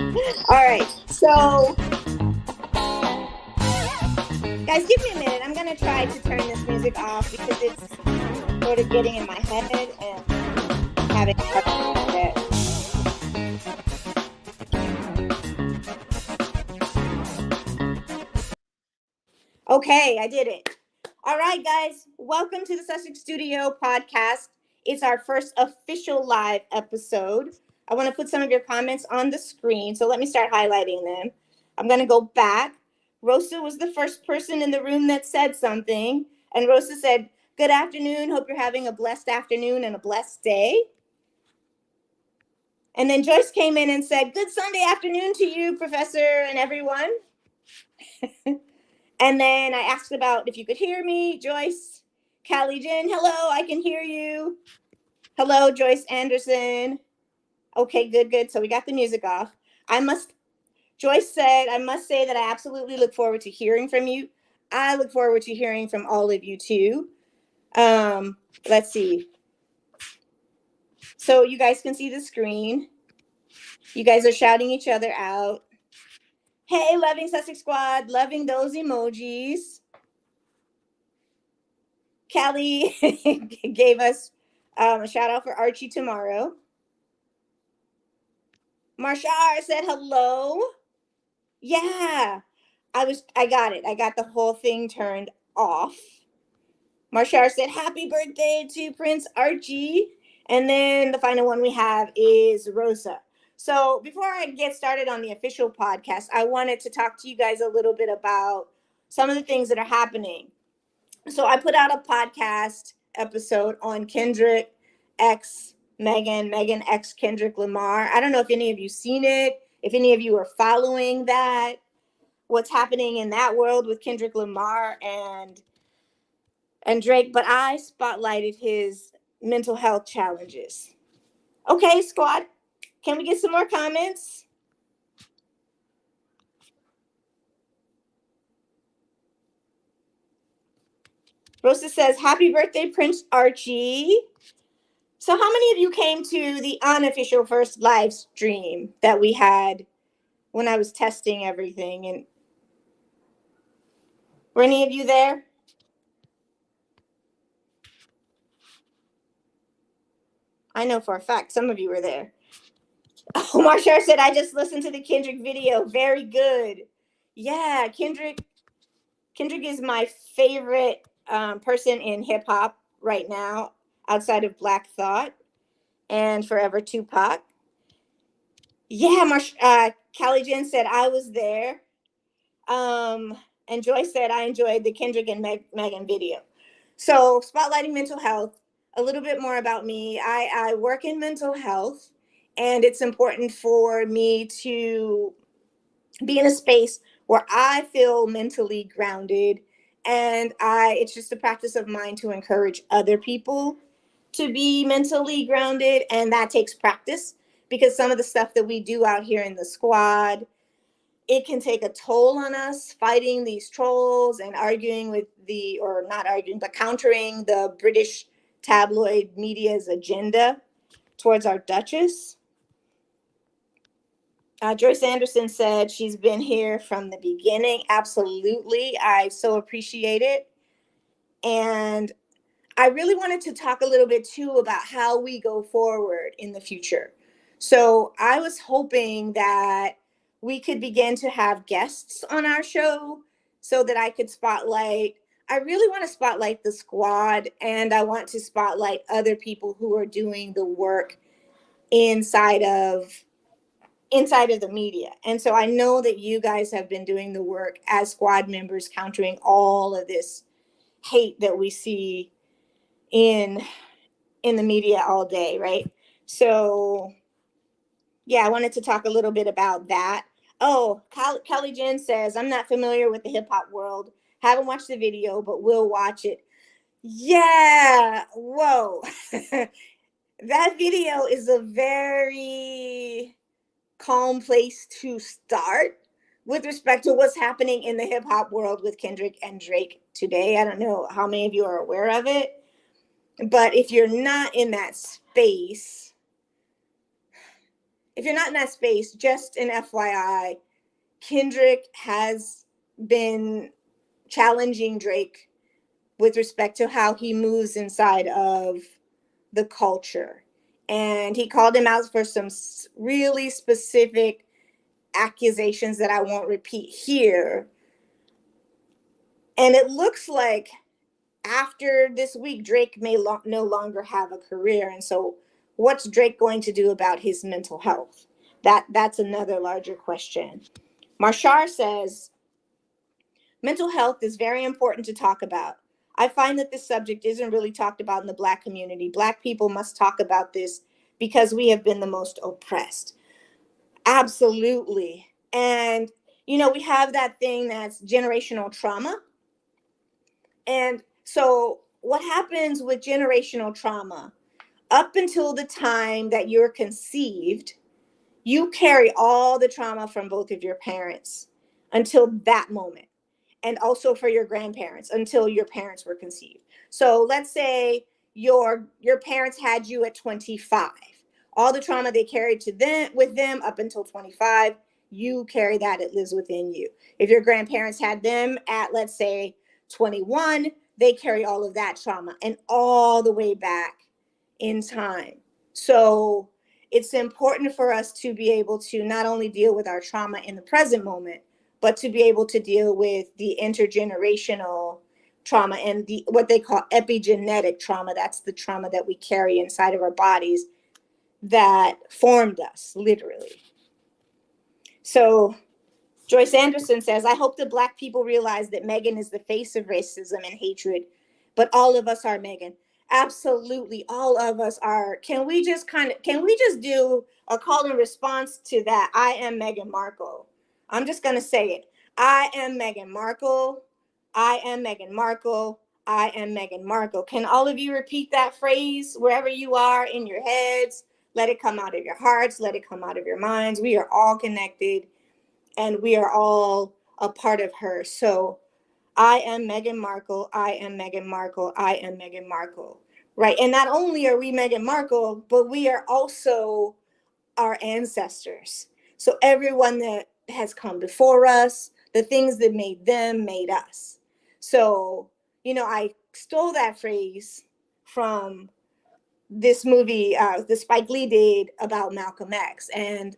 All right. So, guys, give me a minute. I'm going to try to turn this music off because it's sort of getting in my head and having a hard time with it. Okay, I did it. All right, guys. Welcome to the Sussex Studio podcast. It's our first official live episode. I want to put some of your comments on the screen, so let me start highlighting them. I'm going to go back. Rosa was the first person in the room that said something, and Rosa said, "Good afternoon. Hope you're having a blessed afternoon and a blessed day." And then Joyce came in and said, "Good Sunday afternoon to you, Professor, and everyone." And then I asked about if you could hear me. Joyce, Callie Jen, hello, I can hear you. Hello, Joyce Anderson. Okay, good. So we got the music off. Joyce said, "I must say that I absolutely look forward to hearing from you. I look forward to hearing from all of you too." Let's see. So you guys can see the screen. You guys are shouting each other out. Hey, loving Sussex Squad, loving those emojis. Callie gave us a shout out for Archie tomorrow. Marshar said hello. Yeah, I got it. I got the whole thing turned off. Marshar said happy birthday to Prince Archie. And then the final one we have is Rosa. So before I get started on the official podcast, I wanted to talk to you guys a little bit about some of the things that are happening. So I put out a podcast episode on Kendrick X Meghan, Meghan X Kendrick Lamar. I don't know if any of you seen it, if any of you are following that, what's happening in that world with Kendrick Lamar and Drake, but I spotlighted his mental health challenges. Okay, squad, can we get some more comments? Rosa says, happy birthday, Prince Archie. So how many of you came to the unofficial first live stream that we had when I was testing everything? And were any of you there? I know for a fact some of you were there. Oh, Marshall said, I just listened to the Kendrick video. Very good. Yeah, Kendrick is my favorite person in hip hop right now, outside of Black Thought and Forever Tupac. Yeah, Callie Jen said I was there. And Joyce said I enjoyed the Kendrick and Meghan video. So spotlighting mental health, a little bit more about me. I work in mental health, and it's important for me to be in a space where I feel mentally grounded, and it's just a practice of mine to encourage other people to be mentally grounded, and that takes practice because some of the stuff that we do out here in the squad, it can take a toll on us fighting these trolls and arguing with or not arguing, but countering the British tabloid media's agenda towards our Duchess. Joyce Anderson said she's been here from the beginning. Absolutely. I so appreciate it. And I really wanted to talk a little bit too about how we go forward in the future. So I was hoping that we could begin to have guests on our show so that I could spotlight. I really want to spotlight the squad, and I want to spotlight other people who are doing the work inside of the media. And so I know that you guys have been doing the work as squad members, countering all of this hate that we see in the media all day, right? So yeah, I wanted to talk a little bit about that. Oh, Kelly Jen says, I'm not familiar with the hip hop world. Haven't watched the video, but will watch it. Yeah, whoa. That video is a very calm place to start with respect to what's happening in the hip hop world with Kendrick and Drake today. I don't know how many of you are aware of it, but if you're not in that space, if you're not in that space, just an FYI, Kendrick has been challenging Drake with respect to how he moves inside of the culture. And he called him out for some really specific accusations that I won't repeat here. And it looks like after this week, Drake may no longer have a career. And so what's Drake going to do about his mental health? That's another larger question. Marshar says, mental health is very important to talk about. I find that this subject isn't really talked about in the Black community. Black people must talk about this because we have been the most oppressed. Absolutely. And, we have that thing that's generational trauma. And so what happens with generational trauma? Up until the time that you're conceived, you carry all the trauma from both of your parents until that moment. And also for your grandparents until your parents were conceived. So let's say your parents had you at 25. All the trauma they carried with them up until 25, you carry that, it lives within you. If your grandparents had them at, let's say, 21, they carry all of that trauma and all the way back in time. So it's important for us to be able to not only deal with our trauma in the present moment, but to be able to deal with the intergenerational trauma and what they call epigenetic trauma. That's the trauma that we carry inside of our bodies that formed us, literally. So Joyce Anderson says, I hope that Black people realize that Meghan is the face of racism and hatred, but all of us are Meghan. Absolutely, all of us are. Can we just do a call and response to that? I am Meghan Markle. I'm just going to say it. I am Meghan Markle. I am Meghan Markle. I am Meghan Markle. Can all of you repeat that phrase wherever you are in your heads? Let it come out of your hearts. Let it come out of your minds. We are all connected and we are all a part of her. So I am Meghan Markle. I am Meghan Markle. I am Meghan Markle. Right. And not only are we Meghan Markle, but we are also our ancestors. So everyone that has come before us, the things that made them made us. So, I stole that phrase from this movie that Spike Lee did about Malcolm X. And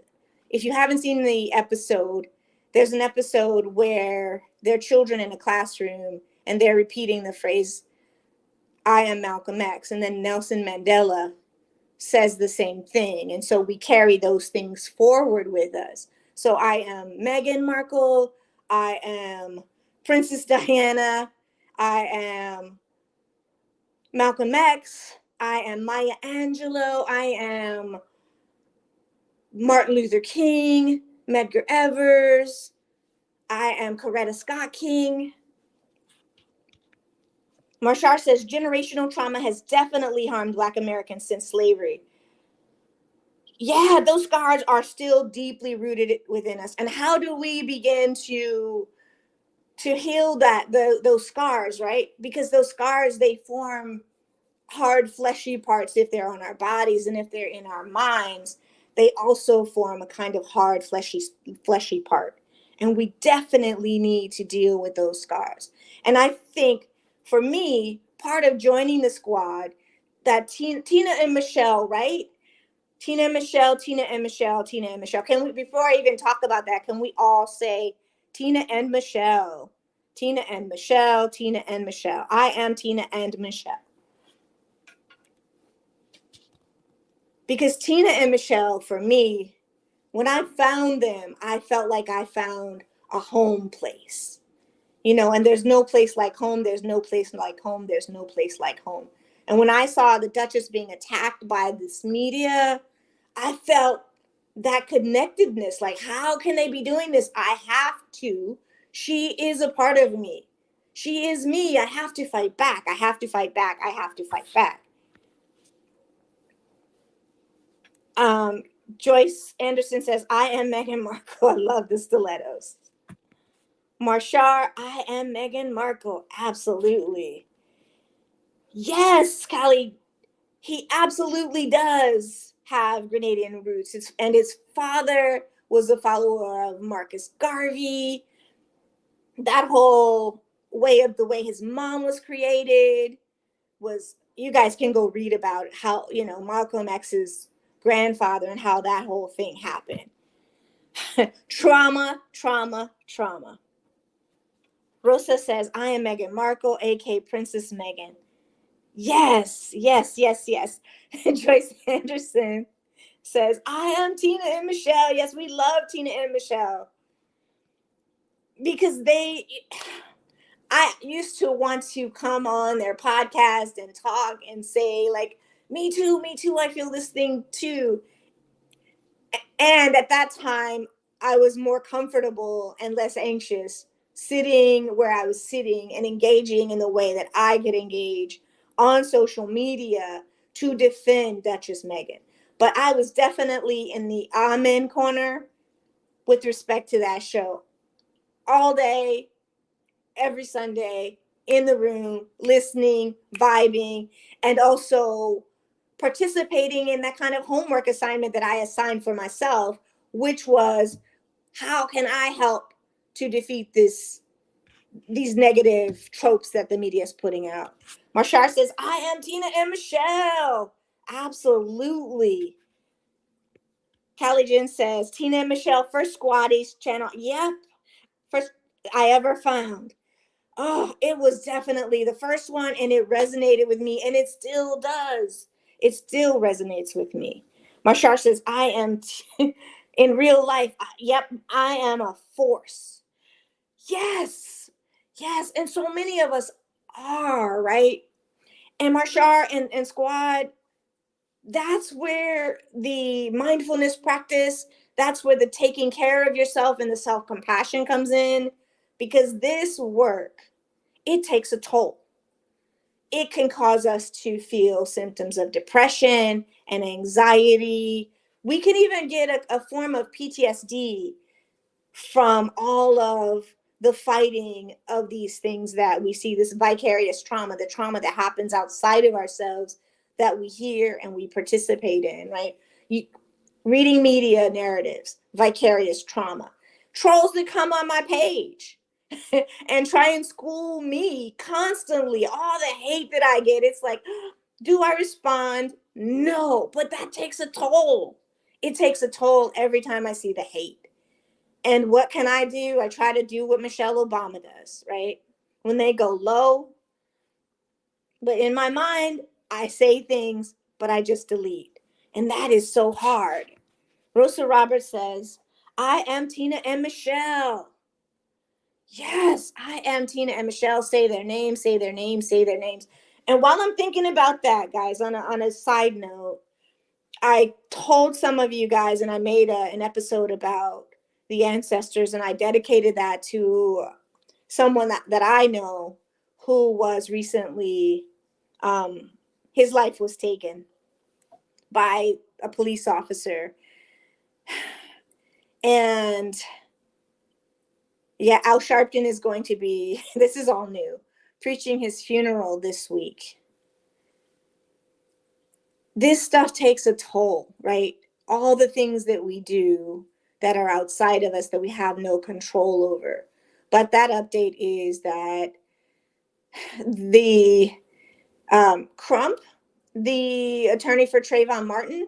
if you haven't seen the episode, there's an episode where there are children in a classroom and they're repeating the phrase, I am Malcolm X. And then Nelson Mandela says the same thing. And so we carry those things forward with us. So I am Meghan Markle. I am Princess Diana. I am Malcolm X. I am Maya Angelou. I am Martin Luther King, Medgar Evers. I am Coretta Scott King. Marshar says, generational trauma has definitely harmed Black Americans since slavery. Yeah, those scars are still deeply rooted within us. And how do we begin to heal those scars, right? Because those scars, they form hard, fleshy parts if they're on our bodies, and if they're in our minds, they also form a kind of hard, fleshy part. And we definitely need to deal with those scars. And I think, for me, part of joining the squad, that Tina and Michelle, right? Tina and Michelle, Tina and Michelle, Tina and Michelle. Can we, before I even talk about that, can we all say Tina and Michelle? Tina and Michelle, Tina and Michelle. I am Tina and Michelle. Because Tina and Michelle, for me, when I found them, I felt like I found a home place. And there's no place like home. There's no place like home. There's no place like home. And when I saw the Duchess being attacked by this media, I felt that connectedness. Like, how can they be doing this? I have to. She is a part of me. She is me. I have to fight back. I have to fight back. I have to fight back. Joyce Anderson says, I am Meghan Markle. I love the stilettos. Marshar, I am Meghan Markle. Absolutely. Yes, Callie, he absolutely does. have Grenadian roots. And his father was a follower of Marcus Garvey. That whole the way his mom was created was, you guys can go read about how, Malcolm X's grandfather and how that whole thing happened. Trauma, trauma, trauma. Rosa says, I am Meghan Markle, aka Princess Meghan. Yes, yes, yes, yes. Joyce Anderson says, I am Tina and Michelle. Yes, we love Tina and Michelle. Because I used to want to come on their podcast and talk and say, like, me too, I feel this thing too. And at that time, I was more comfortable and less anxious sitting where I was sitting and engaging in the way that I could engage on social media to defend Duchess Meghan. But I was definitely in the amen corner with respect to that show. All day, every Sunday, in the room, listening, vibing, and also participating in that kind of homework assignment that I assigned for myself, which was, how can I help to defeat these negative tropes that the media is putting out? Marshar says, I am Tina and Michelle. Absolutely. Callie Jen says, Tina and Michelle, first Squatties channel. Yep. First I ever found. Oh, it was definitely the first one, and it resonated with me, and it still does. It still resonates with me. Marshar says, I am in real life. Yep, I am a force. Yes, yes. And so many of us are, right? And Marshar and Squad, that's where the mindfulness practice, that's where the taking care of yourself and the self-compassion comes in, because this work, it takes a toll. It can cause us to feel symptoms of depression and anxiety. We can even get a form of PTSD from all of the fighting of these things that we see, this vicarious trauma, the trauma that happens outside of ourselves that we hear and we participate in, right? Reading media narratives, vicarious trauma. Trolls that come on my page and try and school me constantly, all the hate that I get. It's like, do I respond? No, but that takes a toll. It takes a toll every time I see the hate. And what can I do? I try to do what Michelle Obama does, right? When they go low, but in my mind, I say things, but I just delete. And that is so hard. Rosa Roberts says, I am Tina and Michelle. Yes, I am Tina and Michelle. Say their names, say their names, say their names. And while I'm thinking about that, guys, on a side note, I told some of you guys, and I made an episode about the ancestors, and I dedicated that to someone that I know who was recently, his life was taken by a police officer. And yeah, Al Sharpton is going to be, this is all new, preaching his funeral this week. This stuff takes a toll, right? All the things that we do that are outside of us that we have no control over. But that update is that the Crump, the attorney for Trayvon Martin,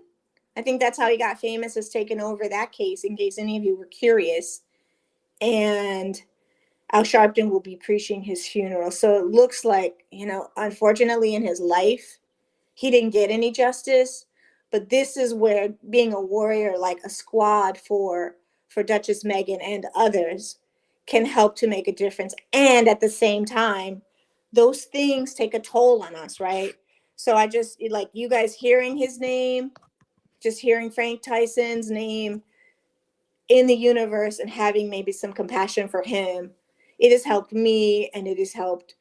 I think that's how he got famous, has taken over that case, in case any of you were curious. And Al Sharpton will be preaching his funeral. So it looks like, unfortunately in his life, he didn't get any justice. But this is where being a warrior, like a squad for Duchess Meghan and others, can help to make a difference. And at the same time, those things take a toll on us, right? So I just, like, you guys hearing his name, just hearing Frank Tyson's name in the universe and having maybe some compassion for him, it has helped me, and it has helped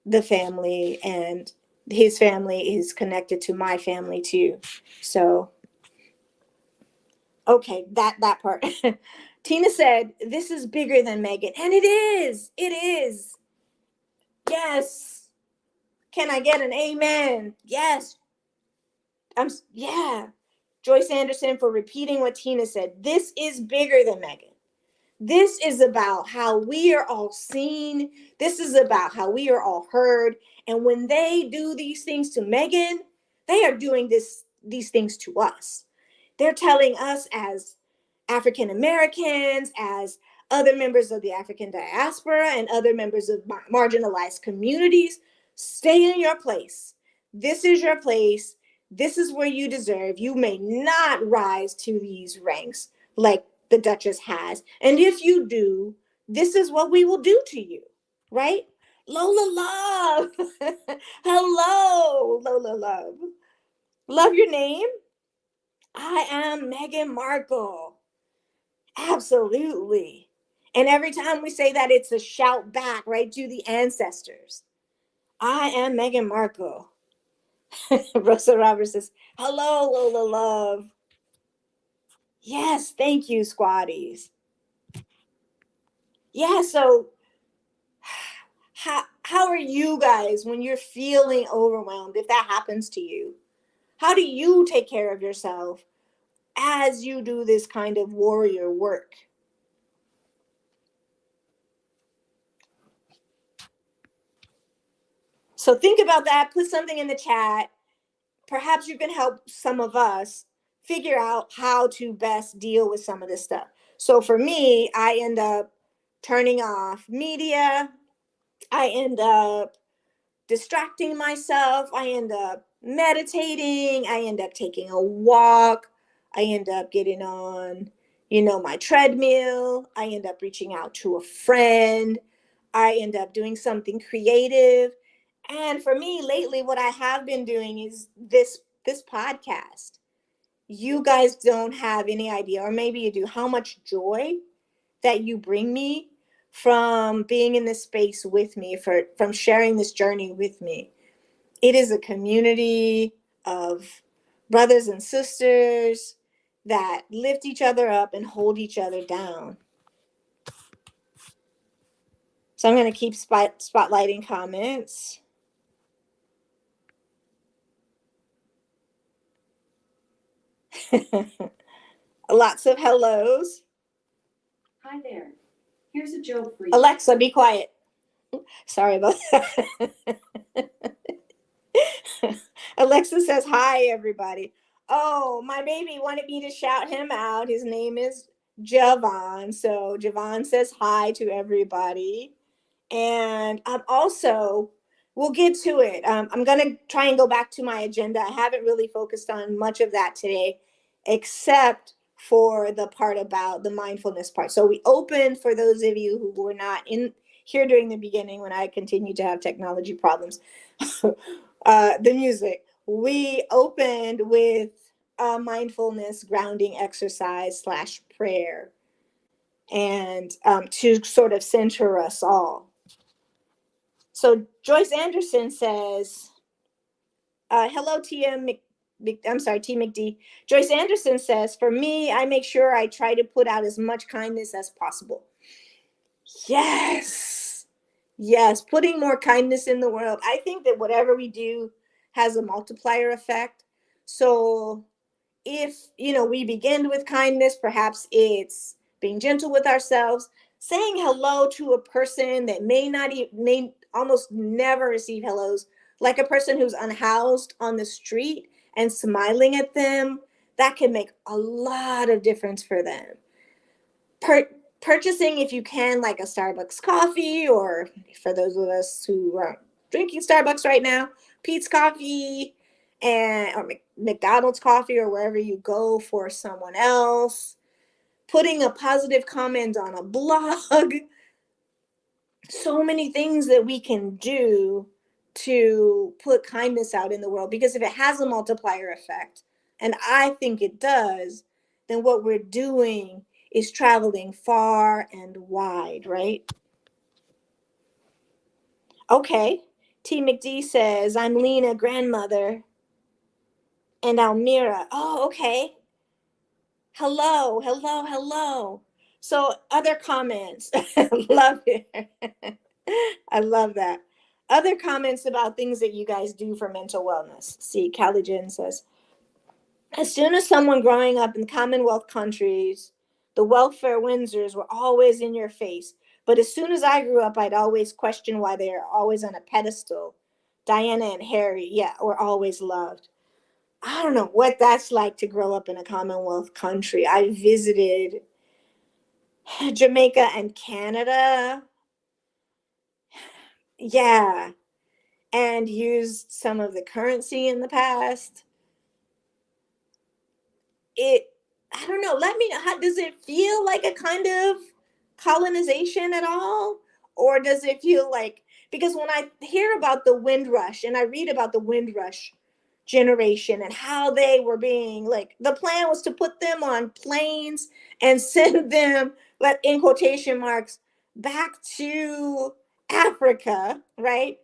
the family, and his family is connected to my family too. So, okay, that part. Tina said, this is bigger than Meghan. And it is. It is. Yes. Can I get an amen? Yes. Yeah. Joyce Anderson for repeating what Tina said. This is bigger than Meghan. This is about how we are all seen. This is about how we are all heard. And when they do these things to Meghan, they are doing these things to us. They're telling us as African Americans, as other members of the African diaspora and other members of marginalized communities, stay in your place. This is your place. This is where you deserve. You may not rise to these ranks like the Duchess has. And if you do, this is what we will do to you, right? Lola Love. Hello, Lola Love. Love your name. I am Meghan Markle. Absolutely. And every time we say that, it's a shout back, right, to the ancestors. I am Meghan Markle. Rosa Roberts says, hello, Lola Love. Yes, thank you, squaddies. Yeah, so how are you guys when you're feeling overwhelmed, if that happens to you? How do you take care of yourself as you do this kind of warrior work? So think about that. Put something in the chat. Perhaps you can help some of us figure out how to best deal with some of this stuff. So for me, I end up turning off media. I end up distracting myself. I end up meditating. I end up taking a walk. I end up getting on, my treadmill. I end up reaching out to a friend. I end up doing something creative. And for me lately, what I have been doing is this podcast. You guys don't have any idea, or maybe you do, how much joy that you bring me from being in this space with me, from sharing this journey with me. It is a community of brothers and sisters that lift each other up and hold each other down. So I'm going to keep spotlighting comments. Lots of hellos. Hi there. Here's a joke for you. Alexa, be quiet. Sorry about that. Alexa says, hi, everybody. Oh, my baby wanted me to shout him out. His name is Javon. So Javon says hi to everybody. And also, we'll get to it. I'm going to try and go back to my agenda. I haven't really focused on much of that today, except for the part about the mindfulness part. So we opened, for those of you who were not in here during the beginning when I continued to have technology problems, the music. We opened with a mindfulness grounding exercise / prayer, and to sort of center us all. So Joyce Anderson says, hello, T McD. Joyce Anderson says, for me, I make sure I try to put out as much kindness as possible. Yes. Putting more kindness in the world. I think that whatever we do has a multiplier effect. So if, we begin with kindness, perhaps it's being gentle with ourselves, saying hello to a person that may almost never receive hellos, like a person who's unhoused on the street, and smiling at them, that can make a lot of difference for them. Purchasing, if you can, like a Starbucks coffee, or for those of us who are drinking Starbucks right now, Pete's Coffee, or McDonald's coffee, or wherever you go for someone else, putting a positive comment on a blog. So many things that we can do to put kindness out in the world, because if it has a multiplier effect, and I think it does, then what we're doing is traveling far and wide, right? Okay. T McD says, I'm Lena, grandmother. And Almira. Oh, okay. Hello. So other comments. Love it. I love that. Other comments about things that you guys do for mental wellness. See, Callie Jen says, As soon as someone growing up in Commonwealth countries, the welfare Windsors were always in your face. But as soon as I grew up, I'd always question why they are always on a pedestal. Diana and Harry, yeah, were always loved. I don't know what that's like to grow up in a Commonwealth country. I visited Jamaica and Canada. Yeah, and used some of the currency in the past. It, I don't know, let me know, how does it feel like a kind of colonization at all? Or does it feel like, because when I hear about the Windrush and I read about the Windrush generation and how they were being like, the plan was to put them on planes and send them, let in quotation marks, back to Africa, right?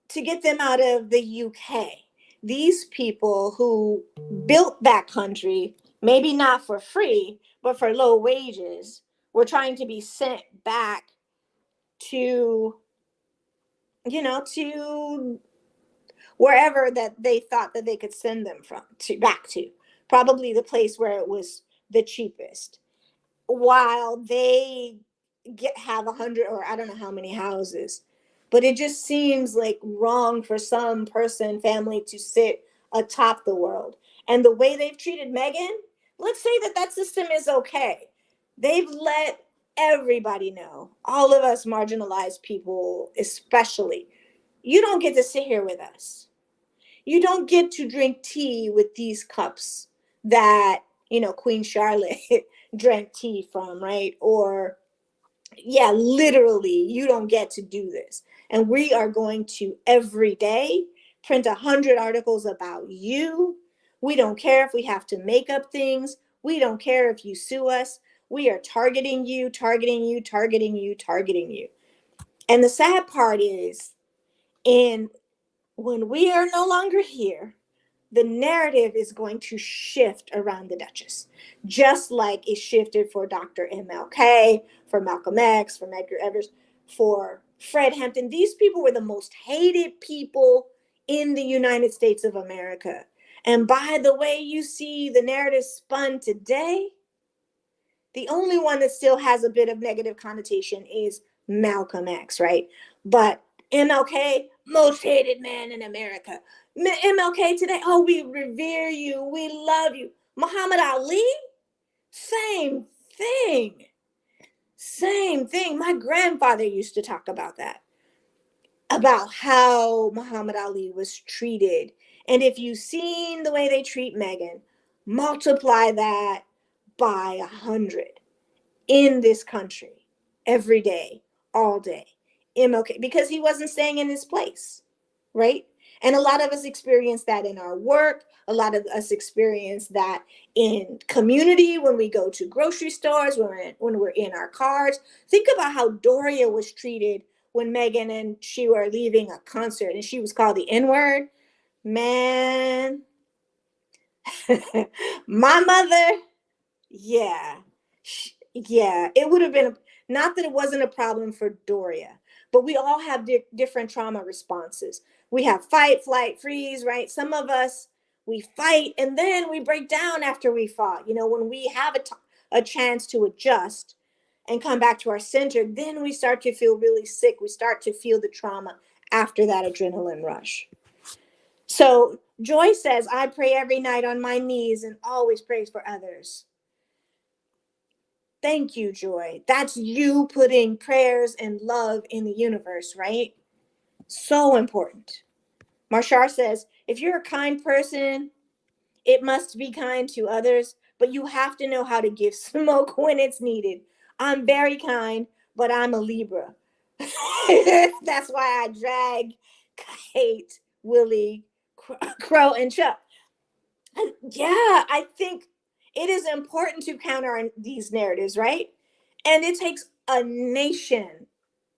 To get them out of the UK. These people who built that country, maybe not for free, but for low wages, were trying to be sent back to, to wherever that they thought that they could send them from to back to. Probably the place where it was the cheapest. While they have 100 or I don't know how many houses, but it just seems like wrong for some person family to sit atop the world. And the way they've treated Meghan, let's say that system is okay. They've let everybody know, all of us marginalized people especially, you don't get to sit here with us. You don't get to drink tea with these cups that, Queen Charlotte drank tea from, right? Or, yeah, literally, you don't get to do this. And we are going to every day print 100 articles about you. We don't care if we have to make up things. We don't care if you sue us. We are targeting you, targeting you, targeting you, targeting you. And the sad part is, in when we are no longer here, the narrative is going to shift around the Duchess, just like it shifted for Dr. MLK, for Malcolm X, for Medgar Evers, for Fred Hampton. These people were the most hated people in the United States of America. And by the way you see the narrative spun today, the only one that still has a bit of negative connotation is Malcolm X, right? But MLK, most hated man in America. MLK today, oh, we revere you, we love you. Muhammad Ali, same thing. Same thing. My grandfather used to talk about how Muhammad Ali was treated. And if you've seen the way they treat Meghan, multiply that by 100 in this country every day, all day. MLK, because he wasn't staying in his place, right? And a lot of us experience that in our work. A lot of us experience that in community when we go to grocery stores, when we're in our cars. Think about how Doria was treated when Meghan and she were leaving a concert and she was called the N-word. Man, my mother, yeah. Yeah, it would have been not that it wasn't a problem for Doria, but we all have different trauma responses. We have fight, flight, freeze, right? Some of us, we fight and then we break down after we fought. When we have a chance to adjust and come back to our center, then we start to feel really sick. We start to feel the trauma after that adrenaline rush. So Joy says, I pray every night on my knees and always prays for others. Thank you, Joy. That's you putting prayers and love in the universe, right? So important. Marshar says, if you're a kind person, it must be kind to others, but you have to know how to give smoke when it's needed. I'm very kind, but I'm a Libra. That's why I drag Kate, Willie, Crow, and Chuck. Yeah, I think it is important to counter these narratives, right? And it takes a nation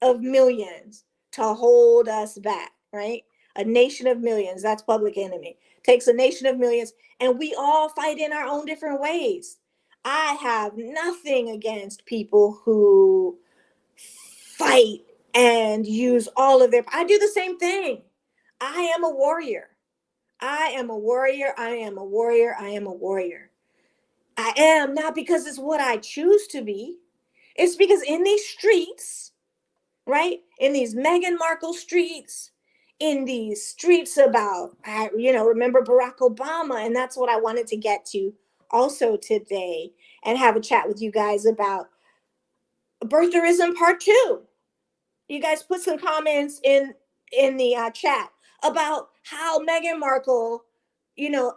of millions to hold us back, right? A nation of millions, that's Public Enemy. Takes a nation of millions, and we all fight in our own different ways. I have nothing against people who fight and use all of their, I do the same thing. I am a warrior. I am a warrior. I am a warrior. I am a warrior. I am not because it's what I choose to be. It's because in these streets, right? In these Meghan Markle streets, in these streets about, remember Barack Obama. And that's what I wanted to get to also today and have a chat with you guys about birtherism part 2. You guys put some comments in the chat about how Meghan Markle,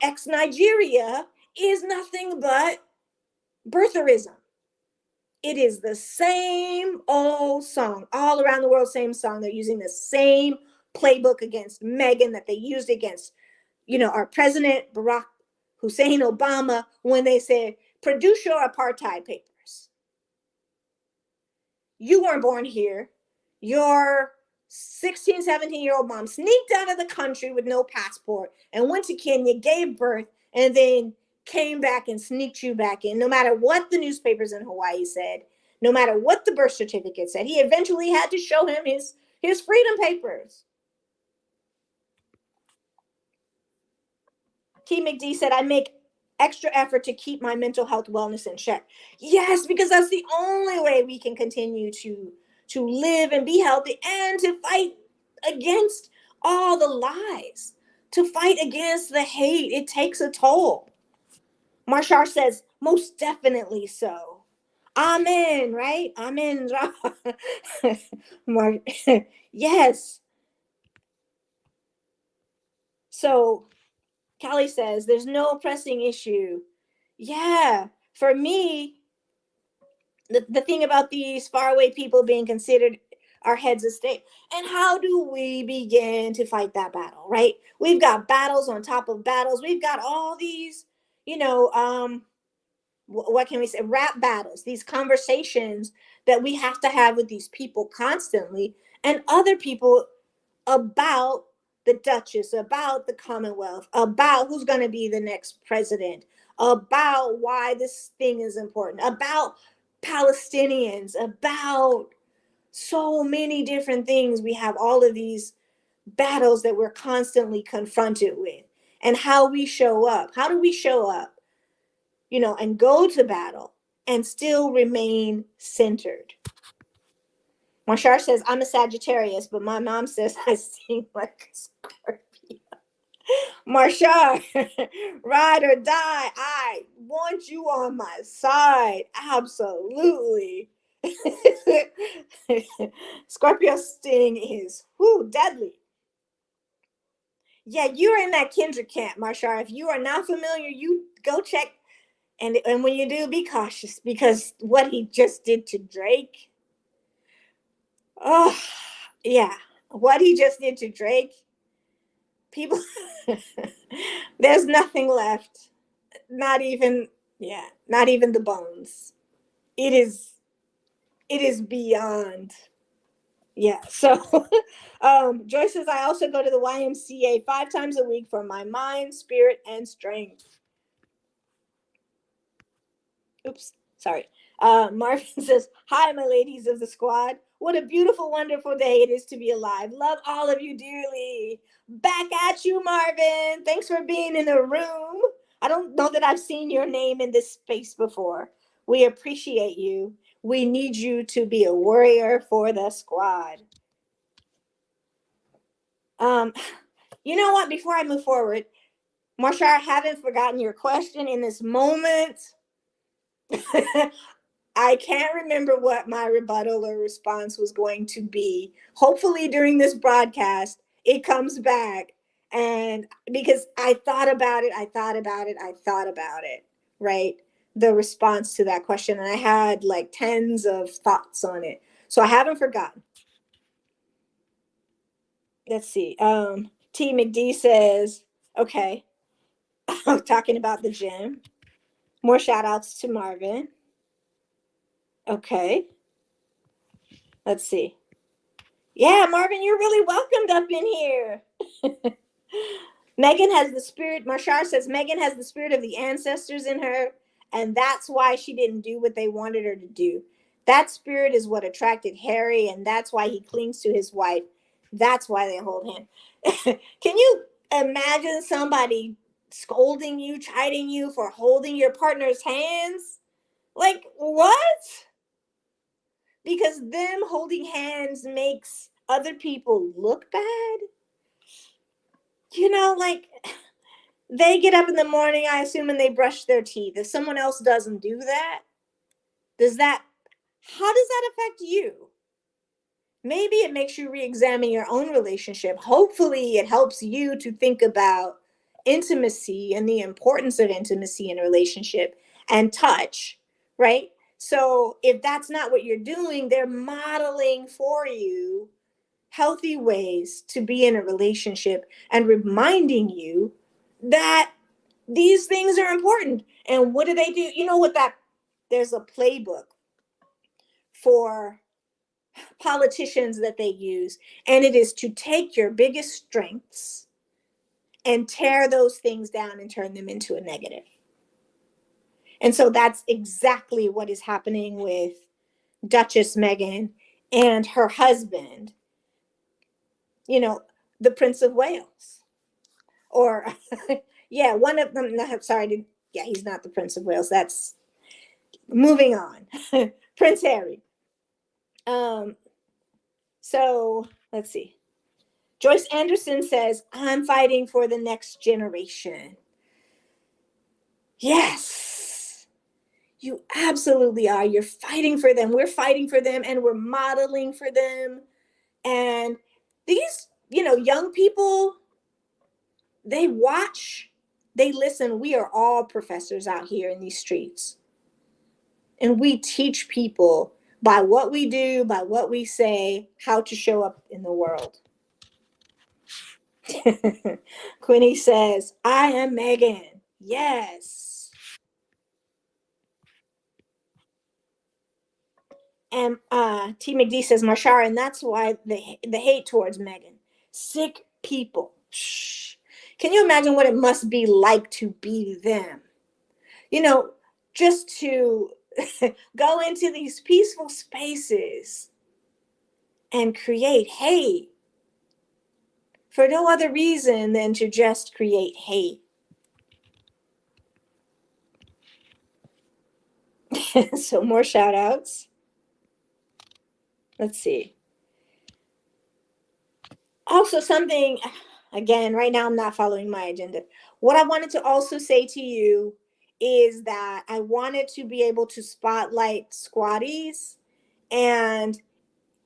ex Nigeria, is nothing but birtherism. It is the same old song all around the world, same song. They're using the same playbook against Meghan that they used against, our president, Barack Hussein Obama, when they said, produce your apartheid papers. You weren't born here. Your 16, 17-year-old mom sneaked out of the country with no passport and went to Kenya, gave birth, and then came back and sneaked you back in. No matter what the newspapers in Hawaii said, no matter what the birth certificate said, he eventually had to show him his freedom papers. T. McD said, I make extra effort to keep my mental health wellness in check. Yes, because that's the only way we can continue to live and be healthy and to fight against all the lies, to fight against the hate. It takes a toll. Marshar says, most definitely so. Amen, right? Amen. Yes. So Callie says, there's no pressing issue. Yeah, for me, the thing about these faraway people being considered our heads of state. And how do we begin to fight that battle, right? We've got battles on top of battles. We've got all these, what can we say? Rap battles, these conversations that we have to have with these people constantly and other people about the Duchess, about the Commonwealth, about who's going to be the next president, about why this thing is important, about Palestinians, about so many different things. We have all of these battles that we're constantly confronted with, and how we show up. How do we show up, and go to battle and still remain centered? Marshar says, I'm a Sagittarius, but my mom says I seem like a Scorpio. Marshar, ride or die. I want you on my side. Absolutely. Scorpio sting is deadly. Yeah, you're in that Kendra camp, Marshar. If you are not familiar, you go check. And when you do, be cautious, because what he just did to Drake. Oh, yeah. What he just did to Drake. People, there's nothing left. Not even the bones. It is beyond. Yeah. So Joyce says, I also go to the YMCA 5 times a week for my mind, spirit, and strength. Oops, sorry. Marvin says, hi, my ladies of the squad. What a beautiful, wonderful day it is to be alive. Love all of you dearly. Back at you, Marvin. Thanks for being in the room. I don't know that I've seen your name in this space before. We appreciate you. We need you to be a warrior for the squad. You know what? Before I move forward, Marsha, I haven't forgotten your question in this moment. I can't remember what my rebuttal or response was going to be. Hopefully during this broadcast, it comes back. And because I thought about it, right? The response to that question. And I had like tens of thoughts on it. So I haven't forgotten. Let's see. T. McD says, okay, talking about the gym. More shout outs to Marvin. Okay. Let's see. Yeah, Marvin, you're really welcomed up in here. Meghan has the spirit. Marshar says Meghan has the spirit of the ancestors in her, and that's why she didn't do what they wanted her to do. That spirit is what attracted Harry, and that's why he clings to his wife. That's why they hold him. Can you imagine somebody scolding you, chiding you for holding your partner's hands. Like, what? Because them holding hands makes other people look bad. Like they get up in the morning, I assume, and they brush their teeth. If someone else doesn't do that, how does that affect you? Maybe it makes you re-examine your own relationship. Hopefully it helps you to think about intimacy and the importance of intimacy in a relationship and touch, right? So if that's not what you're doing, they're modeling for you healthy ways to be in a relationship and reminding you that these things are important. And what do they do? You know what there's a playbook for politicians that they use, and it is to take your biggest strengths and tear those things down and turn them into a negative. And so that's exactly what is happening with Duchess Meghan and her husband, the Prince of Wales. Or, yeah, one of them, no, sorry, yeah, he's not the Prince of Wales. That's moving on. Prince Harry. So let's see. Joyce Anderson says, I'm fighting for the next generation. Yes, you absolutely are. You're fighting for them. We're fighting for them, and we're modeling for them. And these, young people, they watch, they listen. We are all professors out here in these streets. And we teach people by what we do, by what we say, how to show up in the world. Quinny says, I am Meghan. Yes. And T. McD says, Marshara, and that's why the hate towards Meghan. Sick people. Shh. Can you imagine what it must be like to be them? Just to go into these peaceful spaces and create hate for no other reason than to just create hate. So more shout outs. Let's see. Also, something, again, right now I'm not following my agenda. What I wanted to also say to you is that I wanted to be able to spotlight squatties. And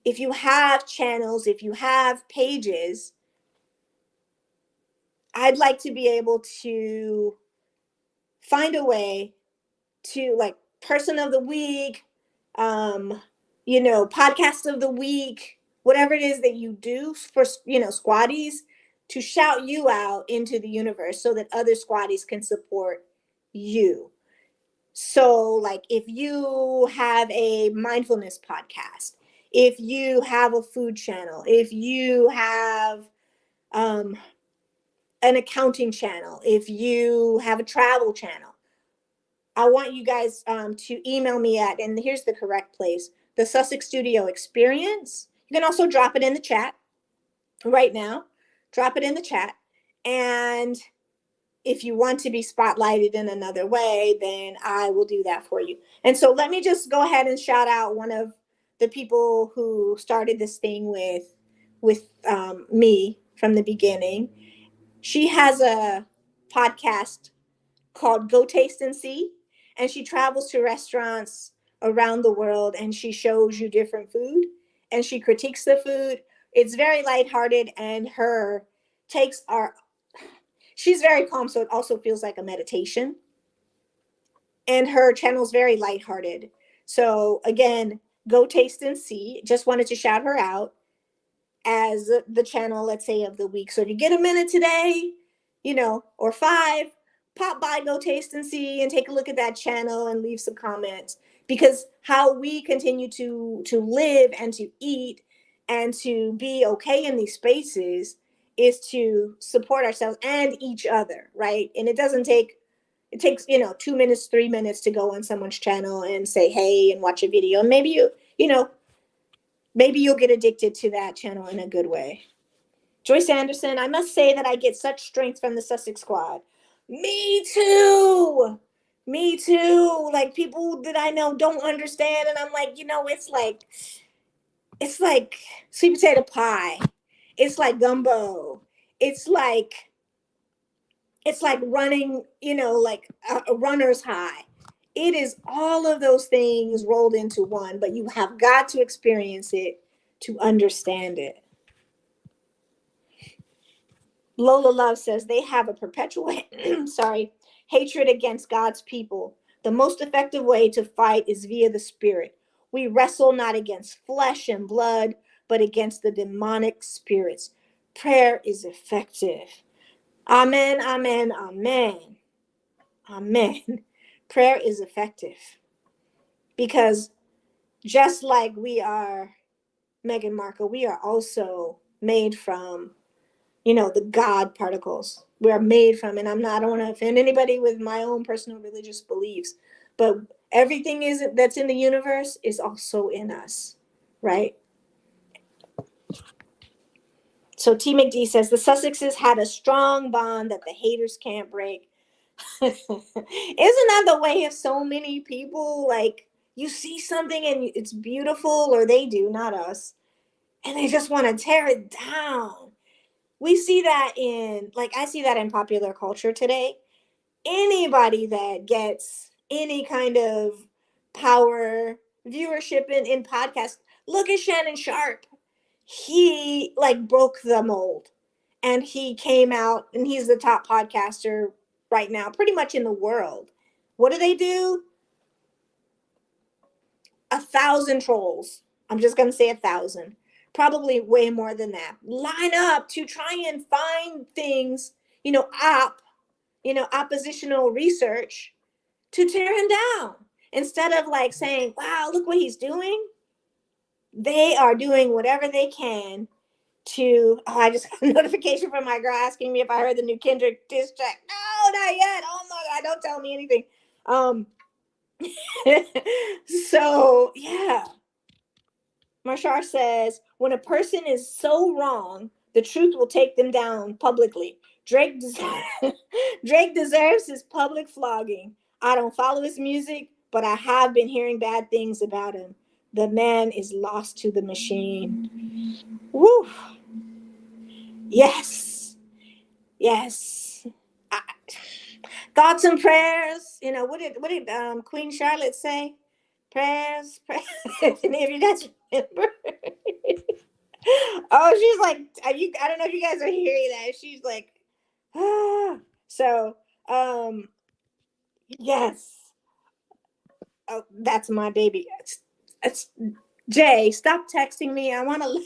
if you have channels, if you have pages, I'd like to be able to find a way to, like, person of the week, podcast of the week, whatever it is that you do for, squatties, to shout you out into the universe so that other squatties can support you. So, like, if you have a mindfulness podcast, if you have a food channel, if you have an accounting channel, if you have a travel channel, I want you guys to email me at, and here's the correct place, the Sussex Studio Experience. You can also drop it in the chat right now. Drop it in the chat. And if you want to be spotlighted in another way, then I will do that for you. And so let me just go ahead and shout out one of the people who started this thing with me from the beginning. She has a podcast called Go Taste and See, and she travels to restaurants around the world and she shows you different food and she critiques the food. It's very lighthearted, and her takes are, she's very calm, so it also feels like a meditation. And her channel is very lighthearted. So again, Go Taste and See. Just wanted to shout her out as the channel, let's say, of the week. So if you get a minute today, or 5, pop by Go Taste and See and take a look at that channel and leave some comments, because how we continue to live and to eat and to be okay in these spaces is to support ourselves and each other, right? And it takes 2 minutes, 3 minutes to go on someone's channel and say hey and watch a video, and maybe maybe you'll get addicted to that channel in a good way. Joyce Anderson, I must say that I get such strength from the Sussex squad. Me too. Me too. Like people that I know don't understand. And I'm like, it's like sweet potato pie. It's like gumbo. It's like it's like running, like a runner's high. It is all of those things rolled into one, but you have got to experience it to understand it. Lola Love says they have a perpetual hatred against God's people. The most effective way to fight is via the spirit. We wrestle not against flesh and blood, but against the demonic spirits. Prayer is effective. Amen, amen, amen. Amen. Prayer is effective because just like we are Meghan Markle, we are also made from, the God particles. We are made from, and I don't want to offend anybody with my own personal religious beliefs, but everything that's in the universe is also in us, right? So T. McD says the Sussexes had a strong bond that the haters can't break. Isn't that the way of so many people? Like you see something and it's beautiful, or they do, not us, and they just want to tear it down. We see that I see that in popular culture today. Anybody that gets any kind of power, viewership in podcasts, look at Shannon Sharp. He like broke the mold and he came out and he's the top podcaster right now, pretty much in the world. What do? 1,000 trolls. I'm just going to say 1,000. Probably way more than that. Line up to try and find things, oppositional research to tear him down. Instead of like saying, wow, look what he's doing. They are doing whatever they can to, I just got a notification from my girl asking me if I heard the new Kendrick diss track. No, not yet. Oh my God, don't tell me anything. So yeah. Marshar says, when a person is so wrong, the truth will take them down publicly. Drake deserves his public flogging. I don't follow his music, but I have been hearing bad things about him. The man is lost to the machine. Woo. Yes. Yes. Thoughts and prayers. What did Queen Charlotte say? Prayers. Any of you guys remember? Oh, she's like, I don't know if you guys are hearing that. She's like, ah. So, yes. Oh, that's my baby. It's Jay. Stop texting me. I want to live.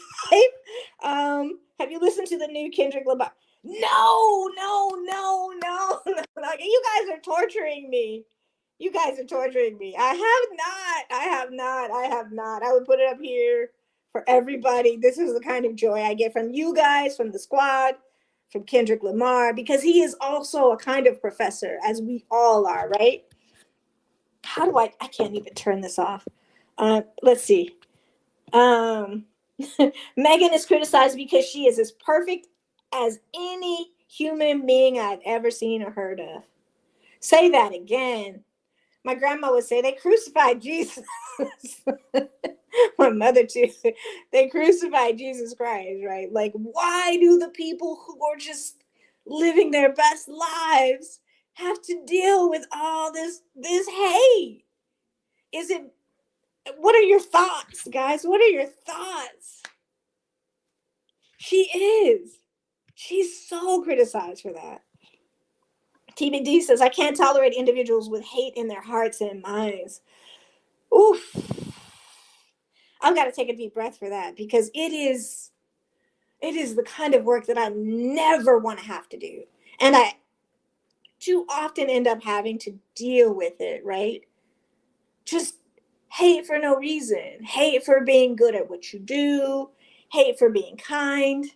Have you listened to the new Kendrick Lamar? No, no, no, no, no. Like, you guys are torturing me. You guys are torturing me. I have not. I have not. I have not. I would put it up here for everybody. This is the kind of joy I get from you guys, from the squad, from Kendrick Lamar, because he is also a kind of professor, as we all are, right? How do I can't even turn this off. Let's see. Meghan is criticized because she is as perfect as any human being I've ever seen or heard of. Say that again. My grandma would say they crucified Jesus. My mother too. They crucified Jesus Christ, right? Like, why do the people who are just living their best lives have to deal with all this hate? What are your thoughts, guys? What are your thoughts? She is. She's so criticized for that. TBD says, I can't tolerate individuals with hate in their hearts and minds. Oof. I've got to take a deep breath for that because it is the kind of work that I never want to have to do. And I too often end up having to deal with it, right? Just hate for no reason. Hate for being good at what you do. Hate for being kind.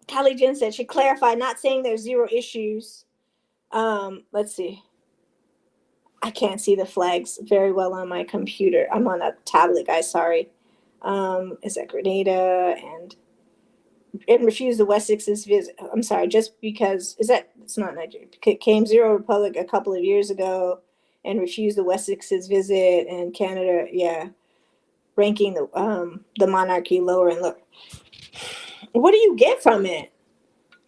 Kylie Jen said, should clarify, not saying there's zero issues. Let's see. I can't see the flags very well on my computer. I'm on a tablet, guys. Sorry. Is that Grenada? And and refused the Wessex's visit. I'm sorry, just because it's not Nigeria. Came Zero Republic a couple of years ago and refused the Wessex's visit, and Canada, yeah, ranking the monarchy lower and lower. What do you get from it?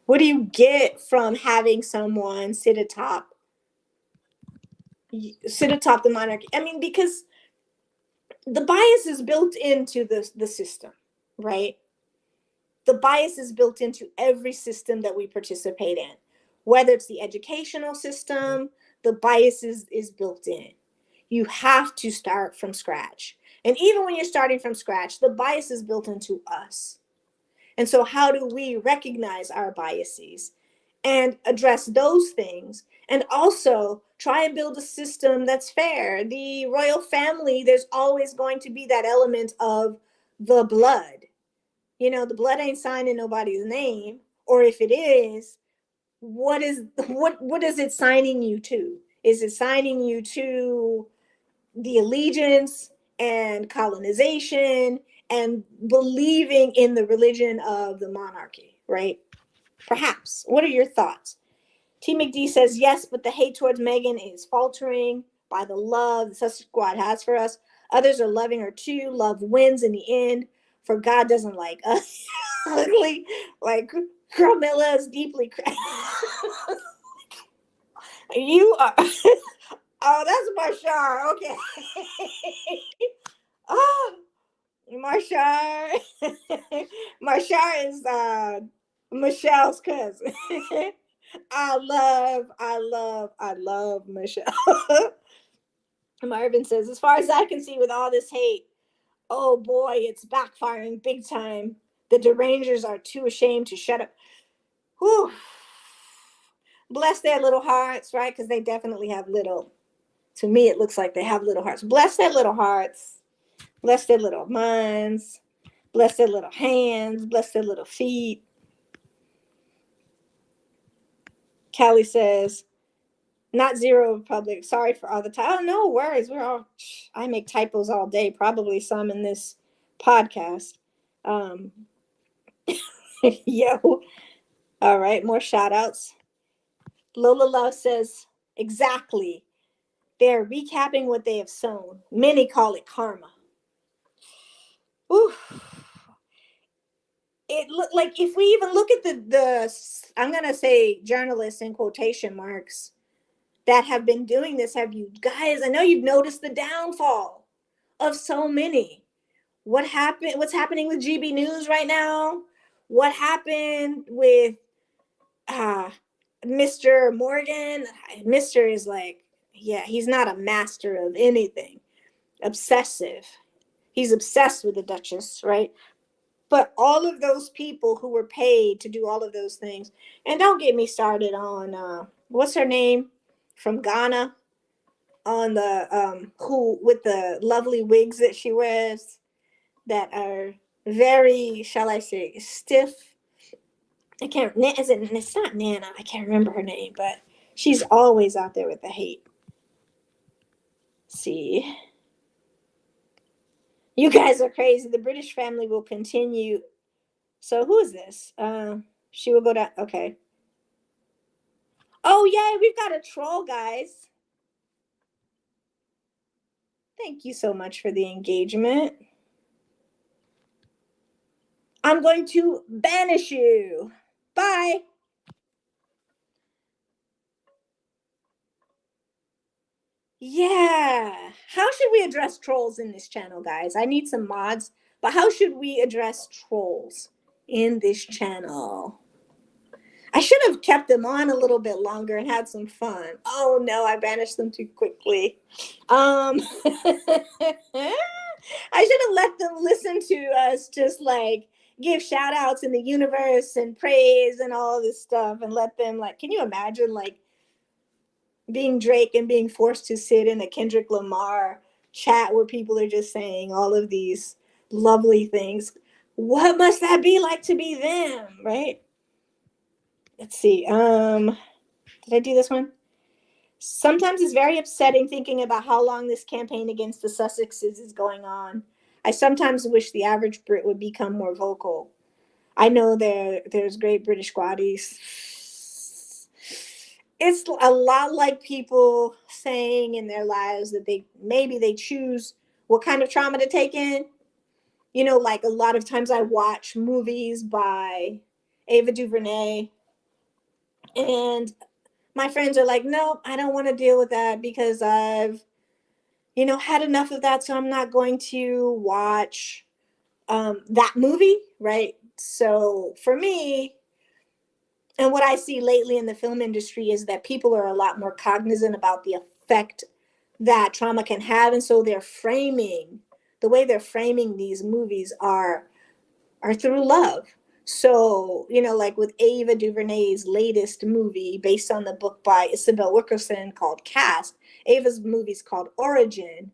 What do you get from having someone sit atop the monarchy? I mean, because the bias is built into the system, right? The bias is built into every system that we participate in. Whether it's the educational system, the bias is built in. You have to start from scratch. And even when you're starting from scratch, the bias is built into us. And so how do we recognize our biases and address those things, and also try and build a system that's fair? The royal family, there's always going to be that element of the blood. The blood ain't signing nobody's name, or if it is, what is it signing you to? Is it signing you to the allegiance and colonization and believing in the religion of the monarchy, right? Perhaps. What are your thoughts? T. McD says, yes, but the hate towards Meghan is faltering by the love the Sussex Squad has for us. Others are loving her too. Love wins in the end, for God doesn't like us. Ugly, like Carmilla is deeply you are. Oh, that's Marshar. Okay. Oh, Marshar. Marshar is Michelle's cousin. I love Michelle. Marvin says, as far as I can see, with all this hate, oh boy, it's backfiring big time. The derangers are too ashamed to shut up. Whew. Bless their little hearts, right? Because they definitely have little. To me, it looks like they have little hearts. Bless their little hearts. Bless their little minds. Bless their little hands. Bless their little feet. Callie says, not Zero Republic. Sorry for all the time. Oh, no worries. I make typos all day, probably some in this podcast. Yo. All right, more shout outs. Lola Love says, exactly. They're recapping what they have sown. Many call it karma. Ooh. It look like, if we even look at the I'm gonna say journalists in quotation marks that have been doing this, have you guys, I know you've noticed the downfall of so many. What's happening with GB News right now? What happened with Mr. Morgan? Mr. is like, yeah, he's not a master of anything. Obsessive. He's obsessed with the Duchess, right? But all of those people who were paid to do all of those things, and don't get me started on what's her name from Ghana, on the who with the lovely wigs that she wears that are very, shall I say, stiff. I can't. It's not Nana. I can't remember her name, but she's always out there with the hate. See, you guys are crazy. The British family will continue. So who is this? She will go down. Okay. Oh, yay, we've got a troll, guys. Thank you so much for the engagement. I'm going to banish you. Bye. Yeah. How should we address trolls in this channel, guys? I need some mods, but how should we address trolls in this channel? I should have kept them on a little bit longer and had some fun. Oh no, I banished them too quickly. I should have let them listen to us just like give shout outs in the universe and praise and all this stuff, and let them, like, can you imagine like being Drake and being forced to sit in a Kendrick Lamar chat where people are just saying all of these lovely things? What must that be like to be them, right? Let's see. Did I do this one? Sometimes it's very upsetting thinking about how long this campaign against the Sussexes is going on. I sometimes wish the average Brit would become more vocal. I know there's Great British Squatties. It's a lot like people saying in their lives that they choose what kind of trauma to take in. You know, like a lot of times I watch movies by Ava DuVernay, and my friends are like, nope, I don't want to deal with that because I've, had enough of that. So I'm not going to watch that movie. Right. So for me, and what I see lately in the film industry is that people are a lot more cognizant about the effect that trauma can have. And so the way they're framing these movies are through love. So, like with Ava DuVernay's latest movie based on the book by Isabel Wilkerson called Cast, Ava's movie's called Origin.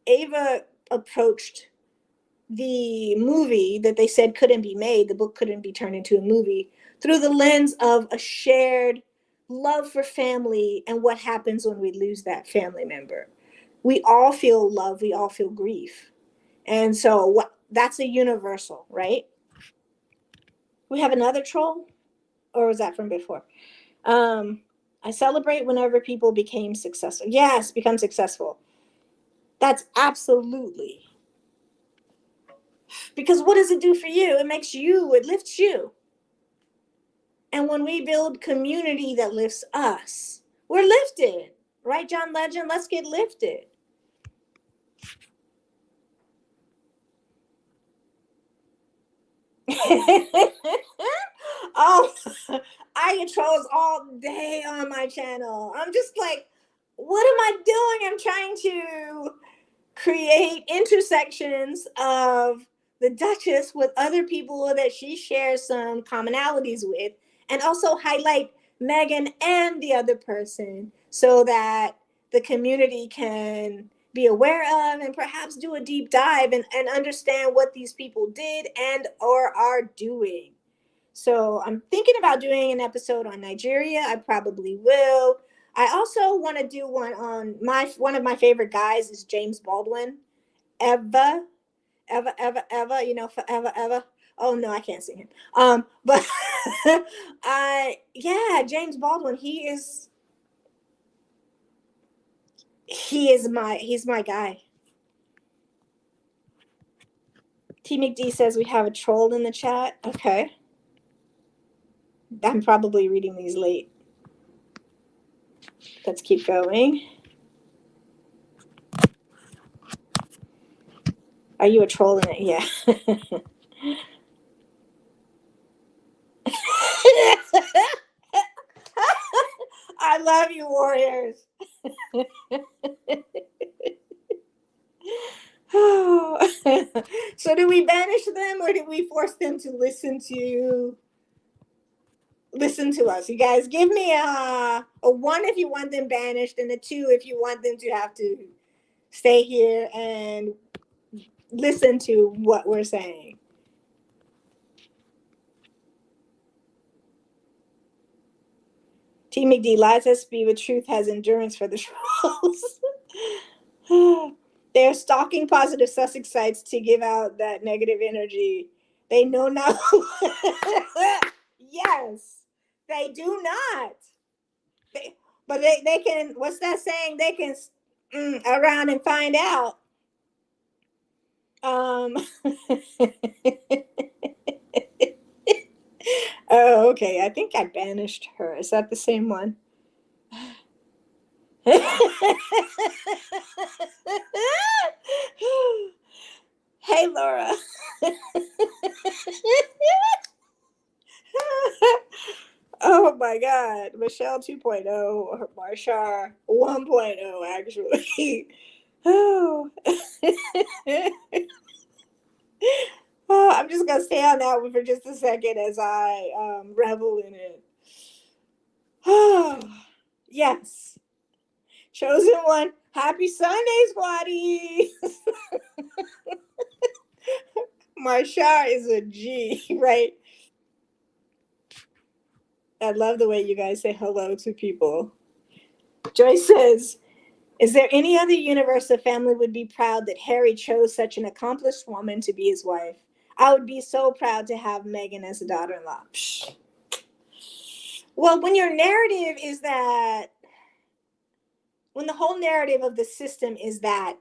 Ava approached the movie that they said couldn't be made, the book couldn't be turned into a movie, through the lens of a shared love for family and what happens when we lose that family member. We all feel love, we all feel grief. And so that's a universal, right? We have another troll, or was that from before? I celebrate whenever people became successful. Yes, become successful. That's absolutely. Because what does it do for you? It lifts you. And when we build community that lifts us, we're lifted. Right, John Legend? Let's get lifted. Oh, I get trolls all day on my channel. I'm just like, what am I doing? I'm trying to create intersections of the Duchess with other people that she shares some commonalities with, and also highlight Meghan and the other person so that the community can be aware of and perhaps do a deep dive and understand what these people did and or are doing. So I'm thinking about doing an episode on Nigeria. I probably will. I also want to do one of my favorite guys is James Baldwin. Eva, forever, ever. Oh no, I can't sing him. But James Baldwin, he's my guy. T McD says we have a troll in the chat. Okay. I'm probably reading these late. Let's keep going. Are you a troll in it? Yeah. I love you, warriors. So do we banish them or do we force them to listen to us? You guys give me a 1 if you want them banished and a 2 if you want them to have to stay here and listen to what we're saying. T McD, lies us be, but truth has endurance for the trolls. They're stalking positive Sussex sites to give out that negative energy. They know now. Yes, they do not. But they can, what's that saying? They can around and find out. Oh, okay. I think I banished her. Is that the same one? Hey, Laura. Oh my God. Michelle 2.0 or Marshar 1.0, actually. Oh. Oh, I'm just going to stay on that one for just a second as I revel in it. Oh, yes. Chosen one. Happy Sunday, squatties. Marshar is a G, right? I love the way you guys say hello to people. Joyce says, is there any other universe a family would be proud that Harry chose such an accomplished woman to be his wife? I would be so proud to have Meghan as a daughter-in-law. Well, when your narrative is that, when the whole narrative of the system is that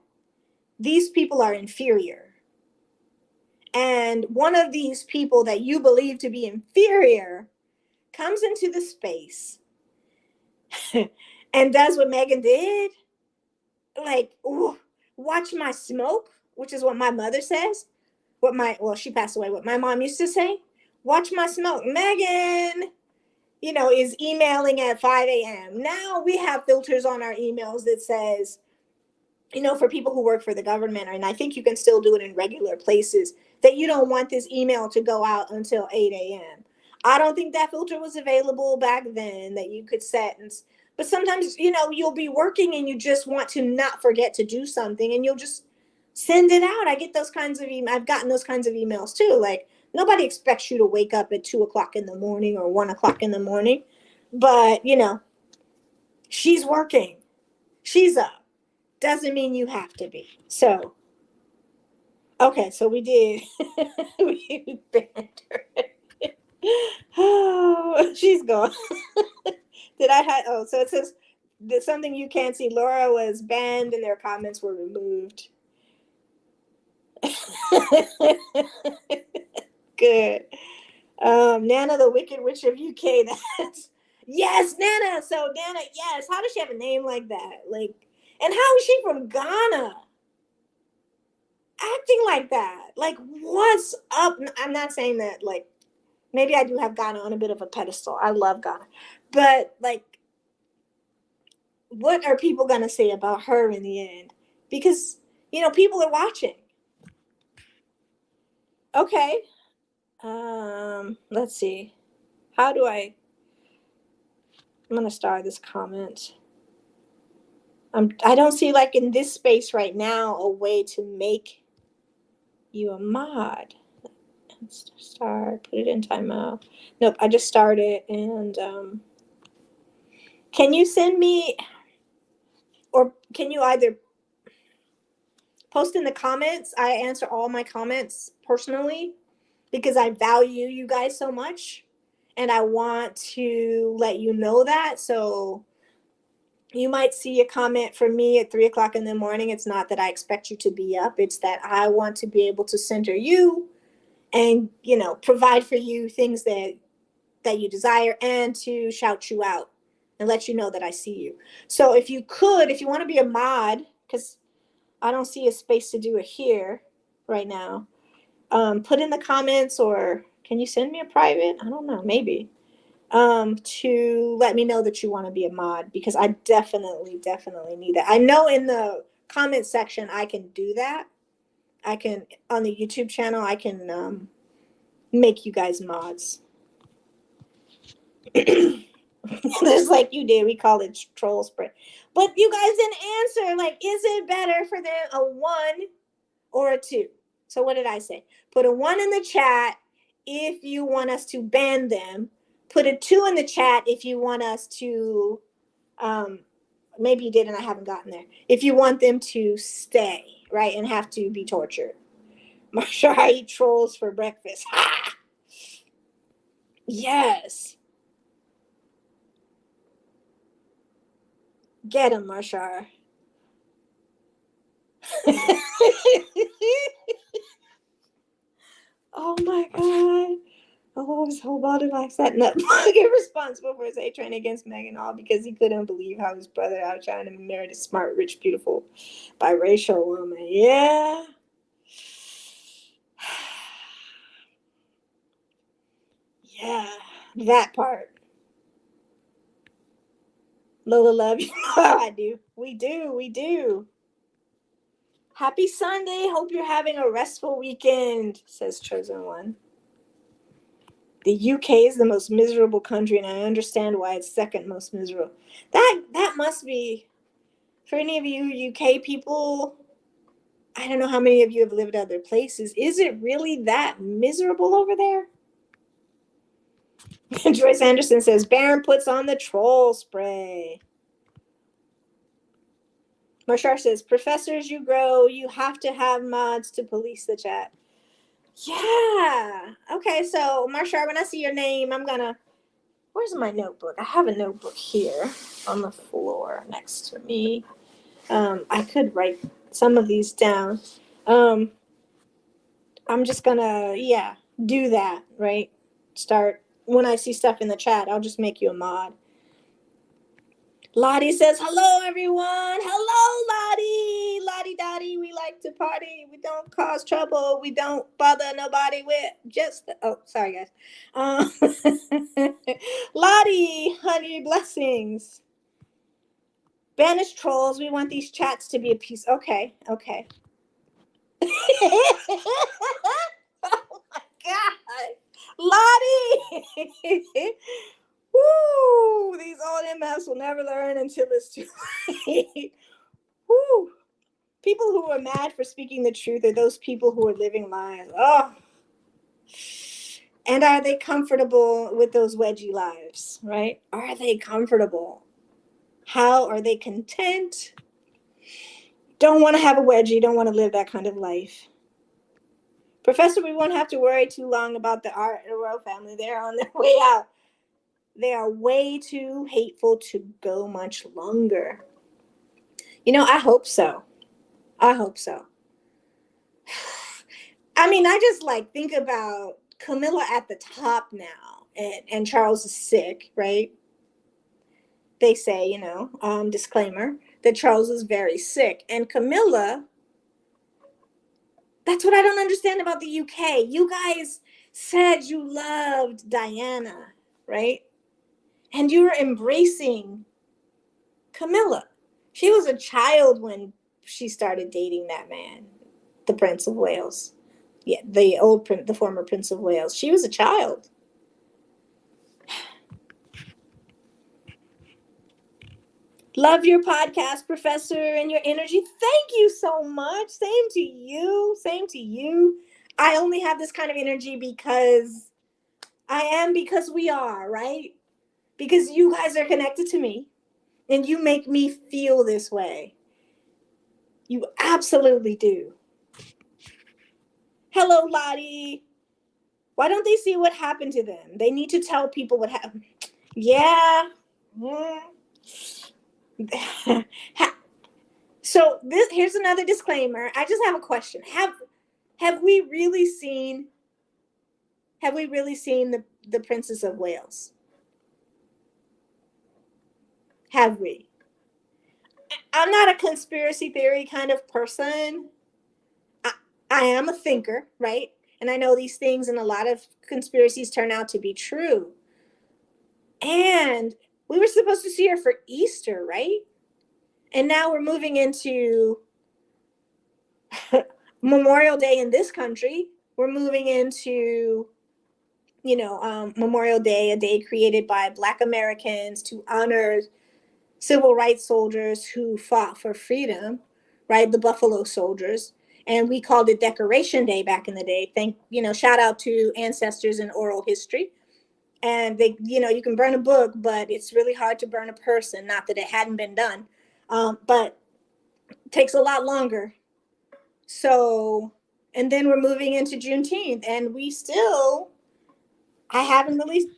these people are inferior, and one of these people that you believe to be inferior comes into the space and does what Meghan did, like, ooh, watch my smoke, which is what my mother says. She passed away. What my mom used to say, watch my smoke. Meghan, is emailing at 5 a.m. Now we have filters on our emails that says, for people who work for the government, and I think you can still do it in regular places, that you don't want this email to go out until 8 a.m. I don't think that filter was available back then that you could set. But sometimes, you'll be working and you just want to not forget to do something and you'll just send it out. I get those kinds of I've gotten those kinds of emails too. Like, nobody expects you to wake up at 2 o'clock in the morning or 1 o'clock in the morning. But, she's working. She's up. Doesn't mean you have to be. So, okay, so we did. We banned her. Oh, she's gone. Did I have? Oh, so it says there's something you can't see. Laura was banned and their comments were removed. Good. Nana, the Wicked Witch of UK. That's yes, Nana. So Nana, yes. How does she have a name like that? Like, and how is she from Ghana? Acting like that. Like, what's up? I'm not saying that, like, maybe I do have Ghana on a bit of a pedestal. I love Ghana. But, like, what are people going to say about her in the end? Because, people are watching. Okay. Let's see. I'm going to start this comment. I don't see, like, in this space right now, a way to make you a mod. Let's start, put it in timeout. Nope, I just started. And can you send me, or can you either post in the comments? I answer all my comments personally because I value you guys so much and I want to let you know that. So you might see a comment from me at 3 o'clock in the morning. It's not that I expect you to be up. It's that I want to be able to center you and, provide for you things that you desire and to shout you out and let you know that I see you. So if you want to be a mod, because I don't see a space to do it here right now, put in the comments, or can you send me a private? I don't know, maybe, to let me know that you want to be a mod, because I definitely need that. I know in the comment section I can do that. I can, on the YouTube channel, I can make you guys mods. Just like you did, we call it troll spray. But you guys didn't answer. Like, is it better for them a 1 or a 2? So what did I say? Put a 1 in the chat if you want us to ban them. Put a 2 in the chat if you want us to, maybe you did and I haven't gotten there. If you want them to stay, right, and have to be tortured. Marsha, I eat trolls for breakfast. Yes. Get him, Marshar. Oh my God. Oh, his whole body like that nut get responsible for his hate train against Meghan all because he couldn't believe how his brother out trying to marry a smart, rich, beautiful, biracial woman. Yeah. Yeah. That part. Lola, love you. I do. We do. Happy Sunday. Hope you're having a restful weekend, says Chosen One. The UK is the most miserable country, and I understand why it's second most miserable. That must be, for any of you UK people, I don't know how many of you have lived other places. Is it really that miserable over there? Joyce Anderson says, Baron puts on the troll spray. Marshar says, professors, you grow. You have to have mods to police the chat. Yeah. Okay, so Marsha, when I see your name, where's my notebook? I have a notebook here on the floor next to me. I could write some of these down. Um, I'm just gonna, yeah, do that, right? Start when I see stuff in the chat, I'll just make you a mod. Lottie says, hello, everyone. Hello, Lottie. Lottie Dottie, we like to party. We don't cause trouble. We don't bother nobody with oh, sorry, guys. Um, Lottie, honey, blessings. Banish trolls. We want these chats to be a piece. Okay, okay. Oh my God. Lottie. Woo! These old MFs will never learn until it's too late. Woo! People who are mad for speaking the truth are those people who are living lies. Oh. And are they comfortable with those wedgie lives, right? Are they comfortable? How are they content? Don't want to have a wedgie, don't want to live that kind of life. Professor, we won't have to worry too long about the royal family. They're on their way out. They are way too hateful to go much longer. I hope so. I hope so. I mean, I just think about Camilla at the top now, and Charles is sick, right? They say, disclaimer, that Charles is very sick. And Camilla, that's what I don't understand about the UK. You guys said you loved Diana, right? And you were embracing Camilla. She was a child when she started dating that man, the Prince of Wales. Yeah, the former Prince of Wales. She was a child. Love your podcast, Professor, and your energy. Thank you so much. Same to you. Same to you. I only have this kind of energy because because we are, right? Because you guys are connected to me and you make me feel this way. You absolutely do. Hello, Lottie. Why don't they see what happened to them? They need to tell people what happened. Yeah. So here's another disclaimer. I just have a question. Have we really seen the Princess of Wales? Have we? I'm not a conspiracy theory kind of person. I am a thinker, right? And I know these things, and a lot of conspiracies turn out to be true. And we were supposed to see her for Easter, right? And now we're moving into Memorial Day in this country. We're moving into, Memorial Day, a day created by Black Americans to honor civil rights soldiers who fought for freedom, right? The Buffalo Soldiers. And we called it Decoration Day back in the day. Shout out to ancestors in oral history. And they, you can burn a book, but it's really hard to burn a person. Not that it hadn't been done, but it takes a lot longer. So, and then we're moving into Juneteenth, and I haven't released,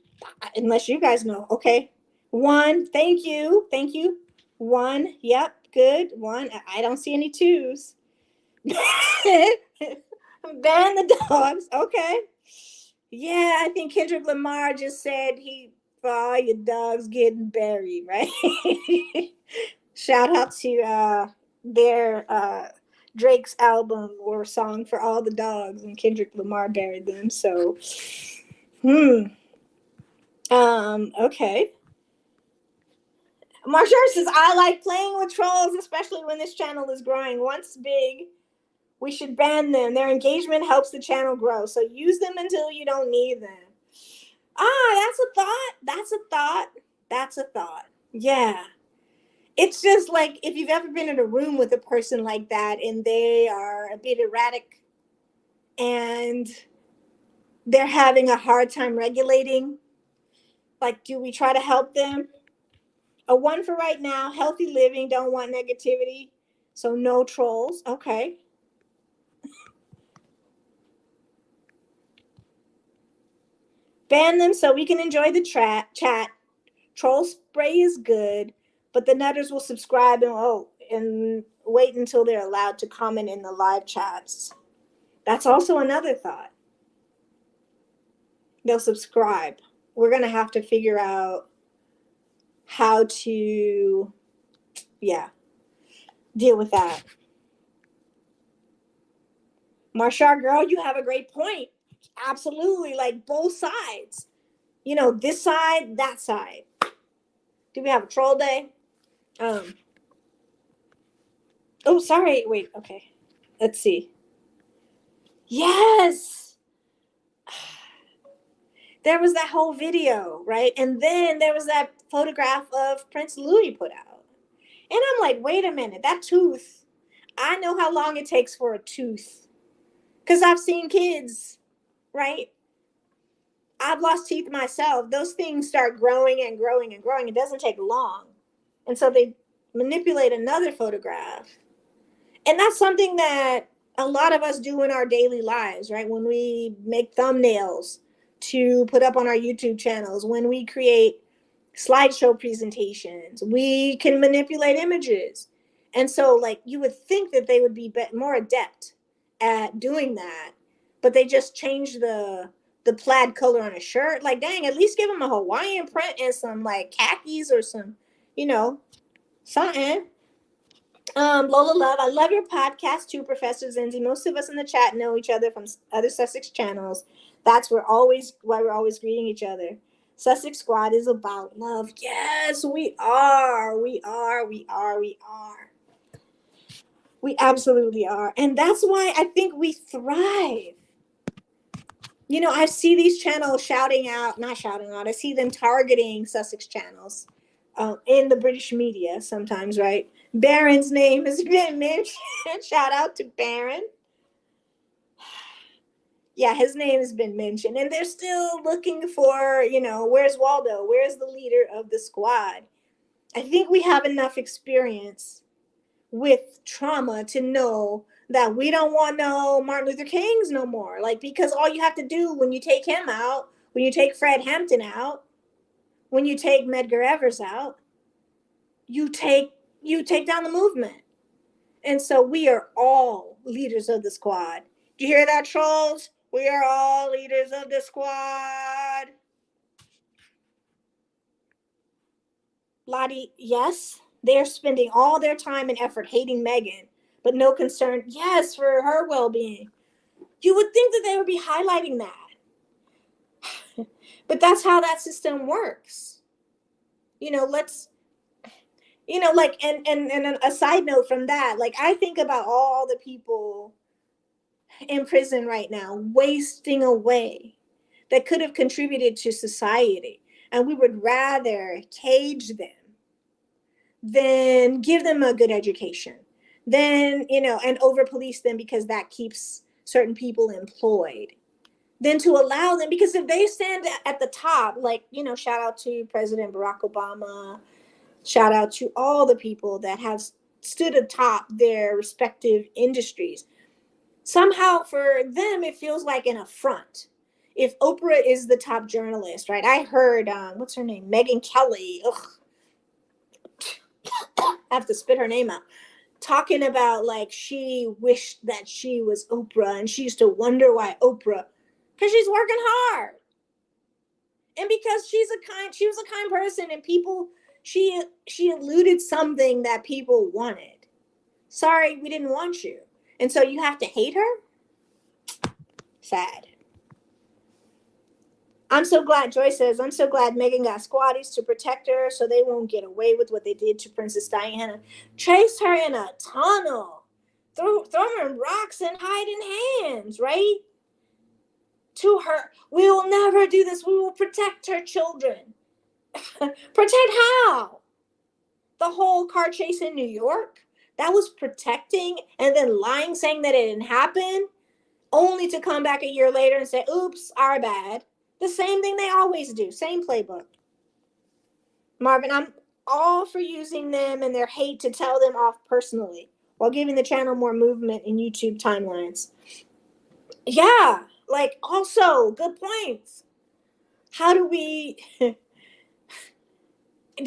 unless you guys know. Okay, one, thank you, one, yep, good, one. I don't see any twos. Ban the dogs. Okay. Yeah, I think Kendrick Lamar just said all your dogs getting buried, right? Shout out to their Drake's album or song for all the dogs, and Kendrick Lamar buried them. So, okay. Marshall says, I like playing with trolls, especially when this channel is growing. Once big, we should ban them. Their engagement helps the channel grow. So use them until you don't need them. That's a thought. That's a thought. That's a thought. Yeah. It's just like if you've ever been in a room with a person like that and they are a bit erratic and they're having a hard time regulating, do we try to help them? A one for right now, healthy living, don't want negativity. So no trolls. Okay. Ban them so we can enjoy the chat. Troll spray is good, but the nutters will subscribe and wait until they're allowed to comment in the live chats. That's also another thought. They'll subscribe. We're going to have to figure out how to, deal with that. Marshall, girl, you have a great point. Absolutely, like both sides. This side, that side. Do we have a troll day? Oh, sorry. Wait, okay. Let's see. Yes. There was that whole video, right? And then there was that photograph of Prince Louis put out. And I'm like, wait a minute, that tooth. I know how long it takes for a tooth. Because I've seen kids, right? I've lost teeth myself. Those things start growing and growing and growing. It doesn't take long. And so they manipulate another photograph. And that's something that a lot of us do in our daily lives, right? When we make thumbnails to put up on our YouTube channels, when we create slideshow presentations, we can manipulate images. And so, like, you would think that they would be more adept at doing that, but they just changed the plaid color on a shirt. Like, dang, at least give them a Hawaiian print and some like khakis or some, something. Lola Love, I love your podcast too, Professor Zinzi. Most of us in the chat know each other from other Sussex channels. That's why we're always greeting each other. Sussex Squad is about love. Yes, we are. We are. We are. We are. We absolutely are. And that's why I think we thrive. I see these channels not shouting out, I see them targeting Sussex channels in the British media sometimes, right? Baron's name has been mentioned. Shout out to Baron. Yeah, his name has been mentioned. And they're still looking for, where's Waldo? Where's the leader of the squad? I think we have enough experience with trauma to know that we don't want no Martin Luther Kings no more. Like, because all you have to do when you take him out, when you take Fred Hampton out, when you take Medgar Evers out, you take down the movement. And so we are all leaders of the squad. Do you hear that, trolls? We are all leaders of the squad. Lottie, yes, they're spending all their time and effort hating Meghan, but no concern, yes, for her well-being. You would think that they would be highlighting that. But that's how that system works. And a side note from that, like, I think about all the people in prison right now wasting away that could have contributed to society, and we would rather cage them than give them a good education, then and over police them because that keeps certain people employed, than to allow them, because if they stand at the top, like, shout out to President Barack Obama, shout out to all the people that have stood atop their respective industries. Somehow for them, it feels like an affront. If Oprah is the top journalist, right? I heard, what's her name? Megyn Kelly. Ugh. I have to spit her name out. Talking about, like, she wished that she was Oprah and she used to wonder why Oprah, because she's working hard. And because she was a kind person, and people, she eluded something that people wanted. Sorry, we didn't want you. And so you have to hate her? Sad. Joyce says, I'm so glad Meghan got squatties to protect her so they won't get away with what they did to Princess Diana. Chased her in a tunnel. Throw her in rocks and hide in hands, right? To her, we will never do this. We will protect her children. Protect how? The whole car chase in New York? That was protecting, and then lying, saying that it didn't happen, only to come back a year later and say, oops, our bad. The same thing they always do. Same playbook. Marvin, I'm all for using them and their hate to tell them off personally while giving the channel more movement in YouTube timelines. Yeah, like, also, good points. how do we, do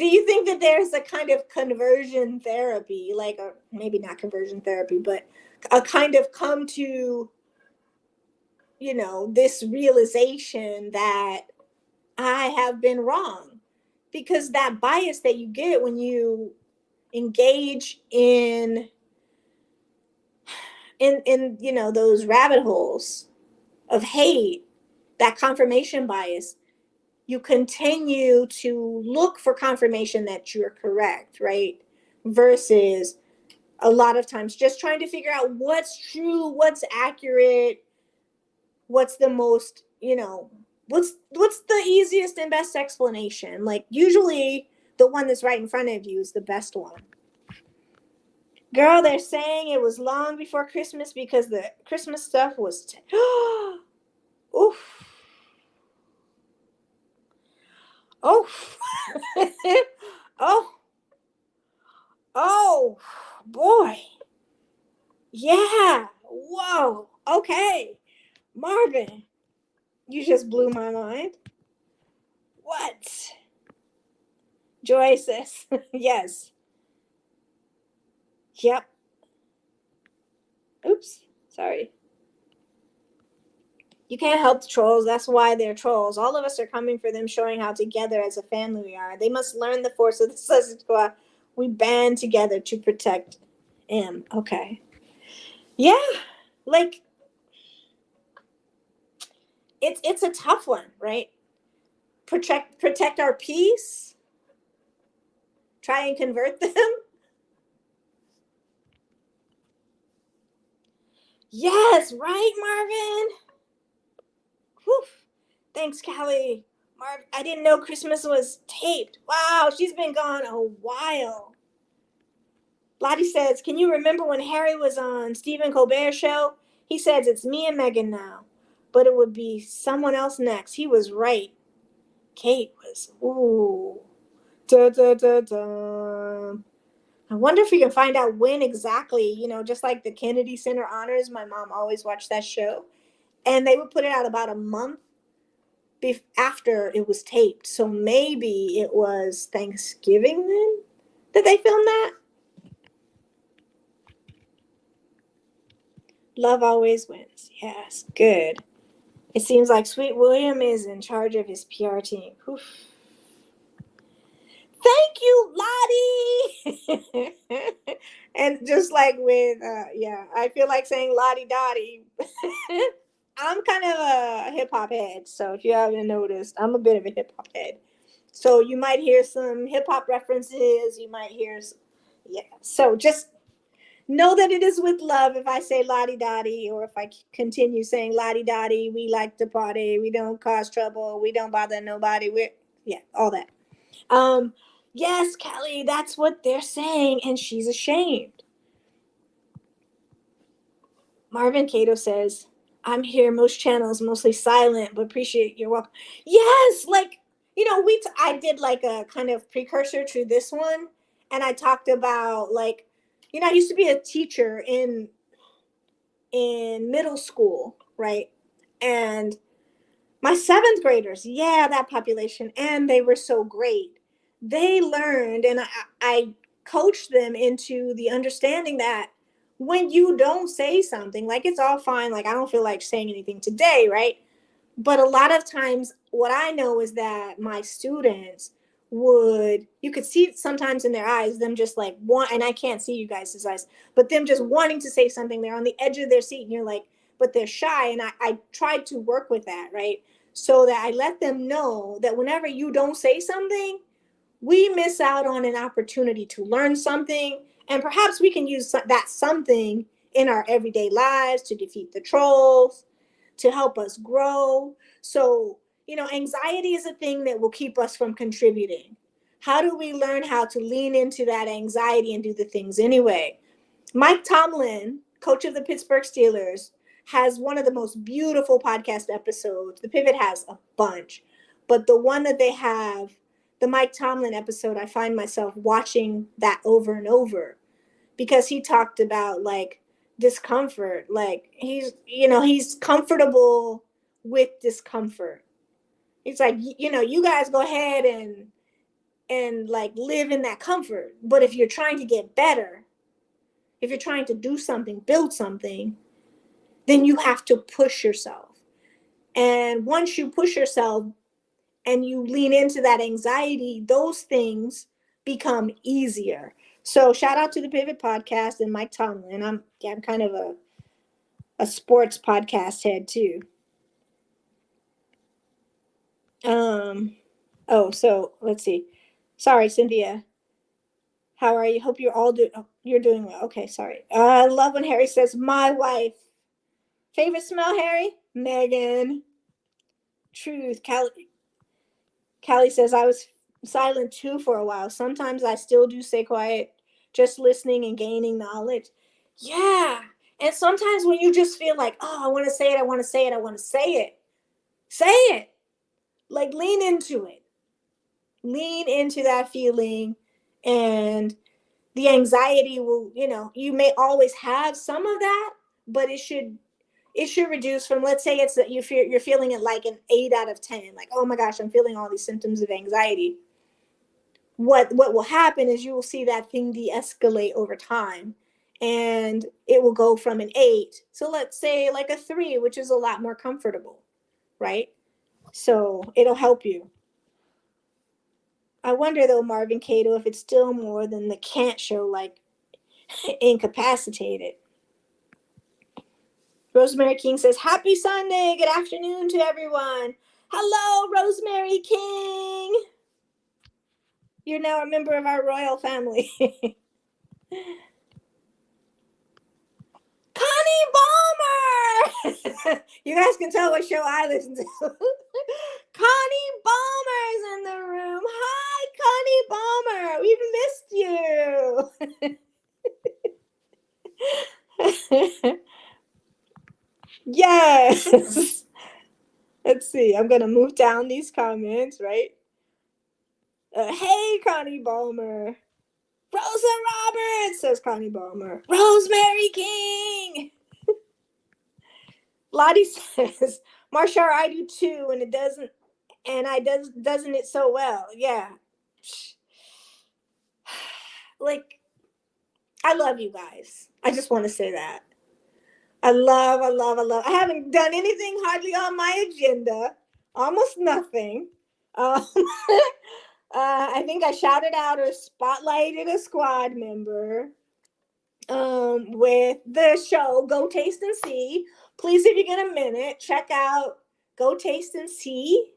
you think that there's a kind of conversion therapy, like, or maybe not conversion therapy, but a kind of come to, this realization that I have been wrong? Because that bias that you get when you engage in those rabbit holes of hate, that confirmation bias, you continue to look for confirmation that you're correct, right? Versus a lot of times just trying to figure out what's true, what's accurate, what's the most, what's the easiest and best explanation. Like, usually the one that's right in front of you is the best one. Girl, they're saying it was long before Christmas because the Christmas stuff was oof. Oh. Oh. Oh boy. Yeah. Whoa. Okay. Marvin, you just blew my mind. What? Joy says, yes. Yep. Oops. Sorry. You can't help the trolls. That's why they're trolls. All of us are coming for them, showing how together as a family we are. They must learn the force of the Sussex squad. We band together to protect him. Okay. Yeah. Like, it's a tough one, right? Protect our peace. Try and convert them. Yes, right, Marvin? Whew. Thanks, Callie. Marv, I didn't know Christmas was taped. Wow, she's been gone a while. Lottie says, can you remember when Harry was on Stephen Colbert's show? He says it's me and Meghan now, but it would be someone else next. He was right. Kate was, ooh. Da, da, da, da. I wonder if we can find out when exactly, just like the Kennedy Center Honors, my mom always watched that show. And they would put it out about a month after it was taped. So maybe it was Thanksgiving then that they filmed that. Love always wins. Yes, good. It seems like Sweet William is in charge of his PR team. Oof. Thank you, Lottie. And just like with, I feel like saying Lottie Dottie. I'm kind of a hip hop head. So if you haven't noticed, I'm a bit of a hip hop head. So you might hear some hip hop references. You might hear, So just know that it is with love if I say Lottie Dottie, or if I continue saying Lottie Dottie. We like to party. We don't cause trouble. We don't bother nobody. All that. Yes, Kelly, that's what they're saying, and she's ashamed. Marvin Cato says, I'm here, most channels, mostly silent, but appreciate your welcome. Yes, like, I did like a kind of precursor to this one, and I talked about, like, I used to be a teacher in middle school, right? And my 7th graders, that population, and they were so great. They learned, and I coached them into the understanding that when you don't say something, like, it's all fine, like, I don't feel like saying anything today, right? But a lot of times what I know is that my students you could see sometimes in their eyes, them just like and I can't see you guys' eyes, but them just wanting to say something. They're on the edge of their seat and you're like, but they're shy. And I tried to work with that, right? So that I let them know that whenever you don't say something, we miss out on an opportunity to learn something. And perhaps we can use that something in our everyday lives to defeat the trolls, to help us grow. So, anxiety is a thing that will keep us from contributing. How do we learn how to lean into that anxiety and do the things anyway? Mike Tomlin, coach of the Pittsburgh Steelers, has one of the most beautiful podcast episodes. The Pivot has a bunch, but the one that they have, the Mike Tomlin episode, I find myself watching that over and over, because he talked about, like, discomfort. Like, he's comfortable with discomfort. It's like, you guys go ahead and like live in that comfort. But if you're trying to get better, if you're trying to do something, build something, then you have to push yourself. And once you push yourself and you lean into that anxiety, those things become easier. So shout out to the Pivot Podcast and Mike Tomlin. I'm kind of a sports podcast head too. So let's see. Sorry, Cynthia. How are you? Hope you're doing well. Okay, sorry. I love when Harry says my wife. Favorite smell, Harry? Megan. Truth. Callie says I was silent too for a while. Sometimes I still do stay quiet, just listening and gaining knowledge. Yeah. And sometimes when you just feel like, oh, I want to say it, I want to say it, I want to say it. Say it. Like lean into it. Lean into that feeling, and the anxiety will, you may always have some of that, but it should reduce from, let's say it's that you're feeling it like an 8 out of 10, like, oh my gosh, I'm feeling all these symptoms of anxiety. What will happen is you will see that thing de-escalate over time, and it will go from an 8, so let's say like a 3, which is a lot more comfortable, right? So it'll help you. I wonder though, Marvin Cato, if it's still more than the can't show, like incapacitated. Rosemary King says, happy Sunday. Good afternoon to everyone. Hello, Rosemary King. You're now a member of our royal family. Connie Balmer. You guys can tell what show I listen to. Connie Balmer's in the room. Hi, Connie Balmer. We've missed you. Yes. Let's see. I'm going to move down these comments, right? Hey, Connie Balmer. Rosa Roberts, says Connie Balmer. Rosemary King. Lottie says, Marshall, I do too, and it doesn't, and doesn't it so well. Yeah. Like, I love you guys. I just want to say that. I love. I haven't done anything hardly on my agenda. Almost nothing. I think I shouted out or spotlighted a squad member with the show Go Taste and See. Please, if you get a minute, check out Go Taste and See.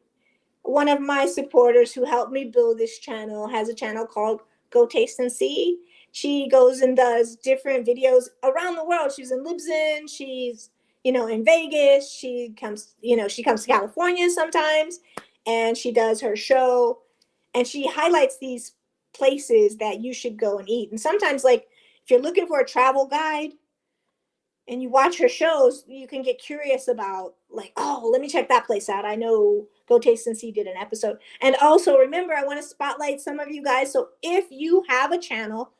One of my supporters who helped me build this channel has a channel called Go Taste and See. She goes and does different videos around the world. She's in Libsyn. She's, in Vegas. She comes to California sometimes, and she does her show, and she highlights these places that you should go and eat. And sometimes, like, if you're looking for a travel guide and you watch her shows, you can get curious about, like, oh, let me check that place out. I know Go Taste and See did an episode. And also, remember, I want to spotlight some of you guys. So if you have a channel,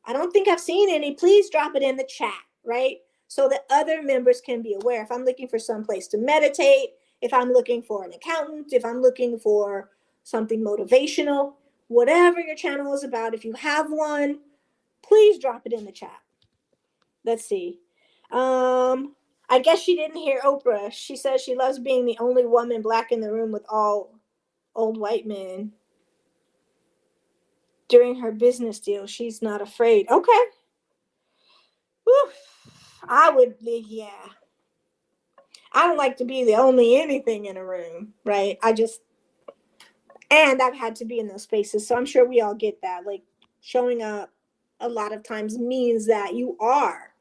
I don't think I've seen any, please drop it in the chat, right? So that other members can be aware. If I'm looking for some place to meditate, if I'm looking for an accountant, if I'm looking for something motivational, whatever your channel is about, if you have one, please drop it in the chat. Let's see. I guess she didn't hear Oprah. She says she loves being the only woman Black in the room with all old white men. During her business deal, she's not afraid. Okay. Whew. Yeah. I don't like to be the only anything in a room, right? And I've had to be in those spaces, so I'm sure we all get that. Like, showing up a lot of times means that you are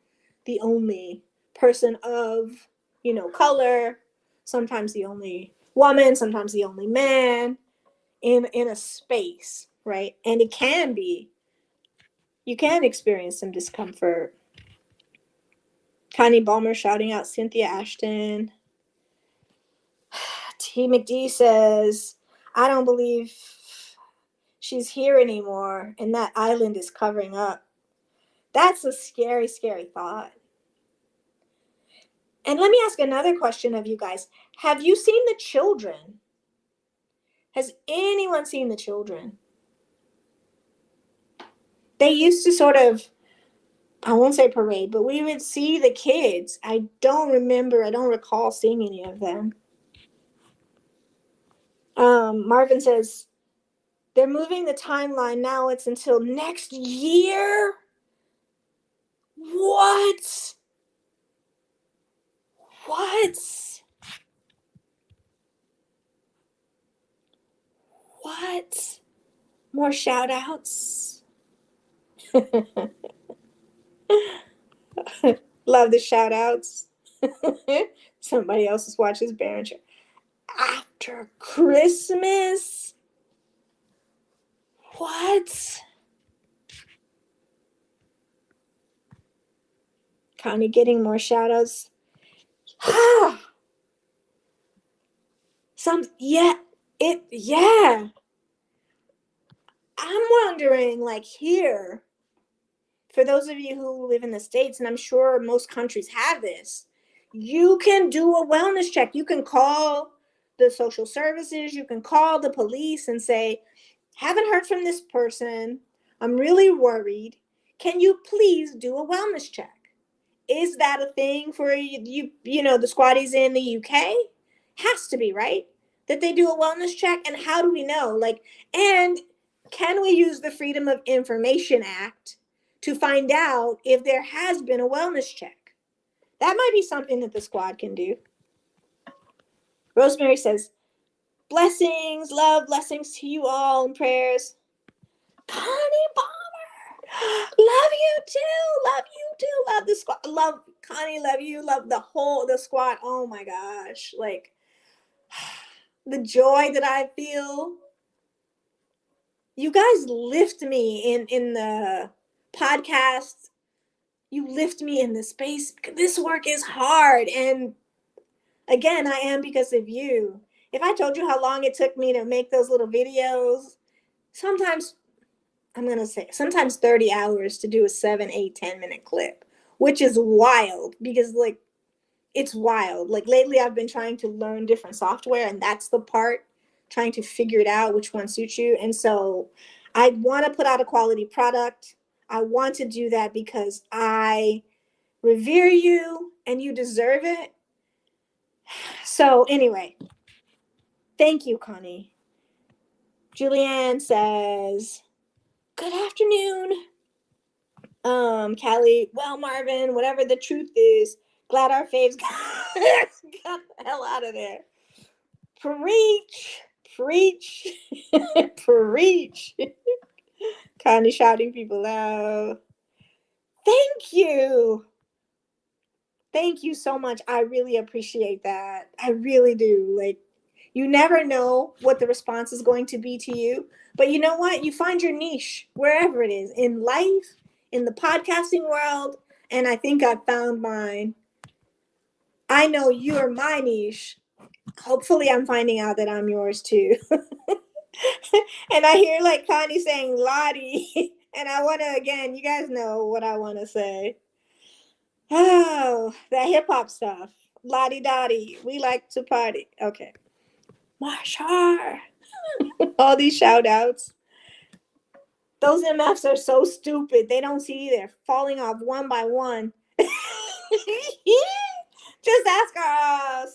the only person of, color, sometimes the only woman, sometimes the only man in a space, right? And you can experience some discomfort. Connie Balmer shouting out Cynthia Ashton. T. McD says, I don't believe she's here anymore, and that island is covering up. That's a scary, scary thought. And let me ask another question of you guys. Have you seen the children? Has anyone seen the children? They used to sort of, I won't say parade, but we would see the kids. I don't recall seeing any of them. Marvin says, they're moving the timeline now. It's until next year. What? What? What? More shout outs. Love the shout outs. Somebody else's watches Behringer. After Christmas? What? Connie getting more shout outs. Yeah. I'm wondering, like, here, for those of you who live in the States, and I'm sure most countries have this, you can do a wellness check. You can call the social services, you can call the police and say, haven't heard from this person. I'm really worried. Can you please do a wellness check? Is that a thing for you know, the squatties in the UK? Has to be, right? That they do a wellness check. And how do we know? Like, and can we use the Freedom of Information Act to find out if there has been a wellness check? That might be something that the squad can do. Rosemary says, blessings, love, blessings to you all and prayers. Connie Palmer, love you too, love the squad, love Connie, love you, love the squad. Oh my gosh, like the joy that I feel. You guys lift me in the podcast. You lift me in the space. This work is hard, and again, I am because of you. If I told you how long it took me to make those little videos, sometimes I'm going to say sometimes 30 hours to do a 7, 8, 10-minute clip, which is wild because, like, it's wild. Like, lately I've been trying to learn different software, and that's the part, trying to figure it out, which one suits you. And so I want to put out a quality product. I want to do that because I revere you and you deserve it. So anyway, thank you, Connie. Julianne says, good afternoon. Callie, well, Marvin, whatever the truth is, glad our faves got the hell out of there. Preach, preach, preach. Connie shouting people out. Thank you. Thank you so much. I really appreciate that. I really do. Like, you never know what the response is going to be to you. But you know what? You find your niche wherever it is, in life, in the podcasting world. And I think I've found mine. I know you're my niche. Hopefully I'm finding out that I'm yours too. And I hear like Connie saying Lottie. And I want to, again, you guys know what I want to say. Oh, that hip hop stuff. Lottie Dottie. We like to party. Okay. Marshar. All these shout outs. Those MFs are so stupid. They don't see they're falling off one by one. Just ask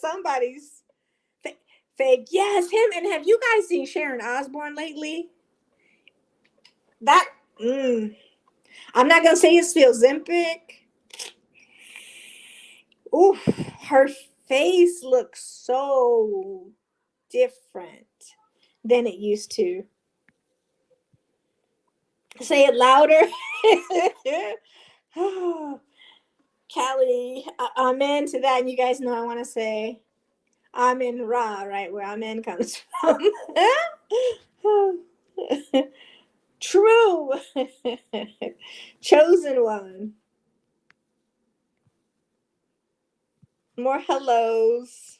somebody's fake. Yes, him. And have you guys seen Sharon Osbourne lately? That, I'm not going to say it's still Zempic. Ooh, her face looks so different than it used to. Say it louder. Callie, amen to that. And you guys know I want to say amen Ra, right? Where amen comes from. True. Chosen one. More hellos.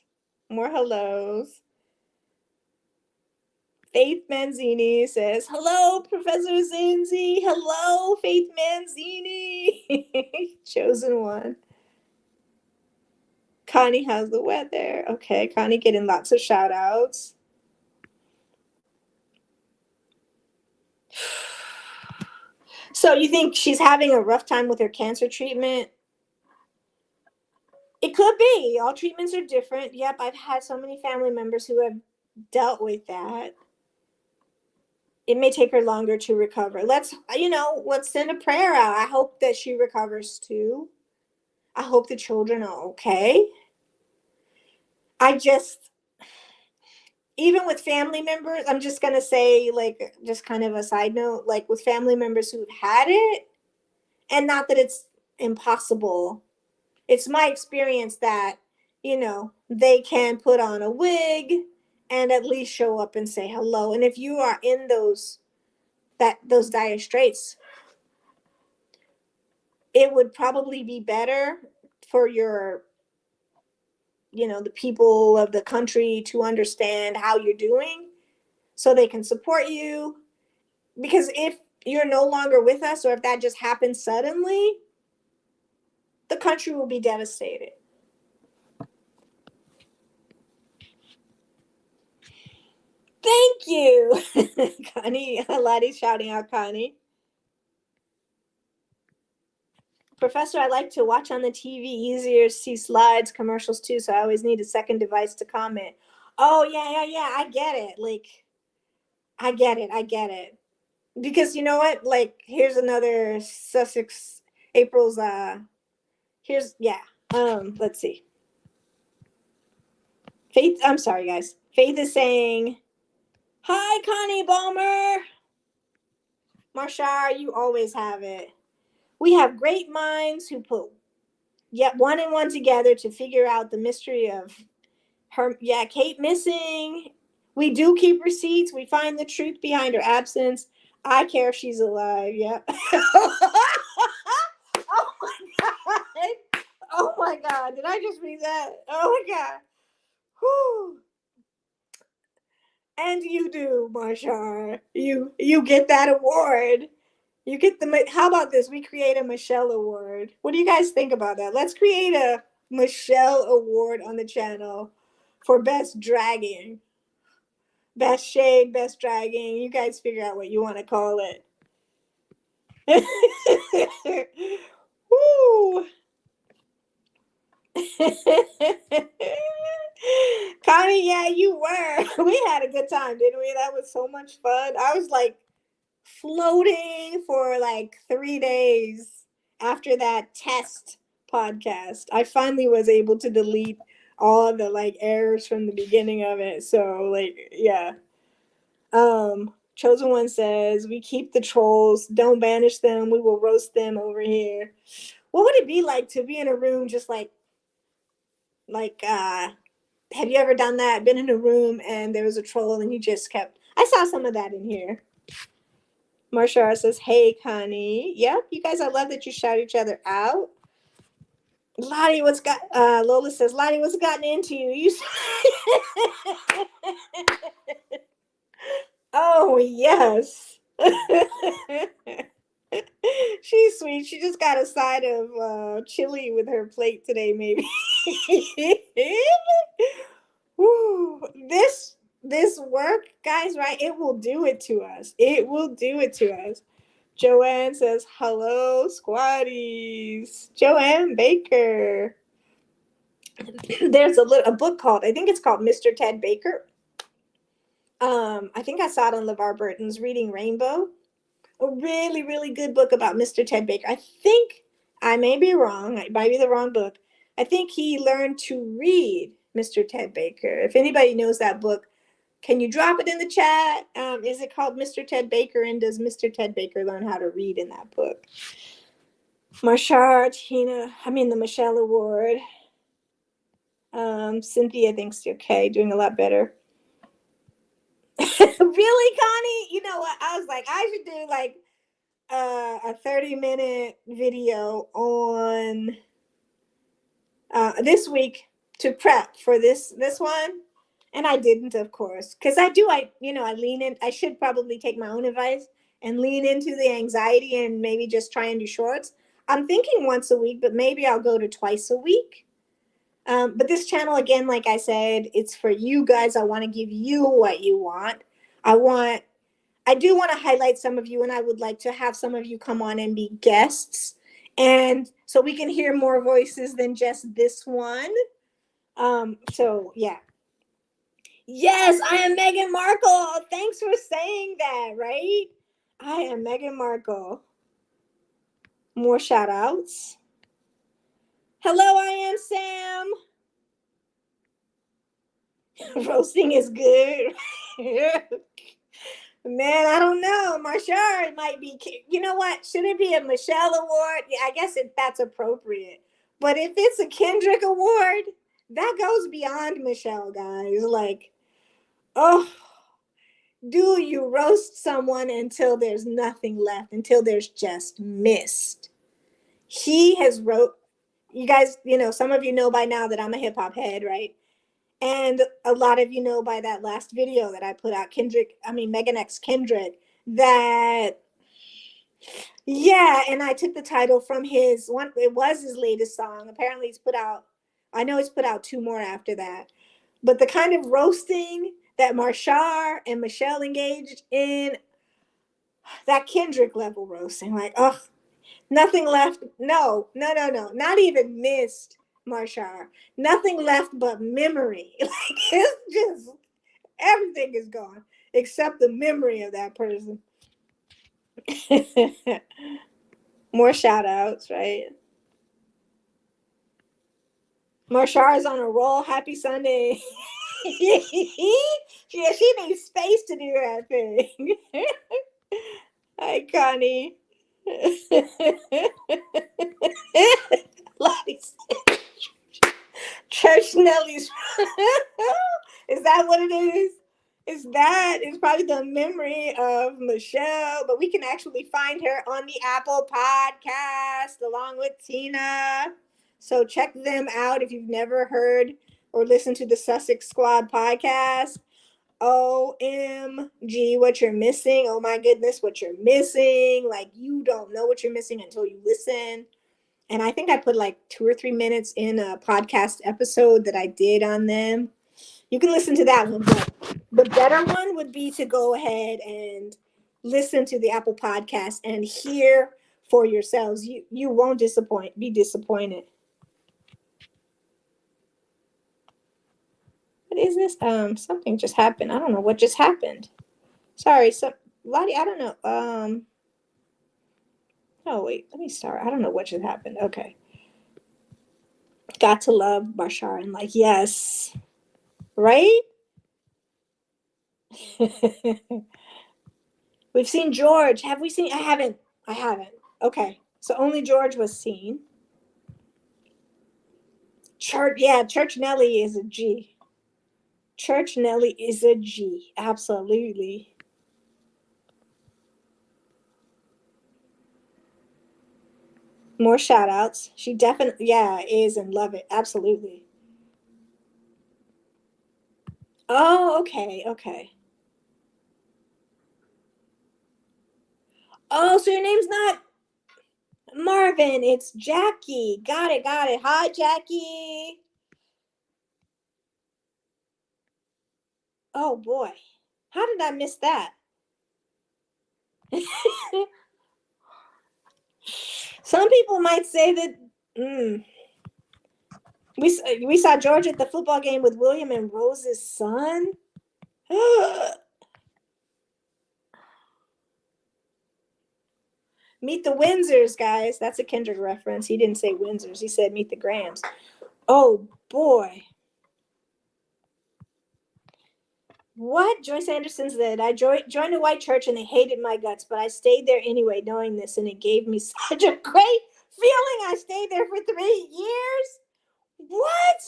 More hellos. Faith Manzini says, hello, Professor Zinzi. Hello, Faith Manzini. Chosen one. Connie, how's the weather? Okay, Connie getting lots of shout outs. So you think she's having a rough time with her cancer treatment? It could be. All treatments are different. Yep, I've had so many family members who have dealt with that. It may take her longer to recover. Let's send a prayer out. I hope that she recovers too. I hope the children are okay. I just, even with family members, I'm just going to say, like, just kind of a side note, like with family members who've had it, and not that it's impossible, it's my experience that, they can put on a wig and at least show up and say hello. And if you are in those dire straits, it would probably be better for the people of the country to understand how you're doing so they can support you. Because if you're no longer with us, or if that just happens suddenly, the country will be devastated. Thank you. Connie, Lottie's shouting out Connie. Professor, I like to watch on the TV, easier to see slides, commercials too, so I always need a second device to comment. Oh, yeah, I get it. Like, I get it. Because you know what? Like, here's another Sussex, April's, let's see. Faith, I'm sorry, guys. Faith is saying, hi, Connie Balmer. Marshar, you always have it. We have great minds who put one and one together to figure out the mystery of her. Yeah, Kate missing. We do keep receipts. We find the truth behind her absence. I care if she's alive. Yeah. Oh my God. Oh my God. Did I just read that? Oh my God. Whew. And you do, Marshar. You get that award. You get how about this? We create a Michelle Award. What do you guys think about that? Let's create a Michelle Award on the channel for best dragging. Best shade, best dragging. You guys figure out what you want to call it. Woo! Connie, yeah, you were. We had a good time, didn't we? That was so much fun. I was like floating for like 3 days after that test podcast. I finally was able to delete all the like errors from the beginning of it. So like, yeah. Chosen One says, we keep the trolls, don't banish them, we will roast them over here. What would it be like to be in a room just like have you ever done that? Been in a room and there was a troll and you just kept, I saw some of that in here. Marshall says, hey, Connie. Yep, you guys, I love that you shout each other out. Lottie, Lola says, Lottie, what's gotten into you? Oh, yes. She's sweet. She just got a side of chili with her plate today, maybe. Woo. This work, guys, right? It will do it to us. It will do it to us. Joanne says, hello, squatties. Joanne Baker. There's a book called, I think it's called Mr. Ted Baker. I think I saw it on LeVar Burton's Reading Rainbow. A really, really good book about Mr. Ted Baker. I think, I may be wrong, it might be the wrong book. I think he learned to read Mr. Ted Baker. If anybody knows that book, can you drop it in the chat? Is it called Mr. Ted Baker? And does Mr. Ted Baker learn how to read in that book? Marshar, the Michelle Award. Cynthia thinks okay, doing a lot better. Really, Connie? You know what? I was like, I should do like a 30-minute video on this week to prep for this one. And I didn't, of course, because I lean in. I should probably take my own advice and lean into the anxiety and maybe just try and do shorts. I'm thinking once a week, but maybe I'll go to twice a week. But this channel, again, like I said, it's for you guys. I want to give you what you want. I want I do want to highlight some of you, and I would like to have some of you come on and be guests, and so we can hear more voices than just this one. So yeah. Yes, I am Meghan Markle. Thanks for saying that, right? I am Meghan Markle. More shout outs. Hello, I am Sam. Roasting is good. Man, I don't know. Marshall might be. You know what? Should it be a Michelle Award? Yeah, I guess that's appropriate. But if it's a Kendrick Award, that goes beyond Michelle, guys. Like, oh, do you roast someone until there's nothing left, until there's just mist? He has wrote. You guys, some of you know by now that I'm a hip hop head, right? And a lot of you know by that last video that I put out, Megan X Kendrick, that, yeah, and I took the title from his one, it was his latest song. Apparently I know he's put out 2 more after that. But the kind of roasting that Marshall and Michelle engaged in, that Kendrick level roasting, like, oh, nothing left. No, not even missed, Marshall. Nothing left but memory. Like, it's just, everything is gone except the memory of that person. More shout outs, right? Marshall is on a roll. Happy Sunday. Yeah, she needs space to do that thing. Hi, Connie. Lottie's Church Nelly's. Is that what it is? It's probably the memory of Michelle, but we can actually find her on the Apple Podcast along with Tina. So check them out if you've never heard or listened to the Sussex Squad podcast. OMG, what you're missing. Oh my goodness, what you're missing. Like, you don't know what you're missing until you listen. And I think I put like 2 or 3 minutes in a podcast episode that I did on them. You can listen to that one, but the better one would be to go ahead and listen to the Apple Podcast and hear for yourselves. You won't be disappointed. What is this? Something just happened. I don't know what just happened. Sorry, Lottie, I don't know. Oh wait, let me start. I don't know what just happened. Okay. Got to love Bashar and like, yes. Right? We've seen George. Have we seen? I haven't. Okay. So only George was seen. Church Nelly is a G. Church Nelly is a G. Absolutely. More shout outs. She definitely, is and love it. Absolutely. Oh, okay. Oh, so your name's not Marvin, it's Jackie. Got it. Hi, Jackie. Oh boy. How did I miss that? Some people might say that we saw George at the football game with William and Rose's son. Meet the Windsors, guys. That's a Kendrick reference. He didn't say Windsors. He said meet the Grahams. Oh, boy. What? Joyce Anderson said, I joined a white church and they hated my guts, but I stayed there anyway, knowing this, and it gave me such a great feeling. I stayed there for 3 years. What?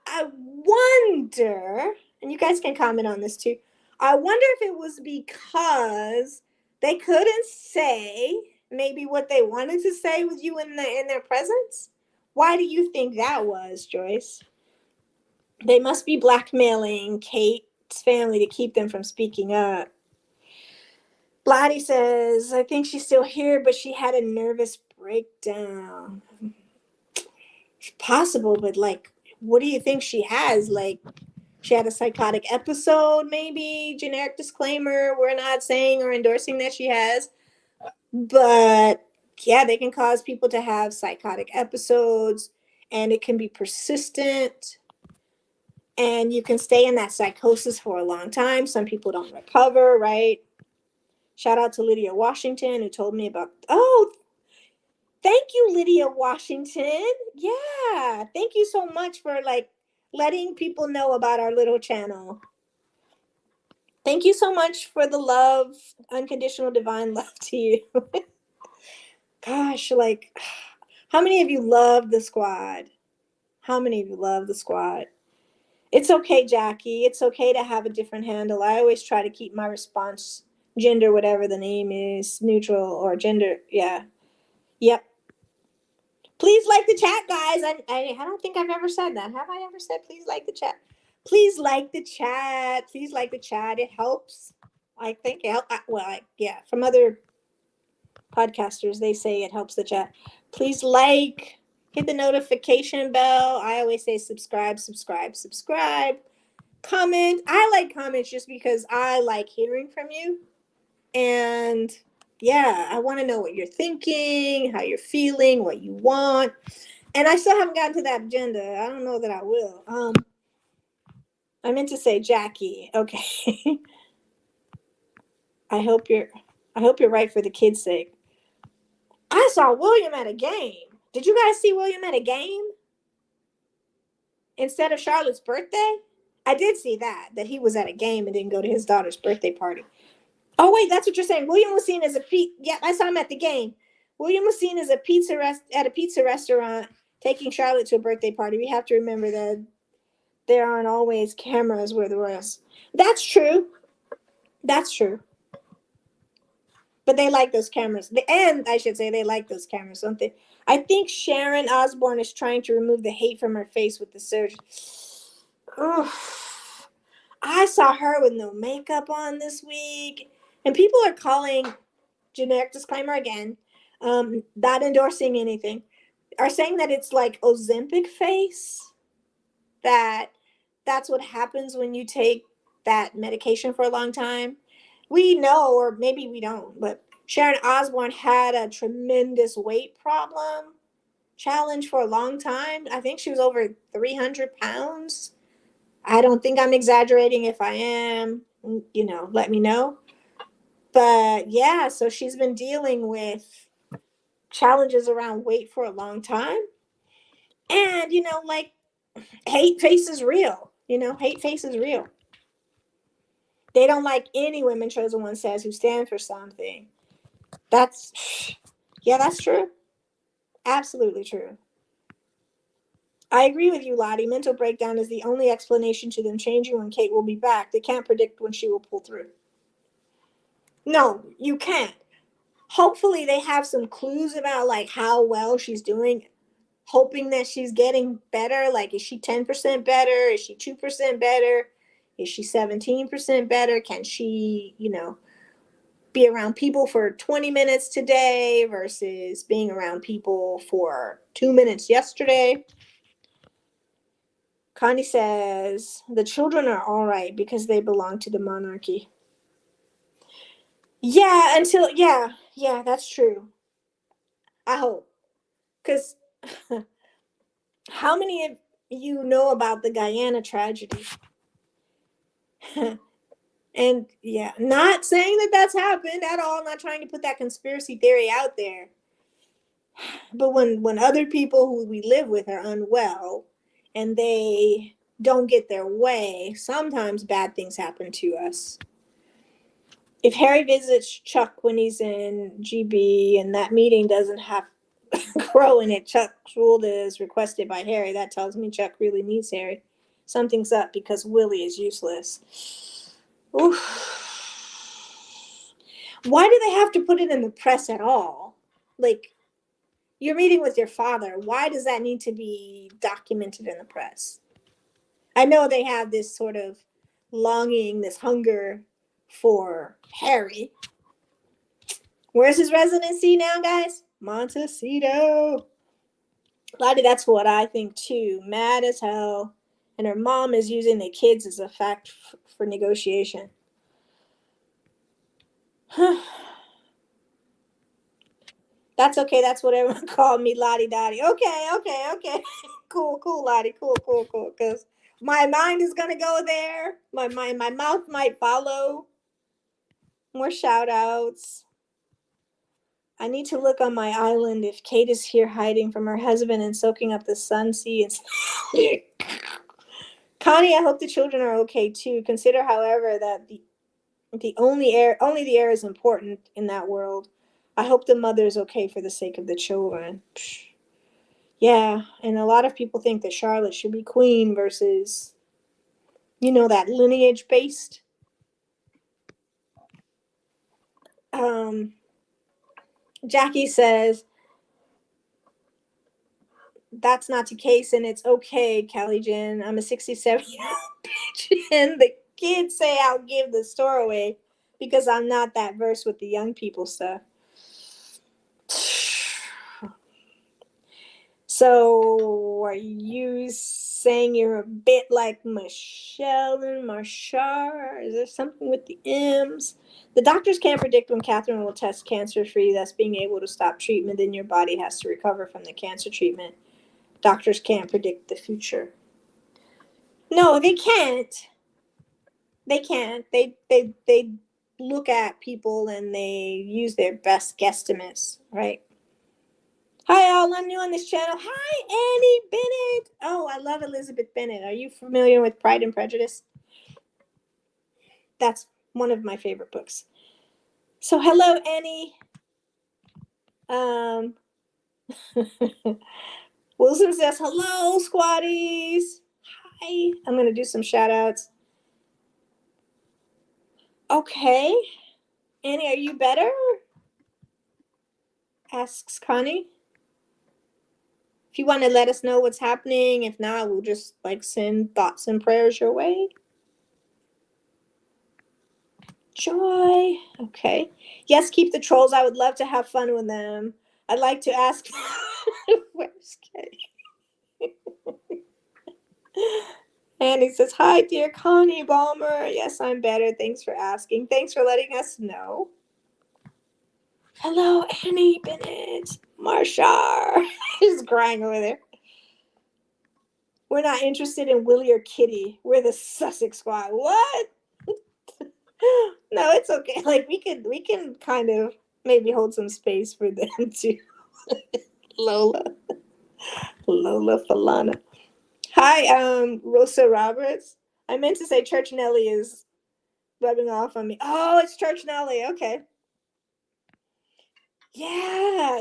I wonder, and you guys can comment on this too. I wonder if it was because they couldn't say maybe what they wanted to say with you in their presence. Why do you think that was, Joyce? They must be blackmailing Kate's family to keep them from speaking up. Lottie says, I think she's still here, but she had a nervous breakdown. It's possible, but like, what do you think she has? Like, She had a psychotic episode, maybe. Generic disclaimer. We're not saying or endorsing that she has. But yeah, they can cause people to have psychotic episodes, and it can be persistent. And you can stay in that psychosis for a long time. Some people don't recover, right? Shout out to Lydia Washington, who told me about, oh, thank you, Lydia Washington. Yeah, thank you so much for like letting people know about our little channel. Thank you so much for the love, unconditional divine love to you. Gosh, like, how many of you love the squad? How many of you love the squad? It's okay, Jackie. It's okay to have a different handle. I always try to keep my response gender, whatever the name is, neutral or gender. Yeah. Yep. Please like the chat, guys. I don't think I've ever said that. Have I ever said please like the chat? Please like the chat. Please like the chat. It helps. I think it helps. Well, yeah, from other podcasters, they say it helps the chat. Please like, hit the notification bell. I always say subscribe, subscribe, subscribe. Comment. I like comments just because I like hearing from you. And yeah, I want to know what you're thinking, how you're feeling, what you want. And I still haven't gotten to that agenda. I don't know that I will. I meant to say Jackie. Okay. I hope you're right for the kids' sake. I saw William at a game. Did you guys see William at a game instead of Charlotte's birthday? I did see that he was at a game and didn't go to his daughter's birthday party. Oh wait, that's what you're saying. William was seen as yeah, I saw him at the game. William was seen as at a pizza restaurant taking Charlotte to a birthday party. We have to remember that there aren't always cameras where the royals. That's true. That's true. But they like those cameras. And I should say they like those cameras, don't they? I think Sharon Osbourne is trying to remove the hate from her face with the surgery. I saw her with no makeup on this week. And people are calling, generic disclaimer again, not endorsing anything, are saying that it's like Ozempic face, that's what happens when you take that medication for a long time. We know, or maybe we don't, but Sharon Osbourne had a tremendous weight problem challenge for a long time. I think she was over 300 pounds. I don't think I'm exaggerating. If I am, let me know. But yeah, so she's been dealing with challenges around weight for a long time. And, like, hate face is real. Hate face is real. They don't like any women, Chosen One says, who stand for something. That's true. Absolutely true. I agree with you, Lottie. Mental breakdown is the only explanation to them changing when Kate will be back. They can't predict when she will pull through. No, you can't. Hopefully they have some clues about like how well she's doing, hoping that she's getting better. Like, is she 10% better? Is she 2% better? Is she 17% better? Can she, be around people for 20 minutes today versus being around people for 2 minutes yesterday? Connie says, the children are all right because they belong to the monarchy. Yeah, that's true. I hope. Because how many of you know about the Guyana tragedy? And yeah, not saying that that's happened at all. Not trying to put that conspiracy theory out there. But when other people who we live with are unwell and they don't get their way, sometimes bad things happen to us. If Harry visits Chuck when he's in GB and that meeting doesn't have Crow in it, Chuck's ruled as requested by Harry, that tells me Chuck really needs Harry. Something's up because Willie is useless. Oof. Why do they have to put it in the press at all? Like, you're meeting with your father. Why does that need to be documented in the press? I know they have this sort of longing, this hunger for Harry. Where's his residency now, guys? Montecito. Lottie, that's what I think too. Mad as hell. and her mom is using the kids as a fact for negotiation. That's okay. That's what everyone called me, Lottie Dottie. Okay. Cool, Lottie. Cool. Because my mind is gonna go there. My mouth might follow. More shout outs. I need to look on my island if Kate is here hiding from her husband and soaking up the sun, sea, and Connie, I hope the children are okay too. Consider, however, that the only the air is important in that world. I hope the mother is okay for the sake of the children. Yeah, and a lot of people think that Charlotte should be queen versus, that lineage based. Jackie says that's not the case, and it's okay, Callie Jen. I'm a 67-year-old bitch, and the kids say I'll give the store away because I'm not that versed with the young people stuff. So, are you saying you're a bit like Michelle and Marchar? Is there something with the M's? The doctors can't predict when Catherine will test cancer-free, thus being able to stop treatment. Then your body has to recover from the cancer treatment. Doctors can't predict the future. No, they can't. They can't. They look at people and they use their best guesstimates, right? Hi all, I'm new on this channel. Hi Annie Bennett. Oh, I love Elizabeth Bennet. Are you familiar with Pride and Prejudice? That's one of my favorite books. So hello Annie. Wilson says hello squatties. Hi. I'm gonna do some shout outs. Okay. Annie, are you better? Asks Connie. If you want to let us know what's happening, if not, we'll just send thoughts and prayers your way. Joy. Okay. Yes, keep the trolls. I would love to have fun with them. I'd like to ask. Where's Kate? Annie says, hi, dear Connie Balmer. Yes, I'm better. Thanks for asking. Thanks for letting us know. Hello, Annie Bennett. Marshar. She's crying over there. We're not interested in Willie or Kitty. We're the Sussex squad. What? No, it's okay. We can kind of maybe hold some space for them too. Lola Falana. Hi, Rosa Roberts. I meant to say Church Nelly is rubbing off on me. Oh, it's Church Nelly. Okay. Yeah,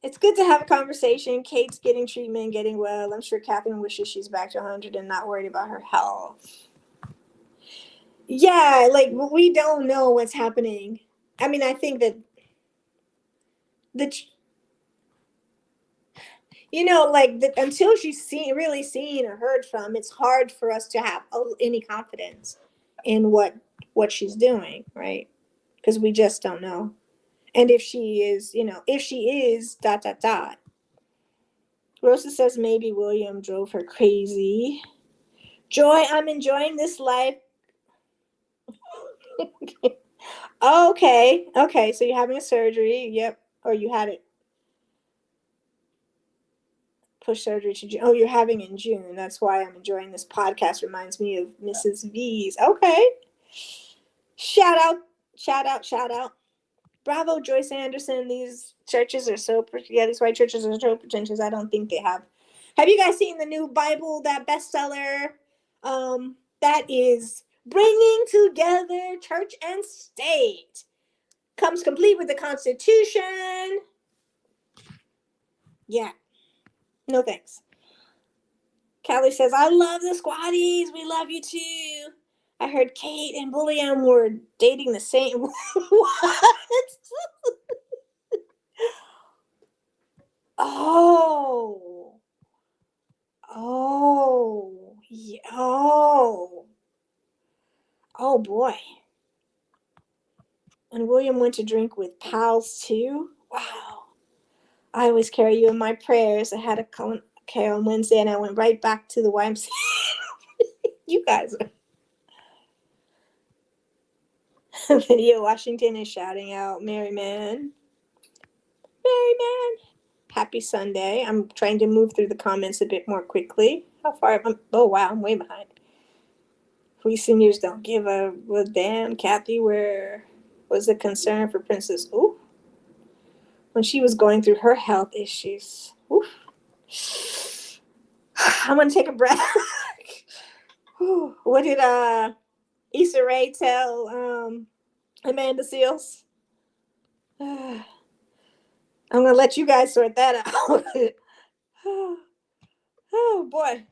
it's good to have a conversation. Kate's getting treatment, getting well. I'm sure Catherine wishes she's back to 100 and not worried about her health. Yeah, we don't know what's happening. I mean, I think that until she's really seen or heard from, it's hard for us to have any confidence in what she's doing, right? Because we just don't know. And if she is dot dot dot. Rosa says maybe William drove her crazy. Joy, I'm enjoying this life. Okay. So you're having a surgery. Yep. Or you had it push surgery to June. Oh, you're having in June. That's why I'm enjoying this podcast. Reminds me of Mrs. V's. Okay. Shout out. Bravo, Joyce Anderson. These churches are so these white churches are so pretentious. I don't think they have. Have you guys seen the new Bible, that bestseller? That is bringing together church and state. Comes complete with the Constitution. Yeah. No thanks. Callie says, I love the squatties. We love you too. I heard Kate and William were dating the same. What? Oh. Yeah. Oh boy. And William went to drink with pals too. Wow. I always carry you in my prayers. I had a Okay, on Wednesday, and I went right back to the YMCA. You guys are. Lydia Washington is shouting out, Merry Man. Merry Man. Happy Sunday. I'm trying to move through the comments a bit more quickly. How far? Oh, wow, I'm way behind. We seniors don't give a damn. Kathy, where was the concern for Princess? Ooh, when she was going through her health issues. Ooh. I'm gonna take a breath. What did Issa Rae tell Amanda Seals? I'm gonna let you guys sort that out. Oh boy.